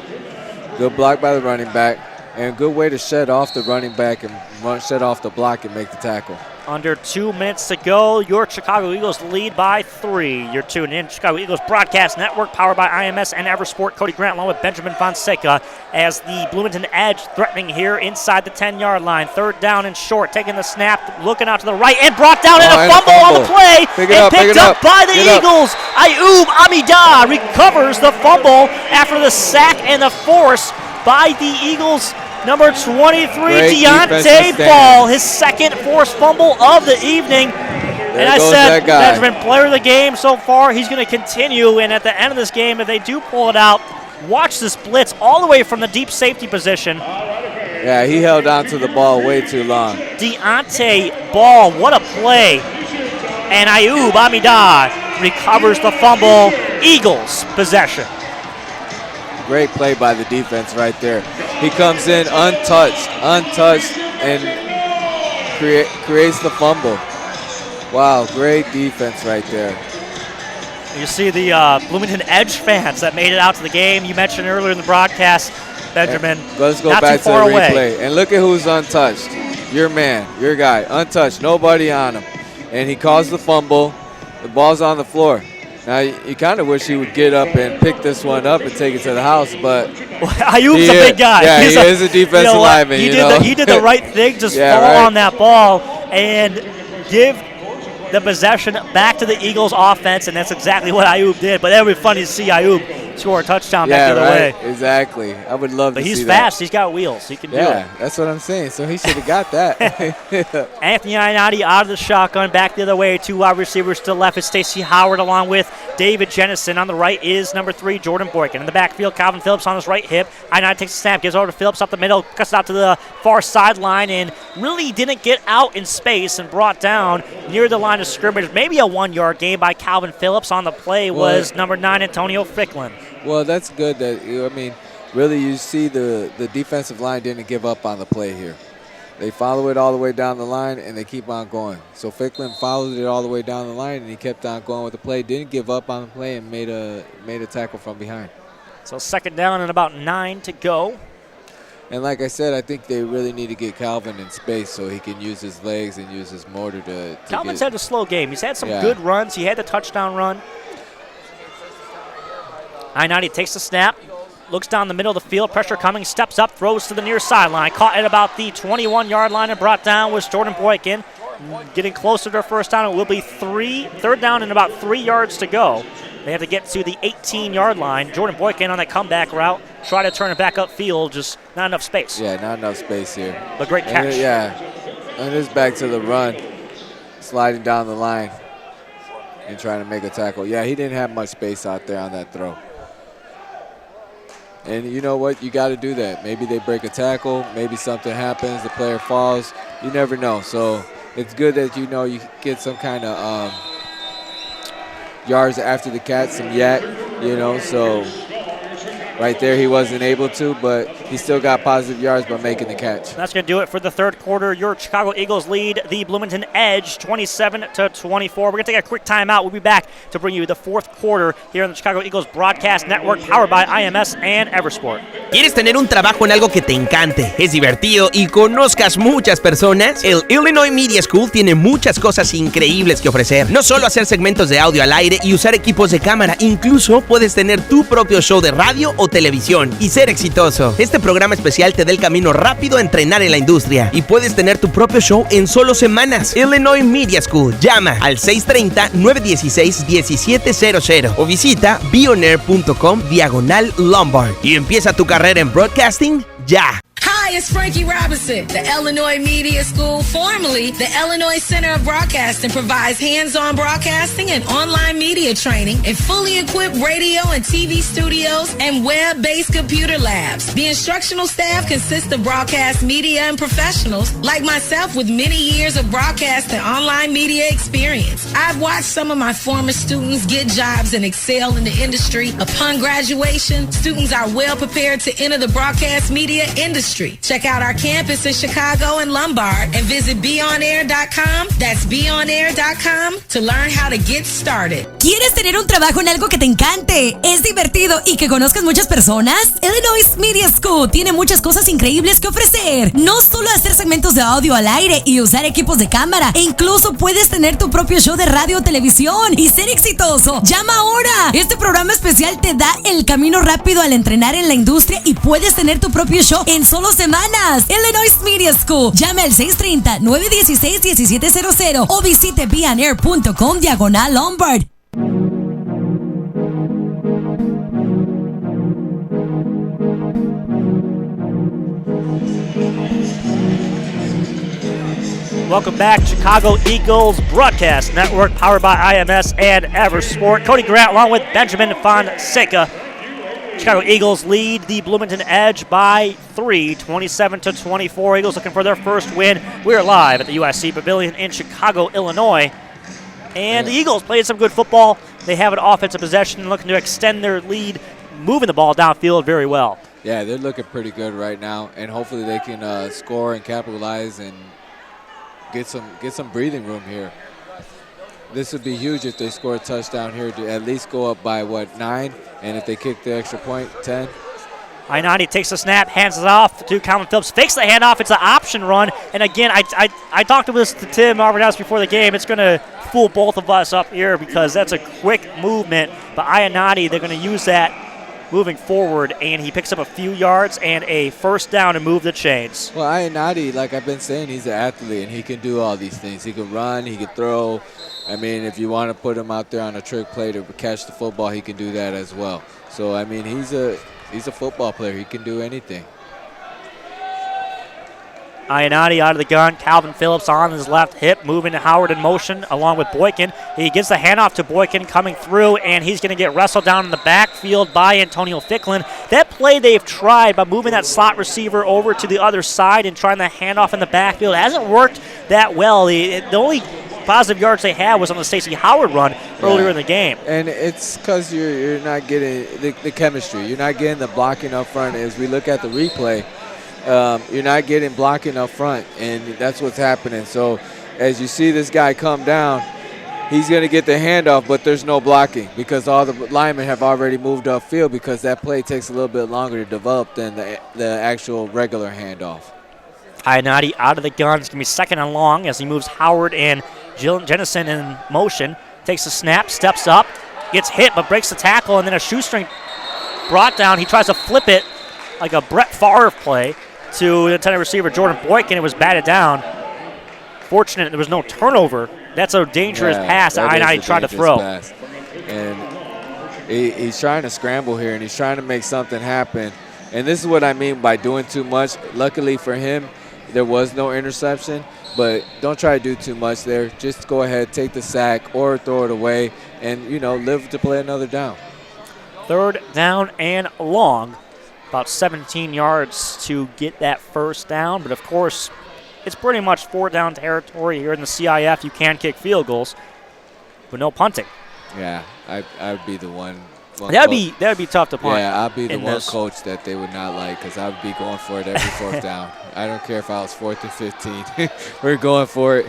Good block by the running back, and good way to shed off the running back and shed off the block and make the tackle. Under 2 minutes to go. Your Chicago Eagles lead by 3. You're tuned in. Chicago Eagles Broadcast Network, powered by IMS and Eversport. Cody Grant along with Benjamin Fonseca as the Bloomington Edge threatening here inside the 10-yard line. Third down and short. Taking the snap, looking out to the right, and brought down and a fumble on the play. Picked up by the Eagles. Ayoub Amidah recovers the fumble after the sack and the force by the Eagles. Number 23, Deontay Ball, his second forced fumble of the evening. And I said, Benjamin, player of the game so far. He's going to continue. And at the end of this game, if they do pull it out, watch this blitz all the way from the deep safety position. Yeah, he held on to the ball way too long. Deontay Ball, what a play. And Ayoub Amidah recovers the fumble. Eagles possession. Great play by the defense right there. He comes in untouched, and creates the fumble. Wow, great defense right there. You see the Bloomington Edge fans that made it out to the game. You mentioned earlier in the broadcast, Benjamin. Let's go back to the replay. And look at who's untouched. Your man, your guy, untouched, nobody on him. And he caused the fumble. The ball's on the floor. Now, you kind of wish he would get up and pick this one up and take it to the house, but Ayoub's a big guy. Yeah, he is a defensive lineman. He did the right thing, just fall on that ball and give the possession back to the Eagles offense, and that's exactly what Ayoub did. But that would be funny to see Ayoub score a touchdown back the other way. Exactly. I would love to see that. But he's fast. He's got wheels. He can do it. Yeah, that's what I'm saying. So he should have got that. Anthony Ionati out of the shotgun, back the other way. 2 wide receivers still left. It's Stacey Howard along with David Jennison. On the right is number 3, Jordan Boykin. In the backfield, Calvin Phillips on his right hip. Ionati takes a snap, gives over to Phillips up the middle, cuts it out to the far sideline, and really didn't get out in space and brought down near the line of scrimmage. Maybe a 1-yard gain by Calvin Phillips. On the play was number 9, Antonio Ficklin. Well, that's good that, really you see the defensive line didn't give up on the play here. They follow it all the way down the line, and they keep on going. So Ficklin followed it all the way down the line, and he kept on going with the play, didn't give up on the play, and made a tackle from behind. So second down and about 9 to go. And like I said, I think they really need to get Calvin in space so he can use his legs and use his motor to Calvin's had a slow game. He's had some good runs. He had the touchdown run. I-90 takes the snap, looks down the middle of the field, pressure coming, steps up, throws to the near sideline. Caught at about the 21-yard line and brought down was Jordan Boykin. Getting closer to their first down. It will be third down and about 3 yards to go. They have to get to the 18-yard line. Jordan Boykin on that comeback route. Try to turn it back upfield, just not enough space. Yeah, not enough space here. But great catch. And it's back to the run, sliding down the line and trying to make a tackle. Yeah, he didn't have much space out there on that throw. And you know what? You got to do that. Maybe they break a tackle. Maybe something happens. The player falls. You never know. So it's good that you get some kind of yards after the catch, some yak, so right there he wasn't able to, but he still got positive yards by making the catch. That's going to do it for the third quarter. Your Chicago Eagles lead the Bloomington Edge 27-24. We're going to take a quick timeout. We'll be back to bring you the fourth quarter here on the Chicago Eagles Broadcast Network, powered by IMS and Eversport. ¿Quieres tener un trabajo en algo que te encante, es divertido y conozcas muchas personas? El Illinois Media School tiene muchas cosas increíbles que ofrecer. No solo hacer segmentos de audio al aire y usar equipos de cámara, incluso puedes tener tu propio show de radio o televisión y ser exitoso. Este programa especial te da el camino rápido a entrenar en la industria y puedes tener tu propio show en solo semanas. Illinois Media School. Llama al 630-916-1700 o visita bionair.com/Lombard y empieza tu carrera en broadcasting ya. Hi, it's Frankie Robinson. The Illinois Media School, formerly the Illinois Center of Broadcasting, provides hands-on broadcasting and online media training in fully equipped radio and TV studios and web-based computer labs. The instructional staff consists of broadcast media and professionals like myself with many years of broadcast and online media experience. I've watched some of my former students get jobs and excel in the industry. Upon graduation, students are well prepared to enter the broadcast media industry. Check out our campus in Chicago and Lombard and visit beonair.com. That's beonair.com to learn how to get started. ¿Quieres tener un trabajo en algo que te encante, es divertido y que conozcas muchas personas? Illinois Media School tiene muchas cosas increíbles que ofrecer. No solo hacer segmentos de audio al aire y usar equipos de cámara, e incluso puedes tener tu propio show de radio o televisión y ser exitoso. ¡Llama ahora! Este programa especial te da el camino rápido al entrenar en la industria y puedes tener tu propio show en solo semanas. Illinois Media School. Llame al 630-916-1700 o visite beonair.com/Lombard. Welcome back, Chicago Eagles Broadcast Network, powered by IMS and Eversport. Cody Grant along with Benjamin Fonseca. Chicago Eagles lead the Bloomington Edge by 3, 27-24. Eagles looking for their first win. We're live at the USC Pavilion in Chicago, Illinois. And the Eagles played some good football. They have an offensive possession, looking to extend their lead, moving the ball downfield very well. Yeah, they're looking pretty good right now, and hopefully they can score and capitalize and get some breathing room here. This would be huge if they score a touchdown here to at least go up by, 9? And if they kick the extra point, 10? I-90 takes the snap, hands it off to Calvin Phillips, fakes the handoff. It's an option run. And again, I talked to Tim Arvidas before the game. It's going to fool both of us up here because that's a quick movement. But I-90, they're going to use that moving forward, and he picks up a few yards and a first down to move the chains. Well, Ayanadi, like I've been saying, he's an athlete, and he can do all these things. He can run, he can throw. I mean, if you want to put him out there on a trick play to catch the football, he can do that as well. So, I mean, he's a football player. He can do anything. Ayanadi out of the gun. Calvin Phillips on his left hip, moving to Howard in motion along with Boykin. He gives the handoff to Boykin coming through, and he's going to get wrestled down in the backfield by Antonio Ficklin. That play they've tried by moving that slot receiver over to the other side and trying the handoff in the backfield hasn't worked that well. The only positive yards they had was on the Stacey Howard run earlier in the game. And it's because you're not getting the chemistry. You're not getting the blocking up front. As we look at the replay, you're not getting blocking up front, and that's what's happening. So as you see this guy come down, he's going to get the handoff, but there's no blocking because all the linemen have already moved upfield because that play takes a little bit longer to develop than the actual regular handoff. Ayanadi out of the gun. It's going to be second and long as he moves Howard and Jennison in motion. Takes the snap, steps up, gets hit, but breaks the tackle, and then a shoestring brought down. He tries to flip it like a Brett Favre play to the intended receiver, Jordan Boykin. It was batted down. Fortunate there was no turnover. That's a dangerous pass that Ayanadi tried to throw. Pass. And he's trying to scramble here, and he's trying to make something happen. And this is what I mean by doing too much. Luckily for him, there was no interception, but don't try to do too much there. Just go ahead, take the sack or throw it away, and, live to play another down. Third down and long. About 17 yards to get that first down. But, of course, it's pretty much fourth down territory here in the CIF. You can kick field goals, but no punting. Yeah, I would be the one. That would be tough to punt. Yeah, I'd be the one coach that they would not like because I would be going for it every fourth down. I don't care if I was 4th and 15. We're going for it.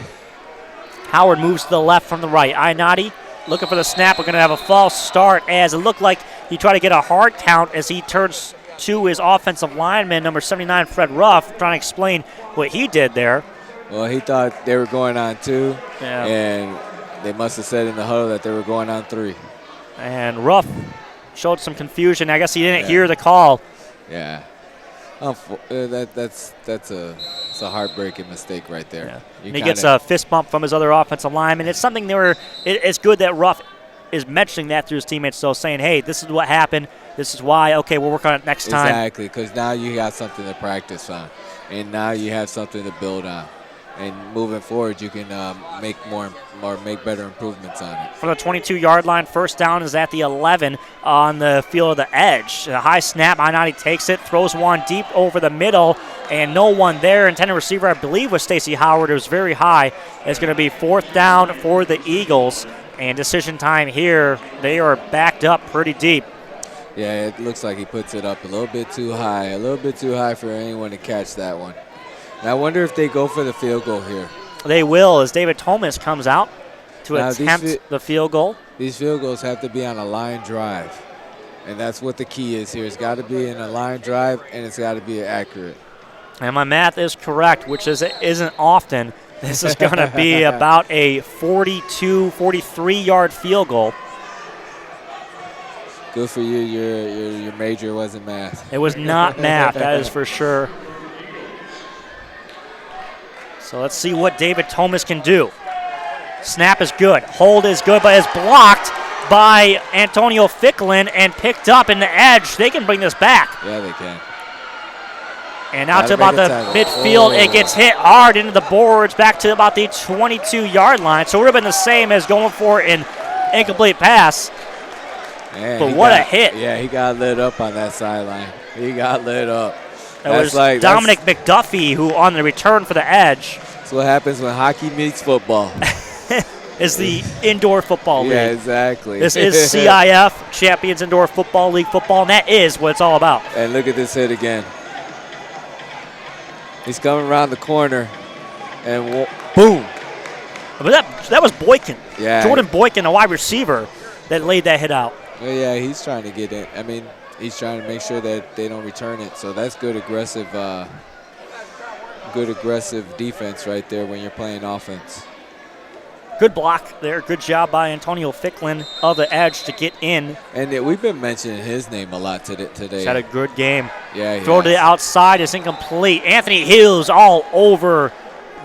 Howard moves to the left from the right. Ayanadi looking for the snap. We're going to have a false start as it looked like he tried to get a hard count as he turns to his offensive lineman, number 79, Fred Ruff, trying to explain what he did there. Well, he thought they were going on 2, yeah. And they must have said in the huddle that they were going on 3. And Ruff showed some confusion. I guess he didn't hear the call. Yeah. That's a heartbreaking mistake right there. Yeah. And he gets a fist bump from his other offensive lineman. It's something it's good that Ruff is mentioning that to his teammates, so saying, hey, this is what happened. This is why. Okay, we'll work on it next time. Exactly, because now you got something to practice on, and now you have something to build on. And moving forward, you can make better improvements on it. From the 22-yard line, first down is at the 11 on the field of the edge. A high snap, Ayanadi takes it, throws one deep over the middle, and no one there. Intended receiver, I believe, was Stacey Howard. It was very high. It's going to be fourth down for the Eagles. And decision time here, they are backed up pretty deep. Yeah, it looks like he puts it up a little bit too high for anyone to catch that one. And I wonder if they go for the field goal here. They will, as David Thomas comes out to attempt the field goal. These field goals have to be on a line drive, and that's what the key is here. It's got to be in a line drive, and it's got to be accurate. And my math is correct, which isn't often. This is going to be about a 42, 43-yard field goal. Good for you. Your major wasn't math. It was not math, that is for sure. So let's see what David Thomas can do. Snap is good. Hold is good, but is blocked by Antonio Ficklin and picked up in the edge. They can bring this back. Yeah, they can. And out to about the midfield. It gets hit hard into the boards, back to about the 22-yard line. So it would have been the same as going for an incomplete pass. Man, but what a hit. Yeah, he got lit up on that sideline. He got lit up. That was Dominic McDuffie who on the return for the edge. That's what happens when hockey meets football. Is the indoor football league. Yeah, exactly. This is CIF, Champions Indoor Football League football, and that is what it's all about. And look at this hit again. He's coming around the corner, and boom. But that was Boykin. Yeah. Jordan Boykin, a wide receiver, that laid that hit out. Well, yeah, he's trying to get it. I mean, he's trying to make sure that they don't return it. So that's good aggressive defense right there when you're playing offense. Good block there. Good job by Antonio Ficklin of the edge to get in. And we've been mentioning his name a lot today. He's had a good game. Yeah, Throw to the outside is incomplete. Anthony Hughes all over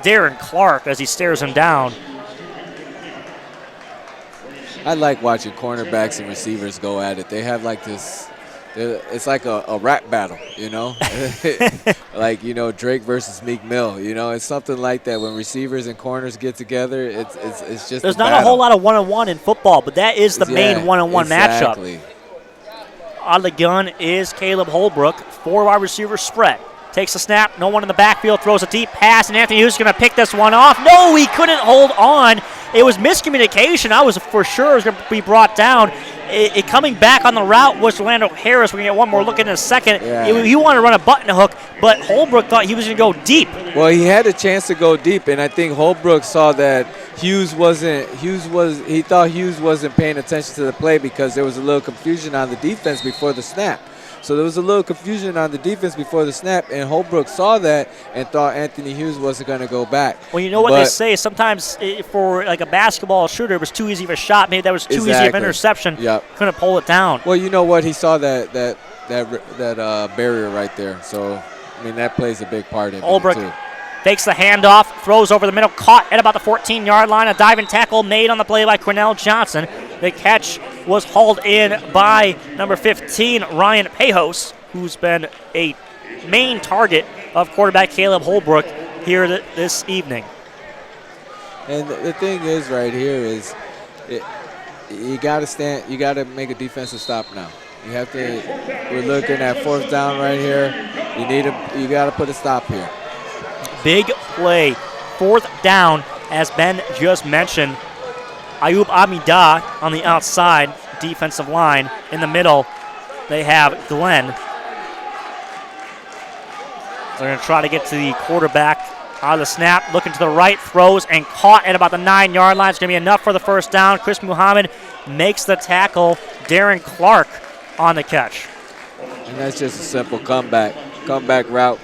Darren Clark as he stares him down. I like watching cornerbacks and receivers go at it. They have like this, it's like a rap battle, you know? Like, you know, Drake versus Meek Mill, you know? It's something like that. When receivers and corners get together, it's just There's not a whole lot of one-on-one in football, but that is the main one-on-one exactly. matchup. On the gun is Caleb Holbrook, 4 wide receiver spread. Takes a snap, no one in the backfield, throws a deep pass, and Anthony Hughes is going to pick this one off. No, he couldn't hold on. It was miscommunication. I was for sure it was going to be brought down. It coming back on the route was Orlando Harris. We're going to get one more look in a second. Yeah. He wanted to run a button hook, but Holbrook thought he was going to go deep. Well, he had a chance to go deep, and I think Holbrook saw that he thought Hughes wasn't paying attention to the play because there was a little confusion on the defense before the snap. So there was a little confusion on the defense before the snap, and Holbrook saw that and thought Anthony Hughes wasn't going to go back. Well, you know what they say. Sometimes for like a basketball shooter, it was too easy of a shot. Maybe that was too easy of an interception. Yep. Couldn't pull it down. Well, you know what? He saw that barrier right there. So, I mean, that plays a big part in it, too. Takes the handoff, throws over the middle, caught at about the 14-yard line. A diving tackle made on the play by Cornell Johnson. The catch was hauled in by number 15, Ryan Pejos, who's been a main target of quarterback Caleb Holbrook here this evening. And the thing is right here is you got to stand. You got to make a defensive stop now. You have to. We're looking at 4th down right here. You got to put a stop here. Big play, 4th down, as Ben just mentioned. Ayub Amidah on the outside, defensive line. In the middle, they have Glenn. They're going to try to get to the quarterback out of the snap. Looking to the right, throws and caught at about the 9-yard line. It's going to be enough for the first down. Chris Muhammad makes the tackle. Darren Clark on the catch. And that's just a simple comeback route.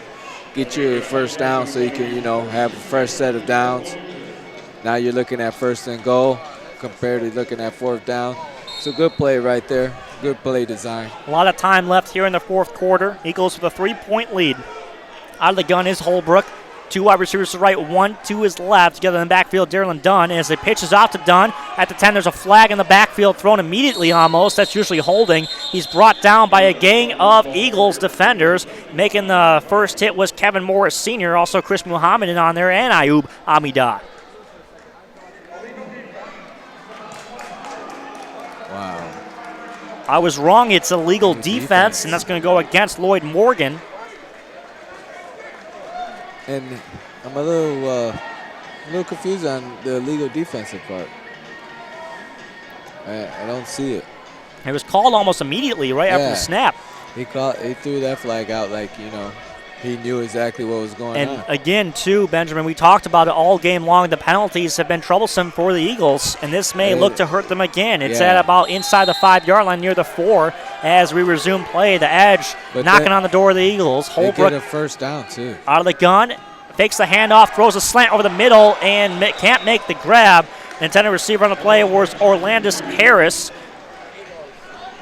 Get you a first down so you can, have a fresh set of downs. Now you're looking at 1st and goal compared to looking at 4th down. It's a good play right there. Good play design. A lot of time left here in the 4th quarter. Eagles with a 3-point lead. Out of the gun is Holbrook. 2 wide receivers to the right, 1 to his left. Together in the backfield, Darylin Dunn. As the pitch is out to Dunn. At the 10, there's a flag in the backfield thrown immediately almost. That's usually holding. He's brought down by a gang of Eagles defenders. Making the first hit was Kevin Morris Sr., also Chris Muhammad in on there, and Ayub Amidah. Wow. I was wrong. It's illegal defense, and that's going to go against Lloyd Morgan. And I'm a little confused on the illegal defensive part. I don't see it. It was called almost immediately right after the snap. He threw that flag out like, he knew exactly what was going on. And again, too, Benjamin, we talked about it all game long. The penalties have been troublesome for the Eagles, and this may look to hurt them again. It's at about inside the 5-yard line near the 4 as we resume play. The edge knocking on the door of the Eagles. Holbrook get a first down, too. Out of the gun, fakes the handoff, throws a slant over the middle, and can't make the grab. The intended receiver on the play was Orlandis Harris.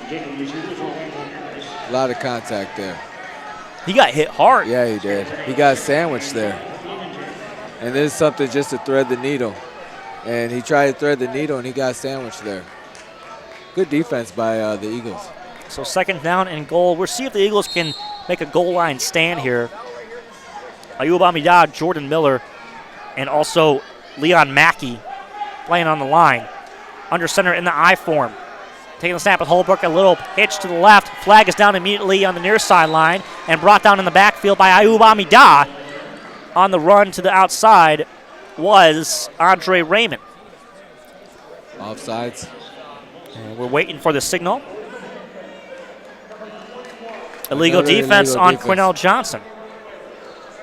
A lot of contact there. He got hit hard. Yeah, he did. He got sandwiched there. And this is something just to thread the needle. And he tried to thread the needle, and he got sandwiched there. Good defense by the Eagles. So 2nd down and goal. We'll see if the Eagles can make a goal line stand here. Ayub Amidad, Jordan Miller, and also Leon Mackey playing on the line. Under center in the I form. Taking the snap with Holbrook, a little hitch to the left. Flag is down immediately on the near sideline and brought down in the backfield by Ayub Amida. On the run to the outside was Andre Raymond. Offsides. And we're waiting for the signal. Illegal defense on Quinnell Johnson.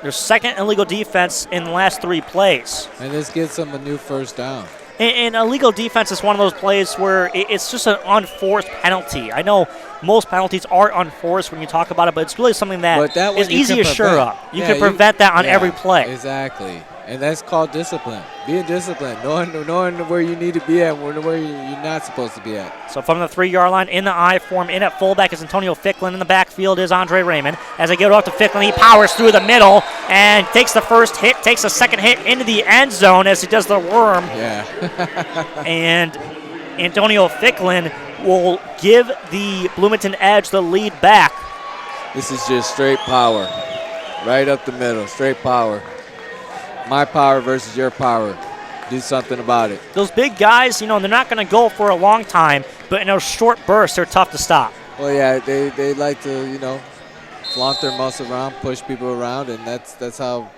Their 2nd illegal defense in the last 3 plays. And this gets them a new first down. And illegal defense is one of those plays where it's just an unforced penalty. I know most penalties are unforced when you talk about it, but it's really something that is easy to sure up. You can prevent that on every play. Exactly. And that's called discipline. Being disciplined, knowing where you need to be at, where you're not supposed to be at. So from the 3-yard line in the I form, in at fullback is Antonio Ficklin. In the backfield is Andre Raymond. As they get off to Ficklin, he powers through the middle and takes the first hit, takes a second hit into the end zone as he does the worm. Yeah. And Antonio Ficklin will give the Bloomington Edge the lead back. This is just straight power. Right up the middle, straight power. My power versus your power. Do something about it. Those big guys, they're not going to go for a long time, but in those short bursts, they're tough to stop. Well, yeah, they like to, flaunt their muscle around, push people around, and that's how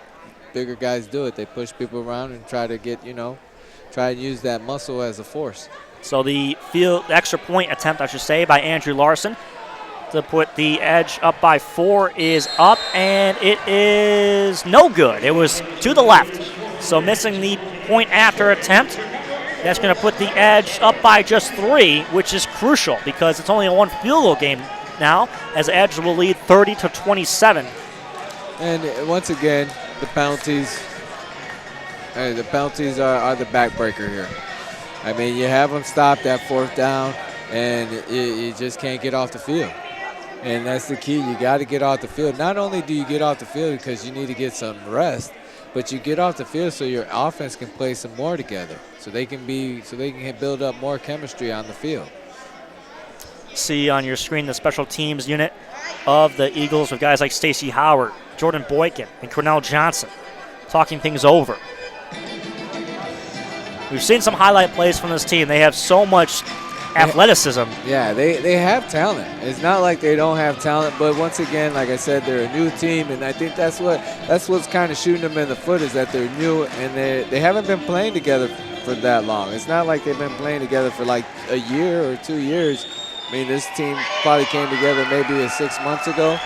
bigger guys do it. They push people around and try to get, try and use that muscle as a force. So the extra point attempt, I should say, by Andrew Larson to put the Edge up by 4 is up, and it is no good. It was to the left. So missing the point after attempt. That's going to put the Edge up by just 3, which is crucial because it's only a 1 field goal game now, as Edge will lead 30-27. And once again, the penalties are the backbreaker here. I mean, you have them stopped at 4th down, and you just can't get off the field. And that's the key. You got to get off the field. Not only do you get off the field because you need to get some rest, but you get off the field so your offense can play some more together, so they can build up more chemistry on the field. See on your screen the special teams unit of the Eagles with guys like Stacey Howard, Jordan Boykin, and Quinnell Johnson talking things over. We've seen some highlight plays from this team. They have so much athleticism. Yeah, they have talent. It's not like they don't have talent, but once again, like I said, they're a new team, and I think that's what's kind of shooting them in the foot is that they're new and they haven't been playing together for that long. It's not like they've been playing together for like a year or 2 years. I mean, this team probably came together maybe 6 months ago,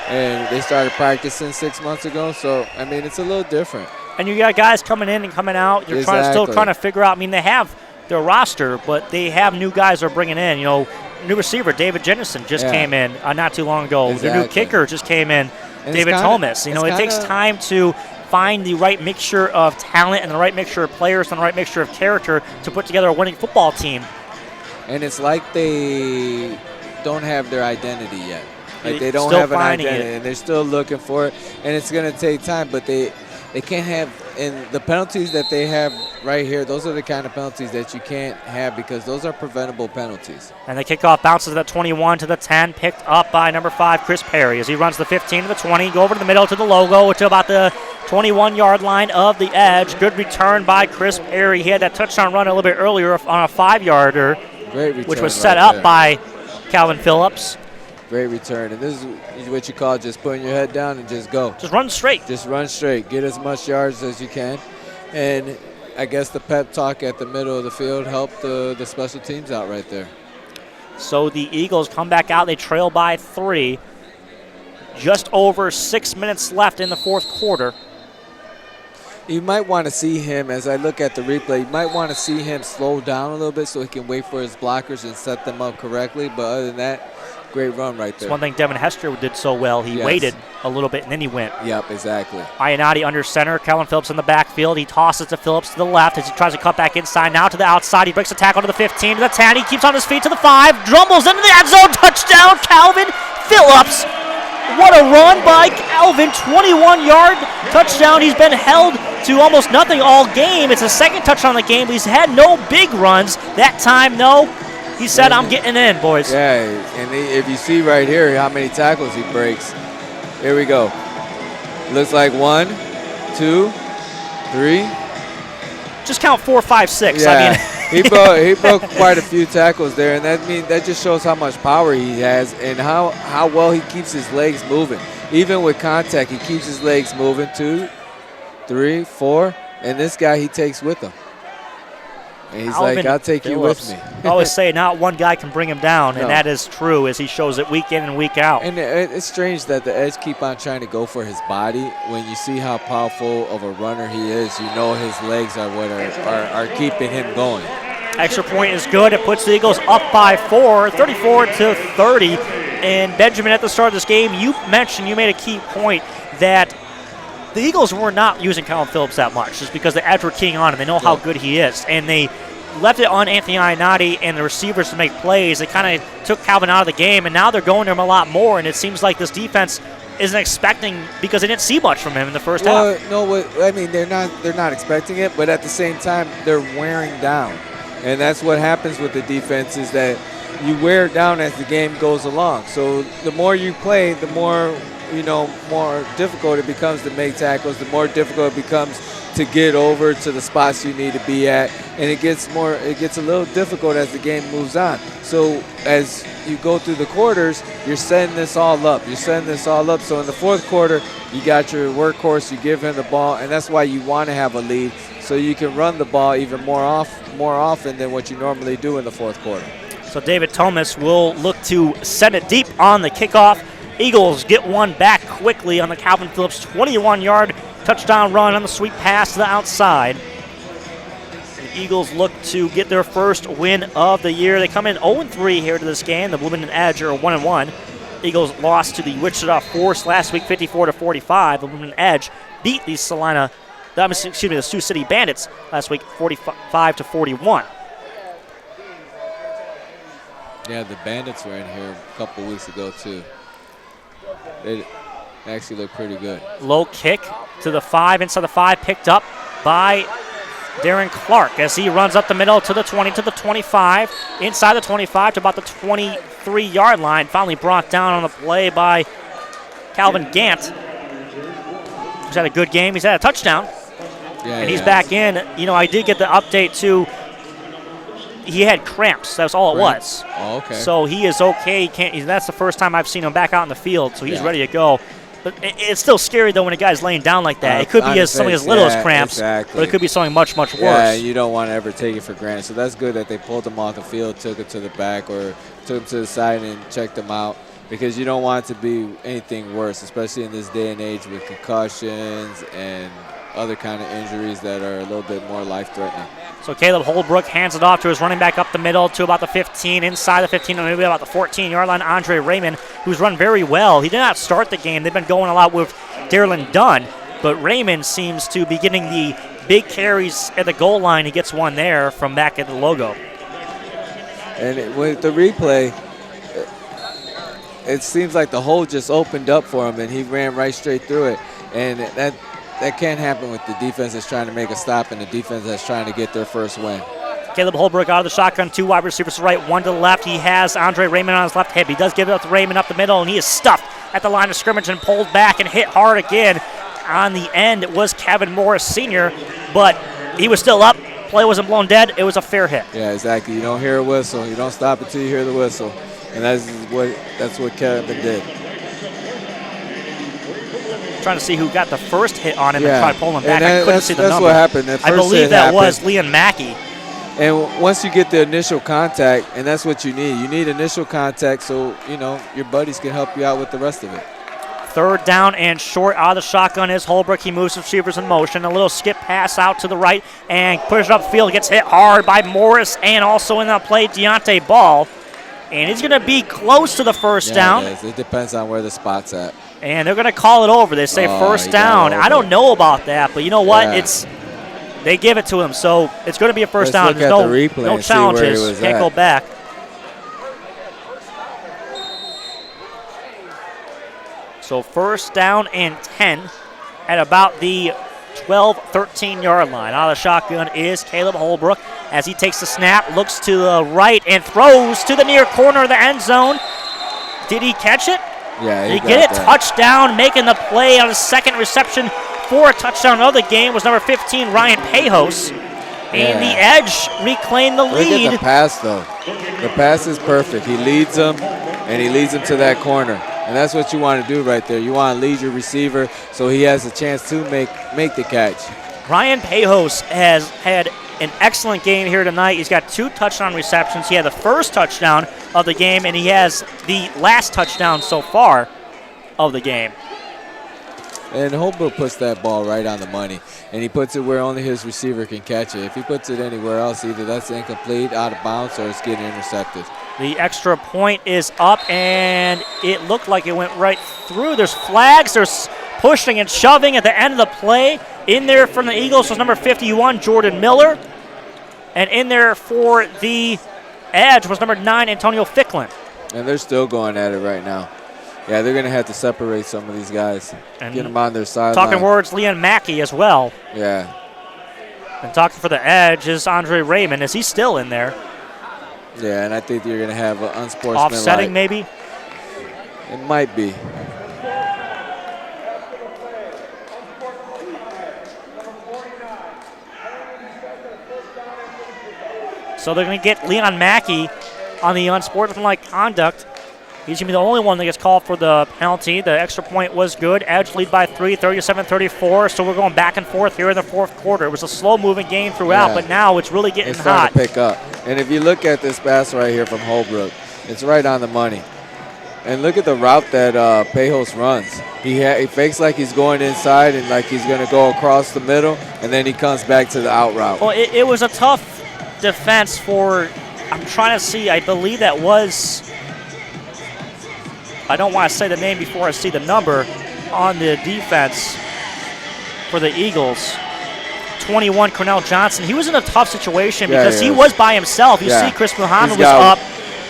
and they started practicing 6 months ago. So, I mean, it's a little different. And you got guys coming in and coming out. You're still trying to figure out. I mean, they have their roster, but they have new guys they're bringing in. New receiver David Jennison just came in not too long ago. Exactly. The new kicker just came in, and David Thomas. It takes time to find the right mixture of talent and the right mixture of players and the right mixture of character to put together a winning football team. And it's like they don't have their identity yet. Like they don't have an identity, and they're still looking for it. And it's going to take time, but they can't have – and the penalties that they have right here, those are the kind of penalties that you can't have because those are preventable penalties. And the kickoff bounces the 21 to the 10, picked up by number 5, Chris Perry, as he runs the 15 to the 20, go over to the middle to the logo to about the 21-yard line of the Edge. Good return by Chris Perry. He had that touchdown run a little bit earlier on a 5-yarder, which was set up by Calvin Phillips. Great return. And this is what you call just putting your head down and just go. Just run straight. Just run straight. Get as much yards as you can. And I guess the pep talk at the middle of the field helped the special teams out right there. So the Eagles come back out. They trail by 3. Just over 6 minutes left in the fourth quarter. You might want to see him, as I look at the replay, you might want to see him slow down a little bit so he can wait for his blockers and set them up correctly. But other than that, great run right there. It's one thing Devin Hester did so well. He waited a little bit and then he went. Yep, exactly. Ionati under center. Calvin Phillips in the backfield. He tosses to Phillips to the left as he tries to cut back inside. Now to the outside. He breaks the tackle to the 15, to the 10. He keeps on his feet to the 5. Drumbles into the end zone. Touchdown, Calvin Phillips. What a run by Calvin. 21-yard touchdown. He's been held to almost nothing all game. It's the second touchdown of the game. He's had no big runs. That time, no. He said, I'm getting in, boys. Yeah, and if you see right here how many tackles he breaks. Here we go. Looks like 1, 2, 3. Just count 4, 5, 6. Yeah, I mean, he broke quite a few tackles there, and that just shows how much power he has and how well he keeps his legs moving. Even with contact, he keeps his legs moving. 2, 3, 4, and this guy he takes with him. And he's Calvin like, I'll take Phillips. you with me. I always say not one guy can bring him down, and that is true as he shows it week in and week out. And it's strange that the Edge keep on trying to go for his body. When you see how powerful of a runner he is, you know his legs are what are keeping him going. Extra point is good. It puts the Eagles up by 4, 34-30. And Benjamin, at the start of this game, you made a key point that the Eagles were not using Calvin Phillips that much just because the Edge were keying on him. They know how good he is. And they left it on Anthony Ionati and the receivers to make plays. They kind of took Calvin out of the game, and now they're going to him a lot more. And it seems like this defense isn't expecting, because they didn't see much from him in the first half. No, I mean, they're not expecting it, but at the same time, they're wearing down. And that's what happens with the defense, is that you wear down as the game goes along. So the more you play, the more more difficult it becomes to make tackles, the more difficult it becomes to get over to the spots you need to be at, and it gets a little difficult as the game moves on. So as you go through the quarters, you're setting this all up. So in the fourth quarter, you got your workhorse, you give him the ball, and that's why you want to have a lead, so you can run the ball even more often than what you normally do in the fourth quarter. So David Thomas will look to send it deep on the kickoff. Eagles get one back quickly on the Calvin Phillips 21-yard touchdown run on the sweep pass to the outside. The Eagles look to get their first win of the year. They come in 0-3 here to this game. The Bloomington Edge are 1-1. Eagles lost to the Wichita Force last week 54-45. The Bloomington Edge beat the the Sioux City Bandits last week 45-41. Yeah, the Bandits were in here a couple weeks ago too. They actually look pretty good. Low kick to the 5, inside the 5, picked up by Darren Clark as he runs up the middle to the 20, to the 25, inside the 25 to about the 23-yard line. Finally brought down on the play by Calvin Gant. He's had a good game. He's had a touchdown. And he's back in. I did get the update too. He had cramps. That's all it was. Oh, okay. So he is okay. That's the first time I've seen him back out in the field, so he's ready to go. But it's still scary, though, when a guy's laying down like that. It could be something as little as cramps, but it could be something much, much worse. Yeah, you don't want to ever take it for granted. So that's good that they pulled him off the field, took him to the back, or took him to the side and checked him out, because you don't want it to be anything worse, especially in this day and age with concussions and other kind of injuries that are a little bit more life-threatening. So Caleb Holbrook hands it off to his running back up the middle to about the 15, inside the 15, maybe about the 14-yard line. Andre Raymond, who's run very well. He did not start the game. They've been going a lot with Darylin Dunn, but Raymond seems to be getting the big carries at the goal line. He gets one there from back at the logo. And with the replay, it seems like the hole just opened up for him, and he ran right straight through it. And that can't happen with the defense that's trying to make a stop and the defense that's trying to get their first win. Caleb Holbrook out of the shotgun, 2 wide receivers to the right, 1 to the left. He has Andre Raymond on his left hip. He does give it up to Raymond up the middle, and he is stuffed at the line of scrimmage and pulled back and hit hard again. On the end, it was Kevin Morris Sr., but he was still up. Play wasn't blown dead. It was a fair hit. Yeah, exactly. You don't hear a whistle. You don't stop until you hear the whistle. And that's what Kevin did. Trying to see who got the first hit on him and try to pull him back. And I couldn't see the number. That's what happened. I believe that was Leon Mackey. And once you get the initial contact, and that's what you need initial contact so, your buddies can help you out with the rest of it. 3rd down and short out of the shotgun is Holbrook. He moves receivers in motion. A little skip pass out to the right and pushes upfield. Gets hit hard by Morris and also in that play, Deontay Ball. And he's going to be close to the first down. It depends on where the spot's at. And they're going to call it over. They say first down. I don't know about that, but you know what? They give it to him, so it's going to be a first down. There's no challenges. Can't go back. So first down and 10 at about the 12, 13-yard line. Out of the shotgun is Caleb Holbrook as he takes the snap, looks to the right, and throws to the near corner of the end zone. Did he catch it? Yeah, he get it. Touchdown, making the play on his second reception for a touchdown of the game was number 15, Ryan Pejos. And the edge reclaimed the lead. Look at the pass, though. The pass is perfect. He leads them, and he leads them to that corner. And that's what you want to do right there. You want to lead your receiver so he has a chance to make the catch. Ryan Pejos has had an excellent game here tonight. He's got 2 touchdown receptions. He had the first touchdown of the game, and he has the last touchdown so far of the game. And Holbrook puts that ball right on the money, and he puts it where only his receiver can catch it. If he puts it anywhere else, either that's incomplete, out of bounds, or it's getting intercepted. The extra point is up, and it looked like it went right through. There's flags. There's pushing and shoving at the end of the play. In there from the Eagles was number 51, Jordan Miller. And in there for the edge was number 9, Antonio Ficklin. And they're still going at it right now. Yeah, they're going to have to separate some of these guys and get them on their sideline. Talking words, Leon Mackey as well. Yeah. And talking for the edge is Andre Raymond. Is he still in there? Yeah, and I think you're going to have an unsportsmanlike. Offsetting maybe? It might be. So they're going to get Leon Mackey on the unsportsmanlike conduct. He's going to be the only one that gets called for the penalty. The extra point was good. Edge lead by 3, 37-34. So we're going back and forth here in the fourth quarter. It was a slow-moving game throughout, but now it's really getting hot. It's starting to pick up. And if you look at this pass right here from Holbrook, it's right on the money. And look at the route that Pejos runs. He fakes like he's going inside and like he's going to go across the middle, and then he comes back to the out route. Well, it was a tough defense for, I'm trying to see, I believe that was, I don't want to say the name before I see the number on the defense for the Eagles. 21, Cornell Johnson. He was in a tough situation because he was by himself. You see Chris Muhammad was up,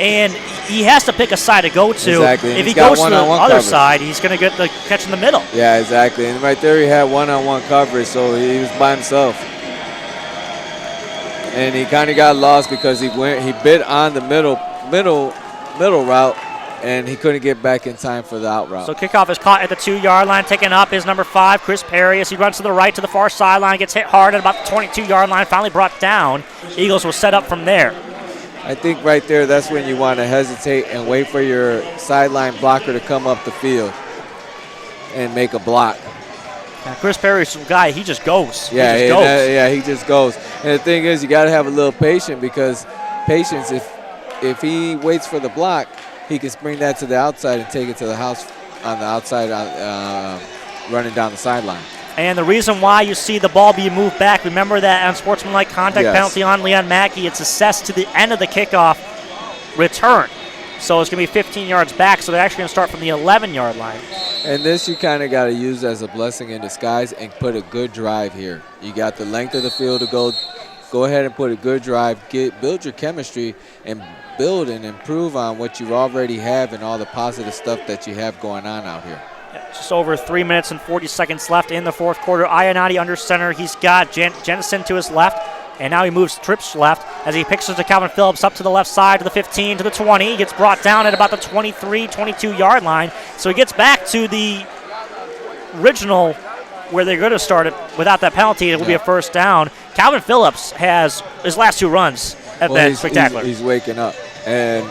and he has to pick a side to go to. Exactly. If he goes to the other side, he's going to get the catch in the middle. Yeah, exactly. And right there he had one-on-one coverage, so he was by himself. And he kind of got lost because he bit on the middle route, and he couldn't get back in time for the out route. So kickoff is caught at the 2-yard line. Taken up is number 5, Chris Perry, as he runs to the right to the far sideline, gets hit hard at about the 22-yard line, finally brought down. Eagles will set up from there. I think right there that's when you want to hesitate and wait for your sideline blocker to come up the field and make a block. Now, Chris Perry's some guy, he just goes. Yeah, he just goes. And the thing is, you got to have a little patience because if he waits for the block, he can spring that to the outside and take it to the house on the outside, running down the sideline. And the reason why you see the ball being moved back, remember that unsportsmanlike contact penalty on Leon Mackey, it's assessed to the end of the kickoff return. So it's going to be 15 yards back, so they're actually going to start from the 11-yard line. And this you kind of got to use as a blessing in disguise and put a good drive here. You got the length of the field to go ahead and put a good drive, build your chemistry, and build and improve on what you already have and all the positive stuff that you have going on out here. Just over 3 minutes and 40 seconds left in the fourth quarter. Ionati under center. He's got Jennison to his left, and now he moves trips left as he picks to Calvin Phillips up to the left side to the 15 to the 20. He gets brought down at about the 23, 22-yard line. So he gets back to the original where they're going to start it without that penalty. It will be a first down. Calvin Phillips has his last 2 runs have been spectacular. He's waking up, and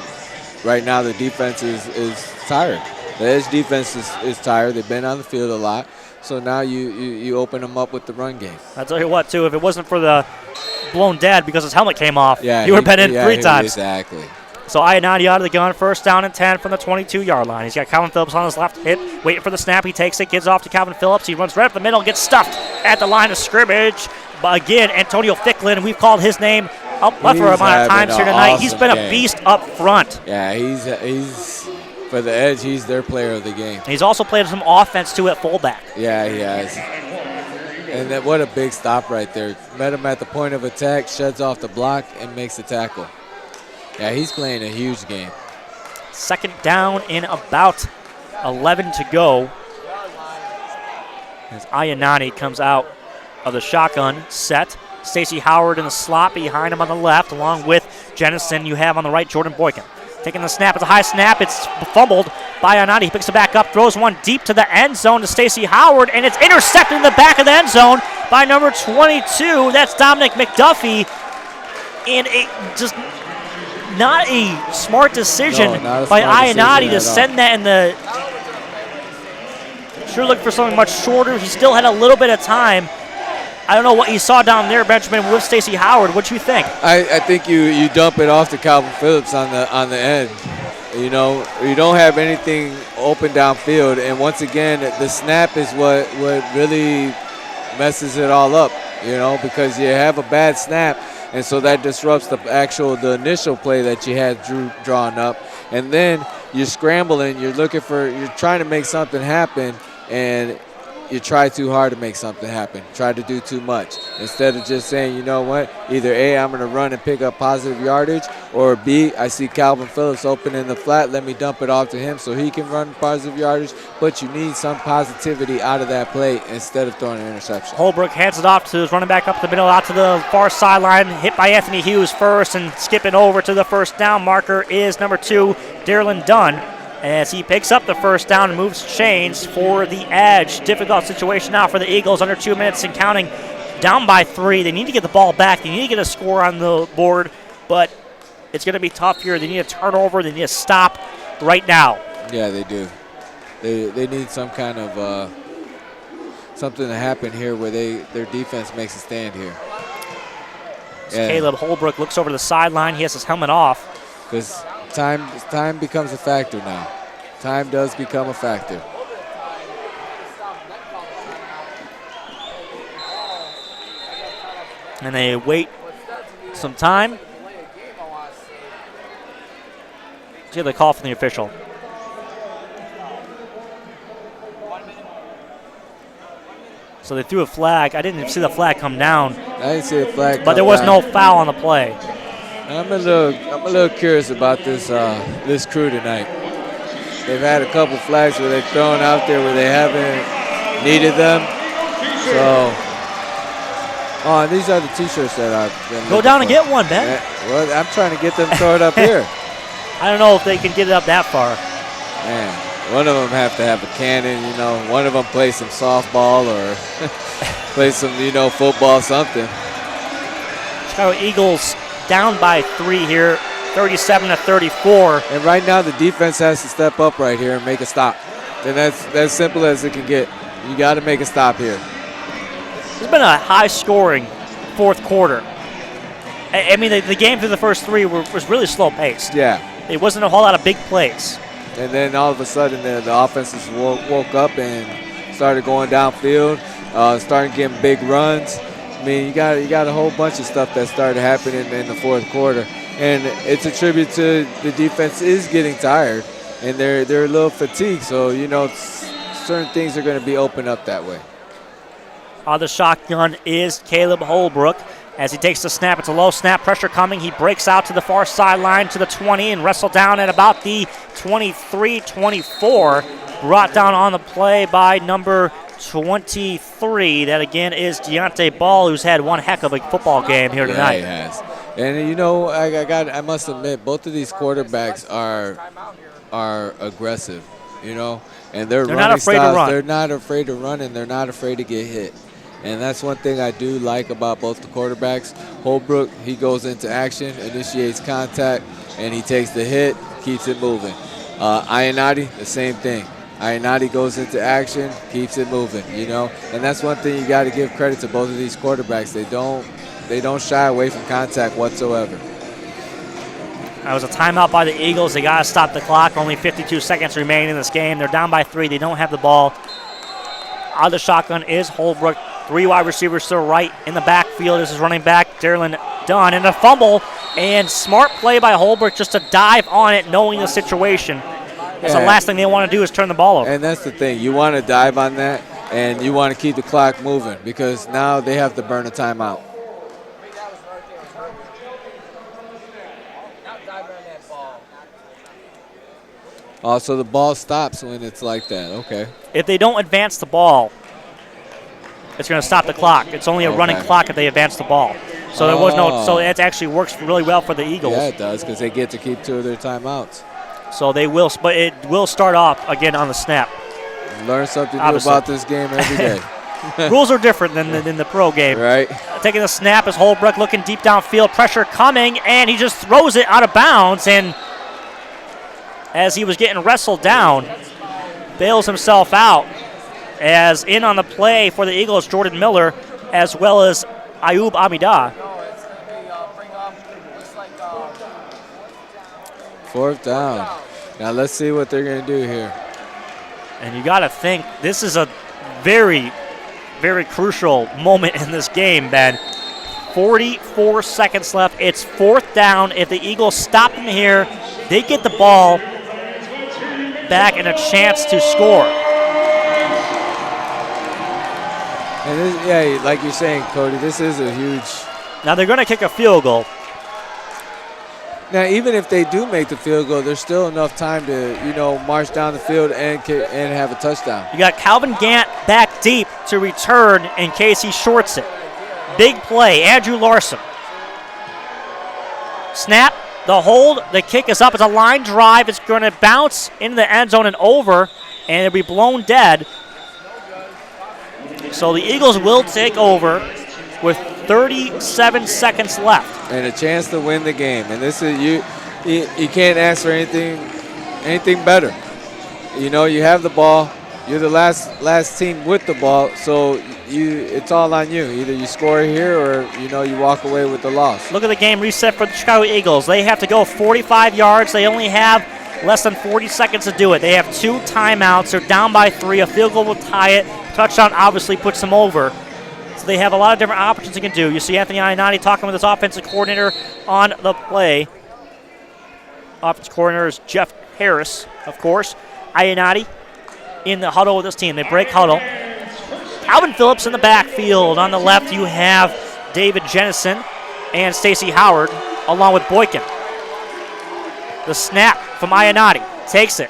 right now the defense is tired. The edge defense is tired. They've been on the field a lot. So now you open him up with the run game. I'll tell you what, too, if it wasn't for the blown dead because his helmet came off, Yeah, he would have been in 3 times. Exactly. So Ionati out of the gun, 1st down and 10 from the 22-yard line. He's got Calvin Phillips on his left hip, waiting for the snap. He takes it, gives off to Calvin Phillips. He runs right up the middle and gets stuffed at the line of scrimmage. But again, Antonio Ficklin, we've called his name a plethora amount of times here tonight. Awesome He's been game. a beast up front. Yeah, he's for the edge, he's their player of the game. He's also played some offense, too, at fullback. Yeah, he has. And then what a big stop right there. Met him at the point of attack, sheds off the block, and makes the tackle. Yeah, he's playing a huge game. 2nd down in about 11 to go. As Ionati comes out of the shotgun set. Stacey Howard in the slot behind him on the left, along with Jennison you have on the right, Jordan Boykin. Taking the snap, it's a high snap, it's fumbled by Ionati. He picks it back up, throws one deep to the end zone to Stacey Howard, and it's intercepted in the back of the end zone by number 22. That's Dominic McDuffie. In a just not a smart decision by Ionati to send that in the. Sure looked for something much shorter. He still had a little bit of time. I don't know what you saw down there, Benjamin, with Stacey Howard. What you think? I think you dump it off to Calvin Phillips on the end. You know, you don't have anything open downfield, and once again, the snap is what really messes it all up. You know, because you have a bad snap, and so that disrupts the initial play that you had drawn up, and then you're scrambling. You're trying to make something happen, and you try too hard to make something happen. Try to do too much. Instead of just saying, you know what, either A, I'm going to run and pick up positive yardage, or B, I see Calvin Phillips open in the flat, let me dump it off to him so he can run positive yardage. But you need some positivity out of that play instead of throwing an interception. Holbrook hands it off to his running back up the middle, out to the far sideline, hit by Anthony Hughes first, and skipping over to the 1st down marker is number 2, Darylyn Dunn. As he picks up the 1st down and moves chains for the edge. Difficult situation now for the Eagles, under 2 minutes and counting, down by 3. They need to get the ball back. They need to get a score on the board, but it's going to be tough here. They need a turnover. They need a stop right now. Yeah, they do. They need some kind of something to happen here where their defense makes a stand here. Caleb Holbrook looks over the sideline. He has his helmet off. Because time becomes a factor now. Time does become a factor. And they wait some time. See the call from the official. So they threw a flag. I didn't see the flag come down. I didn't see the flag. But there was no foul on the play. I'm a little curious about this crew tonight. They've had a couple flags where they've thrown out there where they haven't needed them. So, these are the T-shirts that I've been Go down and get one, Ben. Yeah, well, I'm trying to get them to throw it up here. I don't know if they can get it up that far. Man, one of them have to have a cannon, you know. One of them play some softball or play some, football, something. Chicago Eagles down by 3 here, 37-34. And right now the defense has to step up right here and make a stop. And that's as simple as it can get. You got to make a stop here. It's been a high-scoring 4th quarter. I mean, the game through the first 3 was really slow-paced. Yeah. It wasn't a whole lot of big plays. And then all of a sudden the offenses woke up and started going downfield, started getting big runs. I mean, you got a whole bunch of stuff that started happening in the 4th quarter, and it's a tribute to the defense is getting tired, and they're a little fatigued. So certain things are going to be opened up that way. On the shotgun is Caleb Holbrook. As he takes the snap, it's a low snap, pressure coming. He breaks out to the far sideline to the 20 and wrestled down at about the 23-24. Brought down on the play by number 23. That again is Deontay Ball, who's had one heck of a football game here tonight. Yeah, he has. And I must admit, both of these quarterbacks are aggressive, and they're running not afraid styles. to run. They're not afraid to run, and they're not afraid to get hit. And that's one thing I do like about both the quarterbacks. Holbrook, he goes into action, initiates contact, and he takes the hit, keeps it moving. Ionati, the same thing. Ionati goes into action, keeps it moving, you know. And that's one thing you got to give credit to both of these quarterbacks. They don't shy away from contact whatsoever. That was a timeout by the Eagles. They got to stop the clock. Only 52 seconds remaining in this game. They're down by 3. They don't have the ball. Out of the shotgun is Holbrook. 3 wide receivers still right in the backfield. This is running back Darylin Dunn. And a fumble. And smart play by Holbrook just to dive on it, knowing the situation. That's the last thing they want to do is turn the ball over. And that's the thing. You want to dive on that, and you want to keep the clock moving because now they have to burn a timeout. Also, the ball stops when it's like that. Okay. If they don't advance the ball, it's going to stop the clock. It's only a running clock if they advance the ball. So there was no. So it actually works really well for the Eagles. Yeah, it does because they get to keep 2 of their timeouts. So they will, but it will start off again on the snap. Learn something new about this game every day. Rules are different than the pro game. Right. Taking the snap is Holbrook looking deep downfield, pressure coming, and he just throws it out of bounds. And as he was getting wrestled down, bails himself out. As in on the play for the Eagles, Jordan Miller, as well as Ayub Amidah. 4th down. Now let's see what they're going to do here. And you got to think this is a very, very crucial moment in this game, Ben. 44 seconds left. It's 4th down. If the Eagles stop them here, they get the ball back and a chance to score. And this, yeah, like you're saying, Cody, this is a huge. Now they're going to kick a field goal. Now, even if they do make the field goal, there's still enough time to, march down the field and have a touchdown. You got Calvin Gant back deep to return in case he shorts it. Big play, Andrew Larson. Snap, the hold, the kick is up. It's a line drive. It's going to bounce into the end zone and over, and it'll be blown dead. So the Eagles will take over with 37 seconds left. And a chance to win the game. And this is you can't ask for anything better. You have the ball. You're the last team with the ball, so it's all on you. Either you score here or you walk away with the loss. Look at the game reset for the Chicago Eagles. They have to go 45 yards. They only have less than 40 seconds to do it. They have 2 timeouts. They're down by 3. A field goal will tie it. Touchdown obviously puts them over. So they have a lot of different options they can do. You see Anthony Ionati talking with his offensive coordinator on the play. Offensive coordinator is Jeff Harris, of course. Ionati in the huddle with his team. They break huddle. Calvin Phillips in the backfield. On the left, you have David Jennison and Stacey Howard, along with Boykin. The snap from Ionati. Takes it.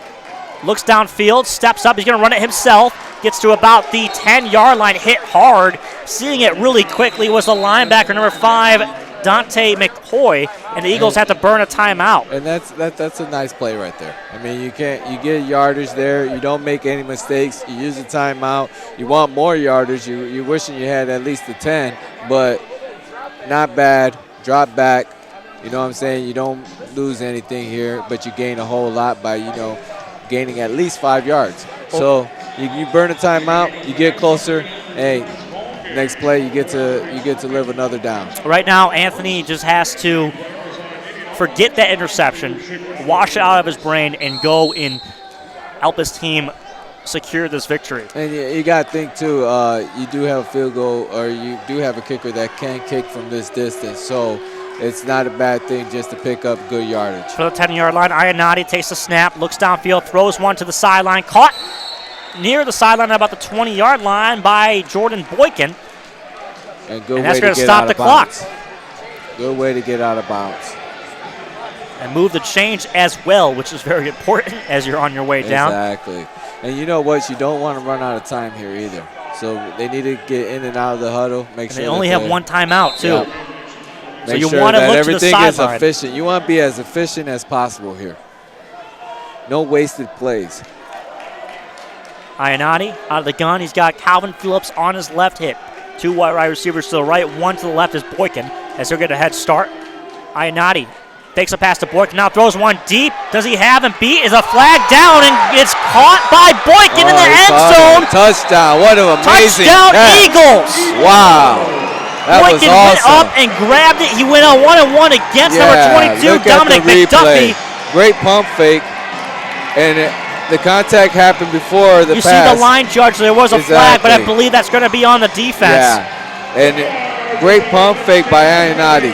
Looks downfield. Steps up. He's going to run it himself. Gets to about the 10-yard line. Hit hard. Seeing it really quickly was the linebacker, number 5, Dante McCoy. And the Eagles have to burn a timeout. And that's a nice play right there. I mean, you get yardage there. You don't make any mistakes. You use a timeout. You want more yardage. You're wishing you had at least the 10, but not bad. Drop back. You know what I'm saying? You don't lose anything here, but you gain a whole lot by, gaining at least 5 yards. So you burn a timeout, you get closer. Hey, next play you get to live another down. Right now, Anthony just has to forget that interception, wash it out of his brain, and go and help his team secure this victory. And you got to think, too, you do have a field goal, or you do have a kicker that can kick from this distance. So it's not a bad thing just to pick up good yardage. For the 10-yard line, Ionati takes the snap, looks downfield, throws one to the sideline, caught near the sideline at about the 20-yard line by Jordan Boykin. And good and that's way going to to stop the clock. Good way to get out of bounds. And move the change as well, which is very important as you're on your way down. Exactly. And you know what? You don't want to run out of time here either. So they need to get in and out of the huddle. Make sure they only have 1 timeout, too. Yep. So Make you sure want to that look to the everything is sideline. efficient. You want to be as efficient as possible here. No wasted plays. Ionati out of the gun. He's got Calvin Phillips on his left hip. 2 wide receivers to the right. 1 to the left is Boykin as he'll get a head start. Ionati Fakes a pass to Boykin, now throws one deep. Does he have him beat? Is a flag down, and it's caught by Boykin in the end zone. Touchdown. What an amazing Touchdown, catch. Eagles. Wow. That Boykin was awesome. went up and grabbed it. He went on 1-on-1 against number 22, Dominic McDuffie. Great pump fake. And the contact happened before the pass. You see the line judge, there was a flag, but I believe that's going to be on the defense. Yeah. And great pump fake by Ayanati.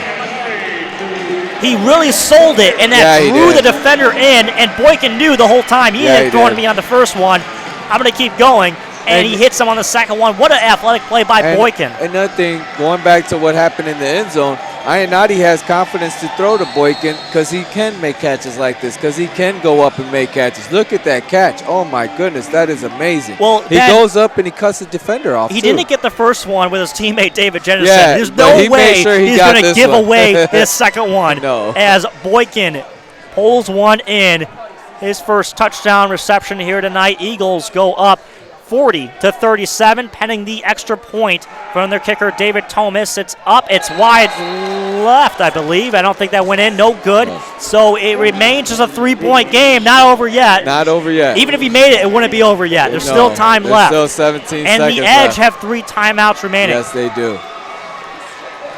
He really sold it, and that drew the defender in, and Boykin knew the whole time. He had thrown me on the first one. I'm going to keep going, and he hits him on the second one. What an athletic play by Boykin. Another thing, going back to what happened in the end zone, Ayanati has confidence to throw to Boykin because he can make catches like this, because he can go up and make catches. Look at that catch. Oh, my goodness, that is amazing. Well, he goes up and he cuts the defender off, He didn't get the first one with his teammate David Jennison. Yeah, There's no way he's going to give one. away this second one. No. As Boykin pulls one in. His first touchdown reception here tonight. Eagles go up 40-37, pending the extra point from their kicker, David Thomas. It's up. It's wide left, I believe. I don't think that went in. No good. So it remains just a 3-point game. Not over yet. Not over yet. Even if he made it, it wouldn't be over yet. There's still time left. There's still 17 and seconds the Edge left. have 3 timeouts remaining. Yes, they do.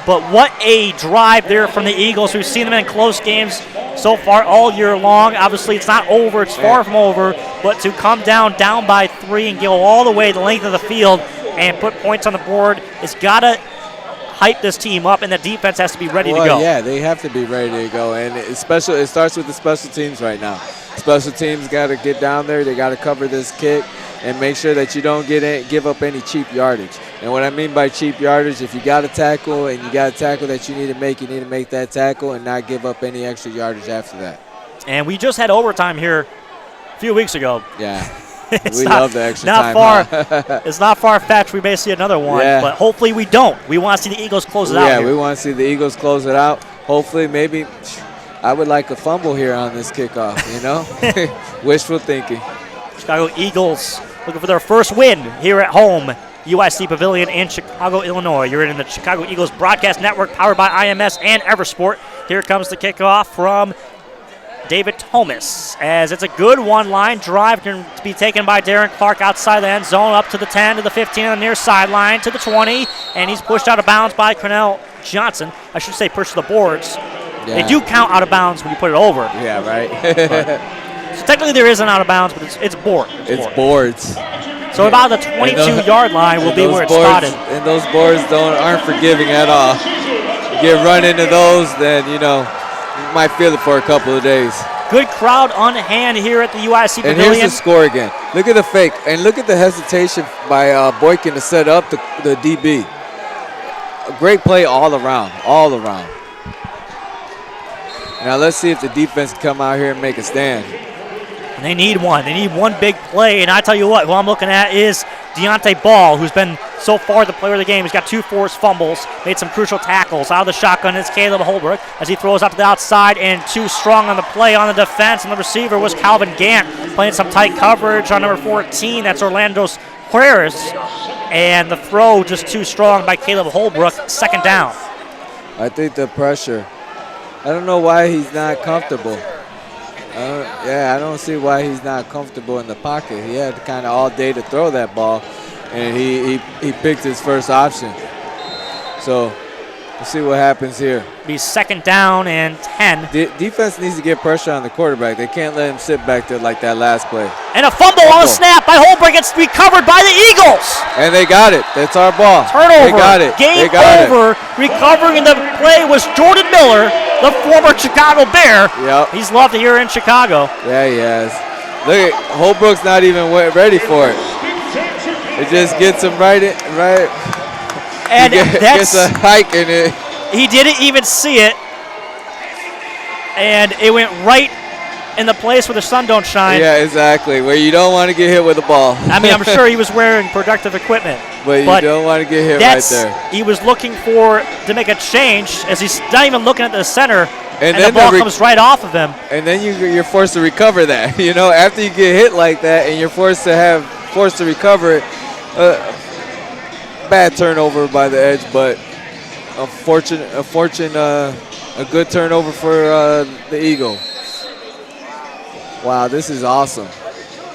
But what a drive there from the Eagles. We've seen them in close games so far all year long. Obviously, it's not over. It's far from over. But to come down by 3 and go all the way the length of the field and put points on the board, it's got to hype this team up, and the defense has to be ready to go. Yeah, they have to be ready to go. And it starts with the special teams right now. Special teams got to get down there. They got to cover this kick and make sure that you don't give up any cheap yardage. And what I mean by cheap yardage, if you got a tackle and you got a tackle that you need to make that tackle and not give up any extra yardage after that. And we just had overtime here a few weeks ago. Yeah. We love the extra time. It's not far-fetched. We may see another one, but hopefully we don't. We want to see the Eagles close it out. Yeah, we want to see the Eagles close it out. Hopefully, maybe I would like a fumble here on this kickoff, you know? Wishful thinking. Chicago Eagles looking for their first win here at home. UIC Pavilion in Chicago, Illinois. You're in the Chicago Eagles Broadcast Network powered by IMS and Eversport. Here comes the kickoff from David Thomas, as it's a good one-line drive to be taken by Darren Clark outside the end zone, up to the 10, to the 15 on the near sideline, to the 20, and he's pushed out of bounds by Cornell Johnson. I should say pushed to the boards. Yeah. They do count out of bounds when you put it over. Yeah, right. So technically there is an out of bounds, but it's board. It's boards. So about the 22-yard line will be where it's spotted. And those boards aren't forgiving at all. You get run into those, then, you might feel it for a couple of days. Good crowd on hand here at the UIC Pavilion. And here's the score again. Look at the fake. And look at the hesitation by Boykin to set up the DB. A great play all around. Now let's see if the defense can come out here and make a stand. And they need one. They need one big play. And I tell you what, who I'm looking at is Deontay Ball, who's been so far the player of the game. He's got 2 forced fumbles, made some crucial tackles. Out of the shotgun is Caleb Holbrook as he throws up to the outside, and too strong on the play on the defense. And the receiver was Calvin Gant, playing some tight coverage on number 14. That's Orlando Juarez. And the throw just too strong by Caleb Holbrook. Second down. I think the pressure. I don't know why he's not comfortable. I don't see why he's not comfortable in the pocket. He had kind of all day to throw that ball, and he picked his first option. So we'll see what happens here. Be second down and 10. Defense needs to get pressure on the quarterback. They can't let him sit back there like that last play. And a fumble on the snap by Holbrook. It's recovered by the Eagles. And they got it. That's our ball. Turnover. They got it. Game over. Recovering in the play was Jordan Miller, the former Chicago Bear. Yep. He's loved it here in Chicago. Yeah, he has. Look, Holbrook's not even ready for it. It just gets him right. And gets a hike in it. He didn't even see it. And it went right in the place where the sun don't shine. Yeah, exactly. Where you don't want to get hit with the ball. I mean, I'm sure he was wearing productive equipment. But you don't want to get hit right there. He was looking to make a change as he's not even looking at the center. And then the ball comes right off of him. And then you're forced to recover that. After you get hit like that and you're forced to recover it. Bad turnover by the Edge, but a good turnover for the Eagle. Wow, this is awesome.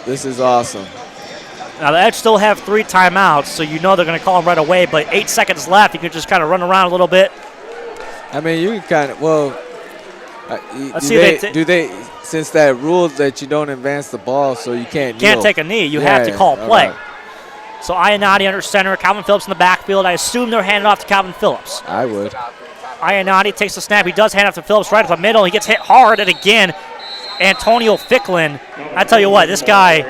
This is awesome. Now, the Edge still have 3 timeouts, so you know they're going to call them right away, but 8 seconds left. You can just kind of run around a little bit. I mean, you can kind of, well, do they, since that rule that you don't advance the ball, so you can't take a knee. You have to call play. Right. So Ionati under center, Calvin Phillips in the backfield. I assume they're handing off to Calvin Phillips. I would. Ionati takes the snap. He does hand off to Phillips right up the middle. He gets hit hard, and again, Antonio Ficklin. I tell you what, this guy,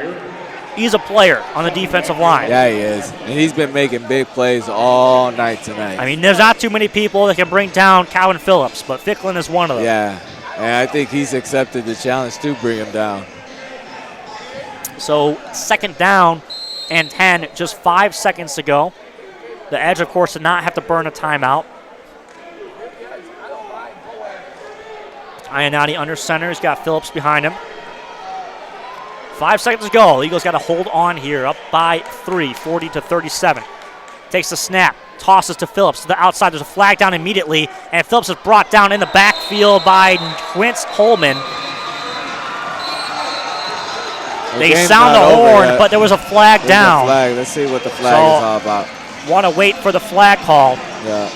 he's a player on the defensive line. Yeah, he is. And he's been making big plays all night tonight. I mean, there's not too many people that can bring down Calvin Phillips, but Ficklin is one of them. Yeah, and I think he's accepted the challenge to bring him down. So 2nd down and 10, just 5 seconds to go. The Edge, of course, did not have to burn a timeout. Ionati under center. He's got Phillips behind him. 5 seconds to go. Eagles got to hold on here, up by 3, 40-37. Takes the snap, tosses to Phillips to the outside. There's a flag down immediately, and Phillips is brought down in the backfield by Quince Holman. They sound the horn, but there was a flag down. Let's see what the flag is all about. Want to wait for the flag call. Yeah.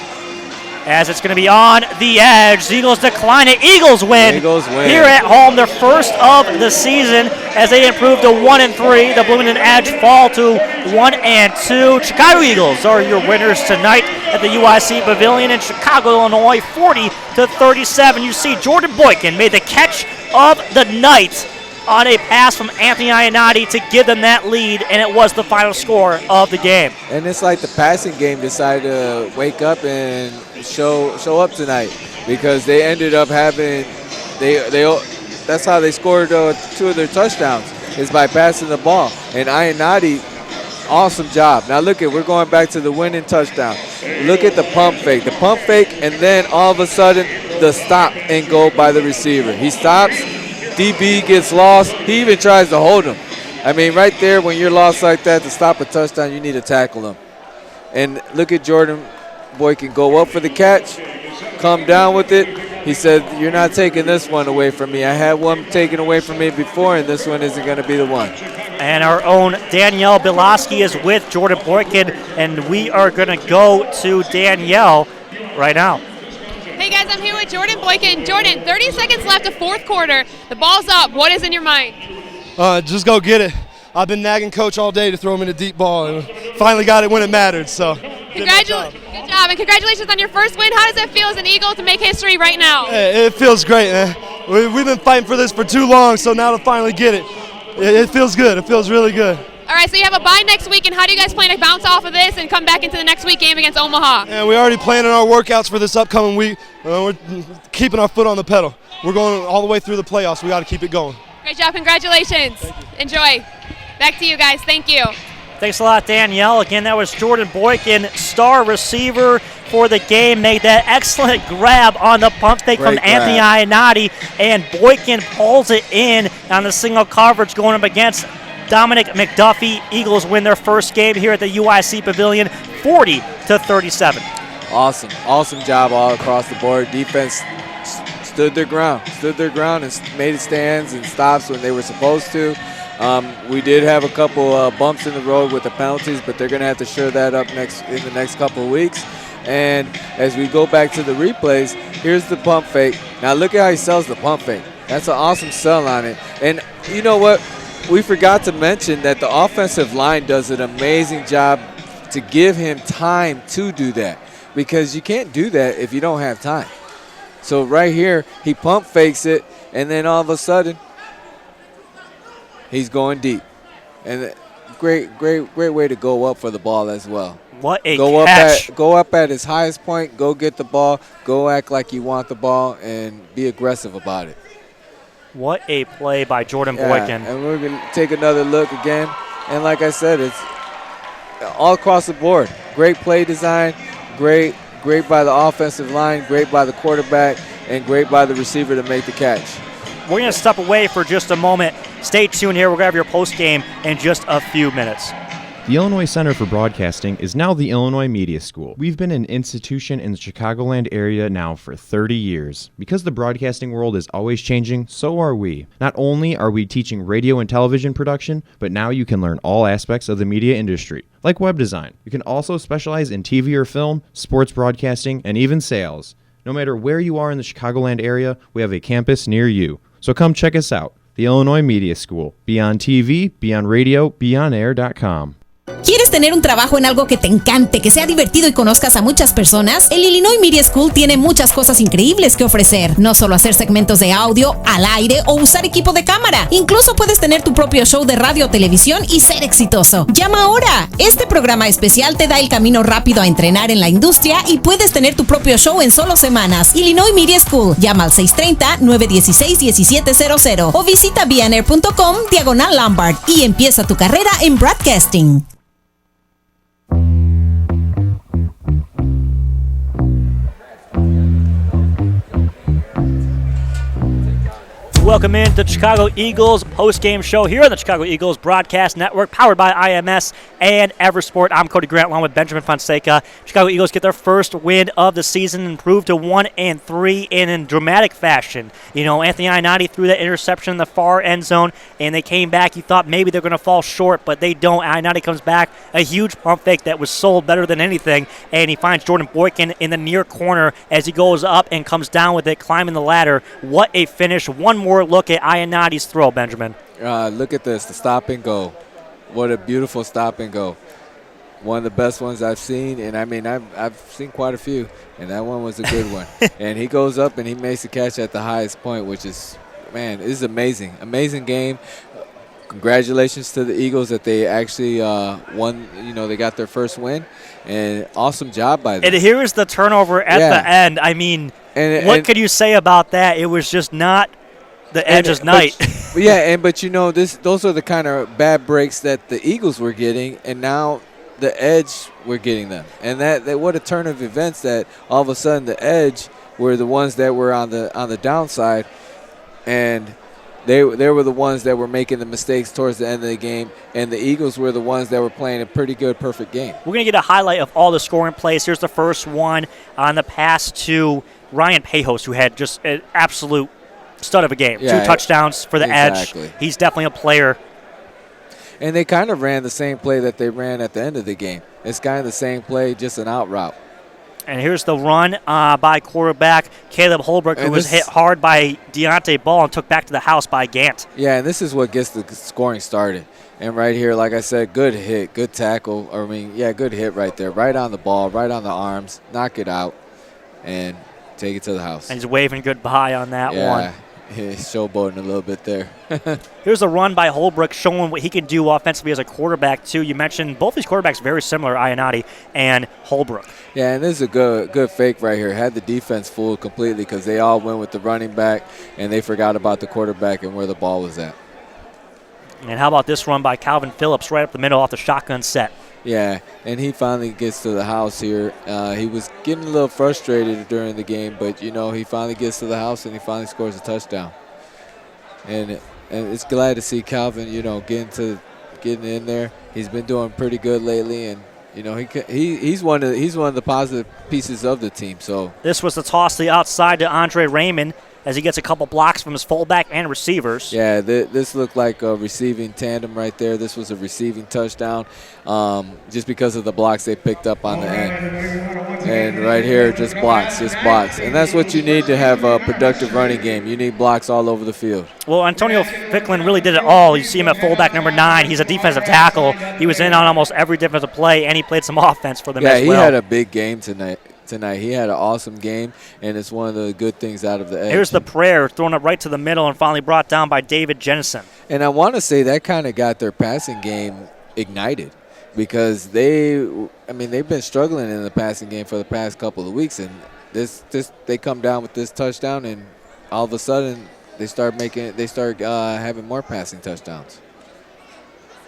As it's going to be on the Edge. The Eagles decline it. Eagles win. Here at home, their first of the season as they improve to 1-3. The Bloomington Edge fall to 1-2. Chicago Eagles are your winners tonight at the UIC Pavilion in Chicago, Illinois, 40-37. You see Jordan Boykin made the catch of the night on a pass from Anthony Ionati to give them that lead, and it was the final score of the game. And it's like the passing game decided to wake up and show up tonight, because they ended up having that's how they scored 2 of their touchdowns, is by passing the ball. And Ionati, awesome job. Now look we're going back to the winning touchdown. Look at the pump fake. The pump fake, and then all of a sudden the stop and go by the receiver. He stops. DB gets lost. He even tries to hold him. I mean, right there, when you're lost like that, to stop a touchdown, you need to tackle him. And look at Jordan Boykin go up for the catch, come down with it. He said, "You're not taking this one away from me. I had one taken away from me before, and this one isn't going to be the one." And our own Danielle Biloski is with Jordan Boykin, and we are going to go to Danielle right now. Hey guys, I'm here with Jordan Boykin. Jordan, 30 seconds left of 4th quarter. The ball's up. What is in your mind? Just go get it. I've been nagging Coach all day to throw him in a deep ball, and finally got it when it mattered. So, good job, and congratulations on your first win. How does it feel as an Eagle to make history right now? Hey, it feels great, man. We've been fighting for this for too long, so now to finally get it, it feels good. It feels really good. All right, so you have a bye next week, and how do you guys plan to bounce off of this and come back into the next week game against Omaha? And we're already planning our workouts for this upcoming week. We're keeping our foot on the pedal. We're going all the way through the playoffs. We got to keep it going. Great job. Congratulations. Enjoy. Back to you guys. Thank you. Thanks a lot, Danielle. Again, that was Jordan Boykin, star receiver for the game, made that excellent grab on the pump fake from Anthony Ionati, and Boykin pulls it in on the single coverage going up against Dominic McDuffie. Eagles win their first game here at the UIC Pavilion, 40-37. Awesome job all across the board. Defense stood their ground and made stands and stops when they were supposed to. We did have a couple bumps in the road with the penalties, but they're going to have to shore that up in the next couple of weeks. And as we go back to the replays, here's the pump fake. Now look at how he sells the pump fake. That's an awesome sell on it. And you know what? We forgot to mention that the offensive line does an amazing job to give him time to do that, because you can't do that if you don't have time. So right here, he pump fakes it, and then all of a sudden, he's going deep. And great way to go up for the ball as well. What a catch. Go up at his highest point, go get the ball, go act like you want the ball, and be aggressive about it. What a play by Jordan Boykin. And we're going to take another look again. And like I said, it's all across the board. Great play design, great by the offensive line, great by the quarterback, and great by the receiver to make the catch. We're going to step away for just a moment. Stay tuned here. We're going to have your post game in just a few minutes. The Illinois Center for Broadcasting is now the Illinois Media School. We've been an institution in the Chicagoland area now for 30 years. Because the broadcasting world is always changing, so are we. Not only are we teaching radio and television production, but now you can learn all aspects of the media industry, like web design. You can also specialize in TV or film, sports broadcasting, and even sales. No matter where you are in the Chicagoland area, we have a campus near you. So come check us out. The Illinois Media School. Be on TV, be on radio, beonair.com. ¿Quieres tener un trabajo en algo que te encante, que sea divertido y conozcas a muchas personas? El Illinois Media School tiene muchas cosas increíbles que ofrecer. No solo hacer segmentos de audio, al aire o usar equipo de cámara. Incluso puedes tener tu propio show de radio o televisión y ser exitoso. ¡Llama ahora! Este programa especial te da el camino rápido a entrenar en la industria y puedes tener tu propio show en solo semanas. Illinois Media School. Llama al 630-916-1700 o visita beonair.com/Lombard y empieza tu carrera en broadcasting. Welcome in to the Chicago Eagles post-game show here on the Chicago Eagles Broadcast Network, powered by IMS and Eversport. I'm Cody Grant, along with Benjamin Fonseca. Chicago Eagles get their first win of the season, improved to 1-3 in dramatic fashion. You know, Anthony Ionati threw that interception in the far end zone, and they came back. You thought maybe they're going to fall short, but they don't. Ionati comes back, a huge pump fake that was sold better than anything, and he finds Jordan Boykin in the near corner as he goes up and comes down with it, climbing the ladder. What a finish. One more look at Ionati's throw, Benjamin. Look at this, the stop and go. What a beautiful stop and go. One of the best ones I've seen, and I mean, I've seen quite a few, and that one was a good one. And he goes up and he makes the catch at the highest point, which is, man, this is amazing. Amazing game. Congratulations to the Eagles that they actually won. You know, they got their first win, and awesome job by them. And here's the turnover at the end. I mean, what could you say about that? It was just not the Edge's night. But you know, those are the kind of bad breaks that the Eagles were getting, and now the Edge were getting them. And that what a turn of events that all of a sudden the Edge were the ones that were on the downside, and they were the ones that were making the mistakes towards the end of the game, and the Eagles were the ones that were playing a pretty good, perfect game. We're going to get a highlight of all the scoring plays. Here's the first one on the pass to Ryan Pejos, who had just an absolute stud of a game. 2 touchdowns for the Edge. He's definitely a player. And they kind of ran the same play that they ran at the end of the game. It's kind of the same play, just an out route. And here's the run by quarterback Caleb Holbrook, who was hit hard by Deontay Ball and took back to the house by Gant. Yeah, and this is what gets the scoring started. And right here, like I said, good hit, good tackle. Good hit right there. Right on the ball, right on the arms. Knock it out and take it to the house. And he's waving goodbye on that one. He's showboating a little bit there. Here's a run by Holbrook showing what he can do offensively as a quarterback, too. You mentioned both these quarterbacks very similar, Ionati and Holbrook. Yeah, and this is a good fake right here. Had the defense fooled completely because they all went with the running back, and they forgot about the quarterback and where the ball was at. And how about this run by Calvin Phillips right up the middle off the shotgun set? Yeah, and he finally gets to the house here. He was getting a little frustrated during the game, but, you know, he finally gets to the house and he finally scores a touchdown. And it's glad to see Calvin, you know, getting in there. He's been doing pretty good lately, and, you know, he's one of the positive pieces of the team. So this was the toss to the outside to Andre Raymond as he gets a couple blocks from his fullback and receivers. Yeah, this looked like a receiving tandem right there. This was a receiving touchdown just because of the blocks they picked up on the end. And right here, just blocks. And that's what you need to have a productive running game. You need blocks all over the field. Well, Antonio Ficklin really did it all. You see him at fullback number 9. He's a defensive tackle. He was in on almost every defensive play, and he played some offense for them as well. Yeah, he had a big game tonight. He had an awesome game, and it's one of the good things out of the Edge. Here's the prayer thrown up right to the middle and finally brought down by David Jennison. And I want to say that kind of got their passing game ignited because they've been struggling in the passing game for the past couple of weeks, and they come down with this touchdown, and all of a sudden they start having more passing touchdowns.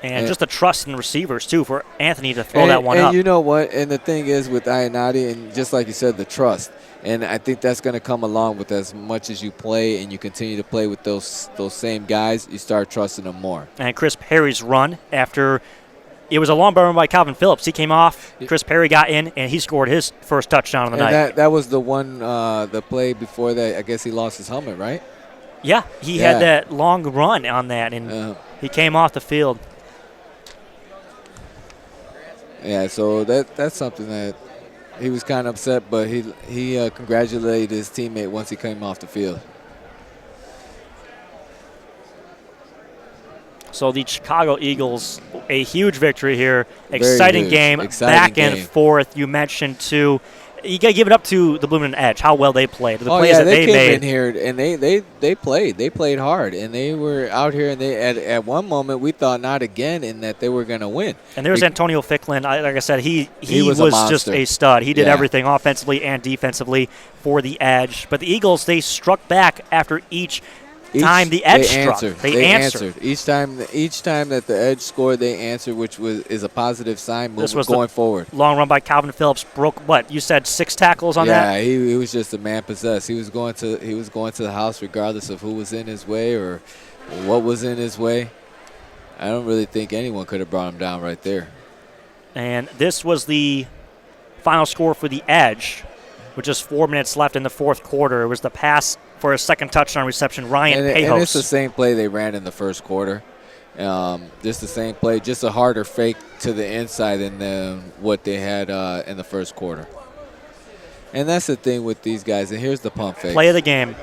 And just the trust in receivers, too, for Anthony to throw that one up. And you know what? And the thing is with Ionati, and just like you said, the trust. And I think that's going to come along with as much as you play and you continue to play with those same guys, you start trusting them more. And Chris Perry's run after it was a long run by Calvin Phillips. He came off, Chris Perry got in, and he scored his first touchdown of the night. That was the one, the play before that. I guess he lost his helmet, right? Yeah, he had that long run on that, and he came off the field. Yeah, so that's something that he was kind of upset, but he congratulated his teammate once he came off the field. So the Chicago Eagles, a huge victory here. Exciting game, back and forth. You mentioned, too, you got to give it up to the Bloomington Edge, how well they played. The plays that they came made. in here, and they played. They played hard, and they were out here, and they at one moment we thought not again, and that they were going to win. And there's Antonio Ficklin. Like I said, he was just a stud. He did everything offensively and defensively for the Edge. But the Eagles, they struck back after each time the Edge struck. They answered. Each time that the Edge scored, they answered, which is a positive sign going forward. Long run by Calvin Phillips broke what you said, 6 tackles on that. Yeah, he was just a man possessed. He was going to the house regardless of who was in his way or what was in his way. I don't really think anyone could have brought him down right there. And this was the final score for the Edge, with just 4 minutes left in the fourth quarter. It was the pass for a second touchdown reception, Ryan Pejos. And it's the same play they ran in the first quarter. Just the same play, just a harder fake to the inside than what they had in the first quarter. And that's the thing with these guys. And here's the pump fake. Play of the game.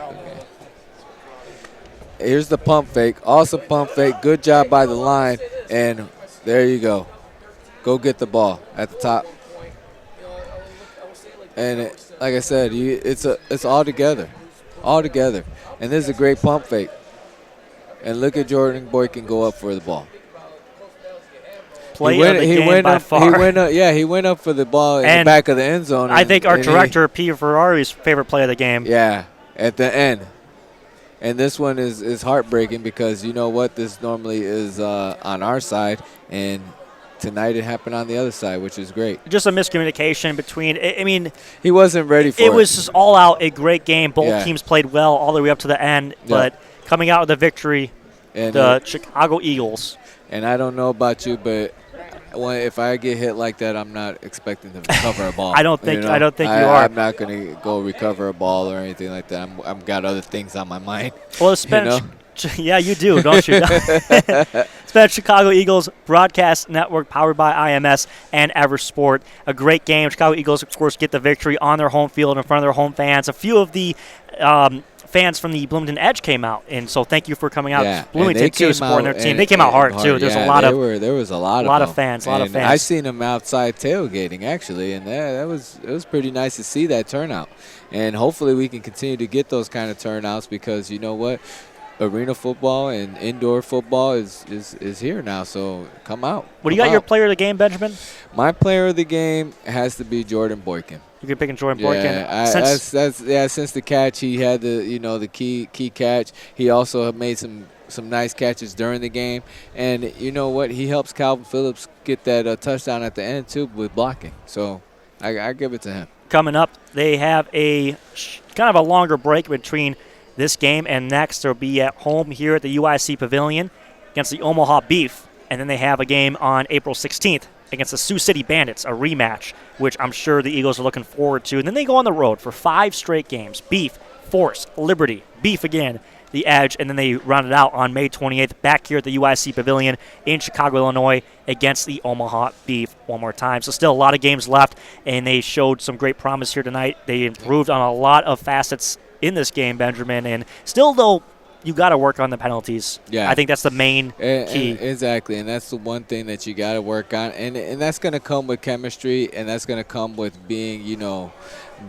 Here's the pump fake. Awesome pump fake. Good job by the line. And there you go. Go get the ball at the top. And like I said, it's all together. All together. And this is a great pump fake. And look at Jordan Boykin go up for the ball. Play of the game by far. He went up for the ball in the back of the end zone. I think our director, Peter Ferrari's favorite play of the game. Yeah, at the end. And this one is heartbreaking because you know what? This normally is on our side, and tonight it happened on the other side, which is great. Just a miscommunication between, I mean. He wasn't ready for it. It was just all out a great game. Both teams played well all the way up to the end, but coming out with the victory, and the Chicago Eagles. And I don't know about you, but if I get hit like that, I'm not expecting to recover a ball. I don't think you are. I'm not going to go recover a ball or anything like that. I've got other things on my mind. Well, it's been, yeah, you do, don't you? It's been Chicago Eagles Broadcast Network, powered by IMS and Eversport. A great game. Chicago Eagles, of course, get the victory on their home field in front of their home fans. A few of the fans from the Bloomington Edge came out, and so thank you for coming out. Yeah, Bloomington too, supporting their team. They came out hard too. There's a lot there was a lot of fans. I seen them outside tailgating actually, and it was pretty nice to see that turnout. And hopefully we can continue to get those kind of turnouts because you know what, arena football and indoor football is here now. So come out. What do you got? Your player of the game, Benjamin? My player of the game has to be Jordan Boykin. You're picking Jordan Boykin. Yeah, since the catch, he had the key catch. He also made some nice catches during the game, and you know what? He helps Calvin Phillips get that touchdown at the end too with blocking. So I give it to him. Coming up, they have a kind of a longer break between this game and next. They'll be at home here at the UIC Pavilion against the Omaha Beef, and then they have a game on April 16th. Against the Sioux City Bandits, a rematch, which I'm sure the Eagles are looking forward to. And then they go on the road for 5 straight games. Beef, Force, Liberty, Beef again, the Edge, and then they round it out on May 28th back here at the UIC Pavilion in Chicago, Illinois against the Omaha Beef one more time. So still a lot of games left, and they showed some great promise here tonight. They improved on a lot of facets in this game, Benjamin, and still, though, you got to work on the penalties. Yeah, I think that's the main key. Exactly, and that's the one thing that you got to work on, and that's going to come with chemistry, and that's going to come with being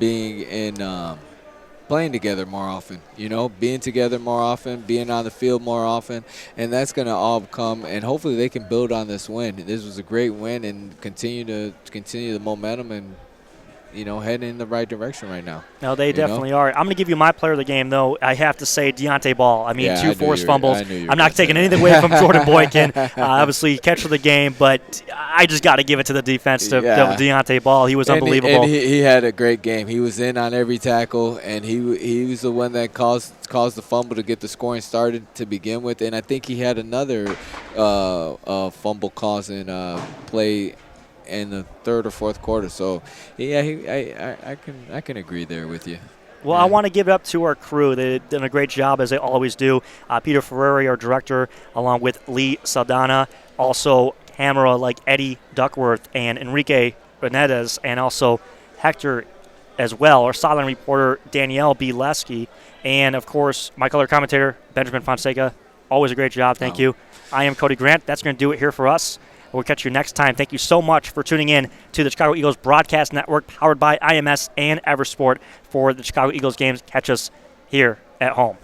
in playing together more often. Being together more often, being on the field more often, and that's going to all come. And hopefully they can build on this win. This was a great win, and continue the momentum and heading in the right direction right now. No, they definitely are. I'm going to give you my player of the game, though. I have to say Deontay Ball. I mean, 2 forced fumbles. I'm not taking anything away from Jordan Boykin. Obviously, catch of the game, but I just got to give it to the defense to Deontay Ball. He was unbelievable. And he had a great game. He was in on every tackle, and he was the one that caused the fumble to get the scoring started to begin with. And I think he had another fumble causing play in the third or fourth quarter. So, I can agree there with you. Well, I want to give it up to our crew. They've done a great job, as they always do. Peter Ferrari, our director, along with Lee Saldana. Also, camera like Eddie Duckworth and Enrique Benitez, and also Hector as well. Our sideline reporter, Danielle B. Lesky. And, of course, my color commentator, Benjamin Fonseca. Always a great job. Thank you. I am Cody Grant. That's going to do it here for us. We'll catch you next time. Thank you so much for tuning in to the Chicago Eagles Broadcast Network, powered by IMS and Eversport for the Chicago Eagles games. Catch us here at home.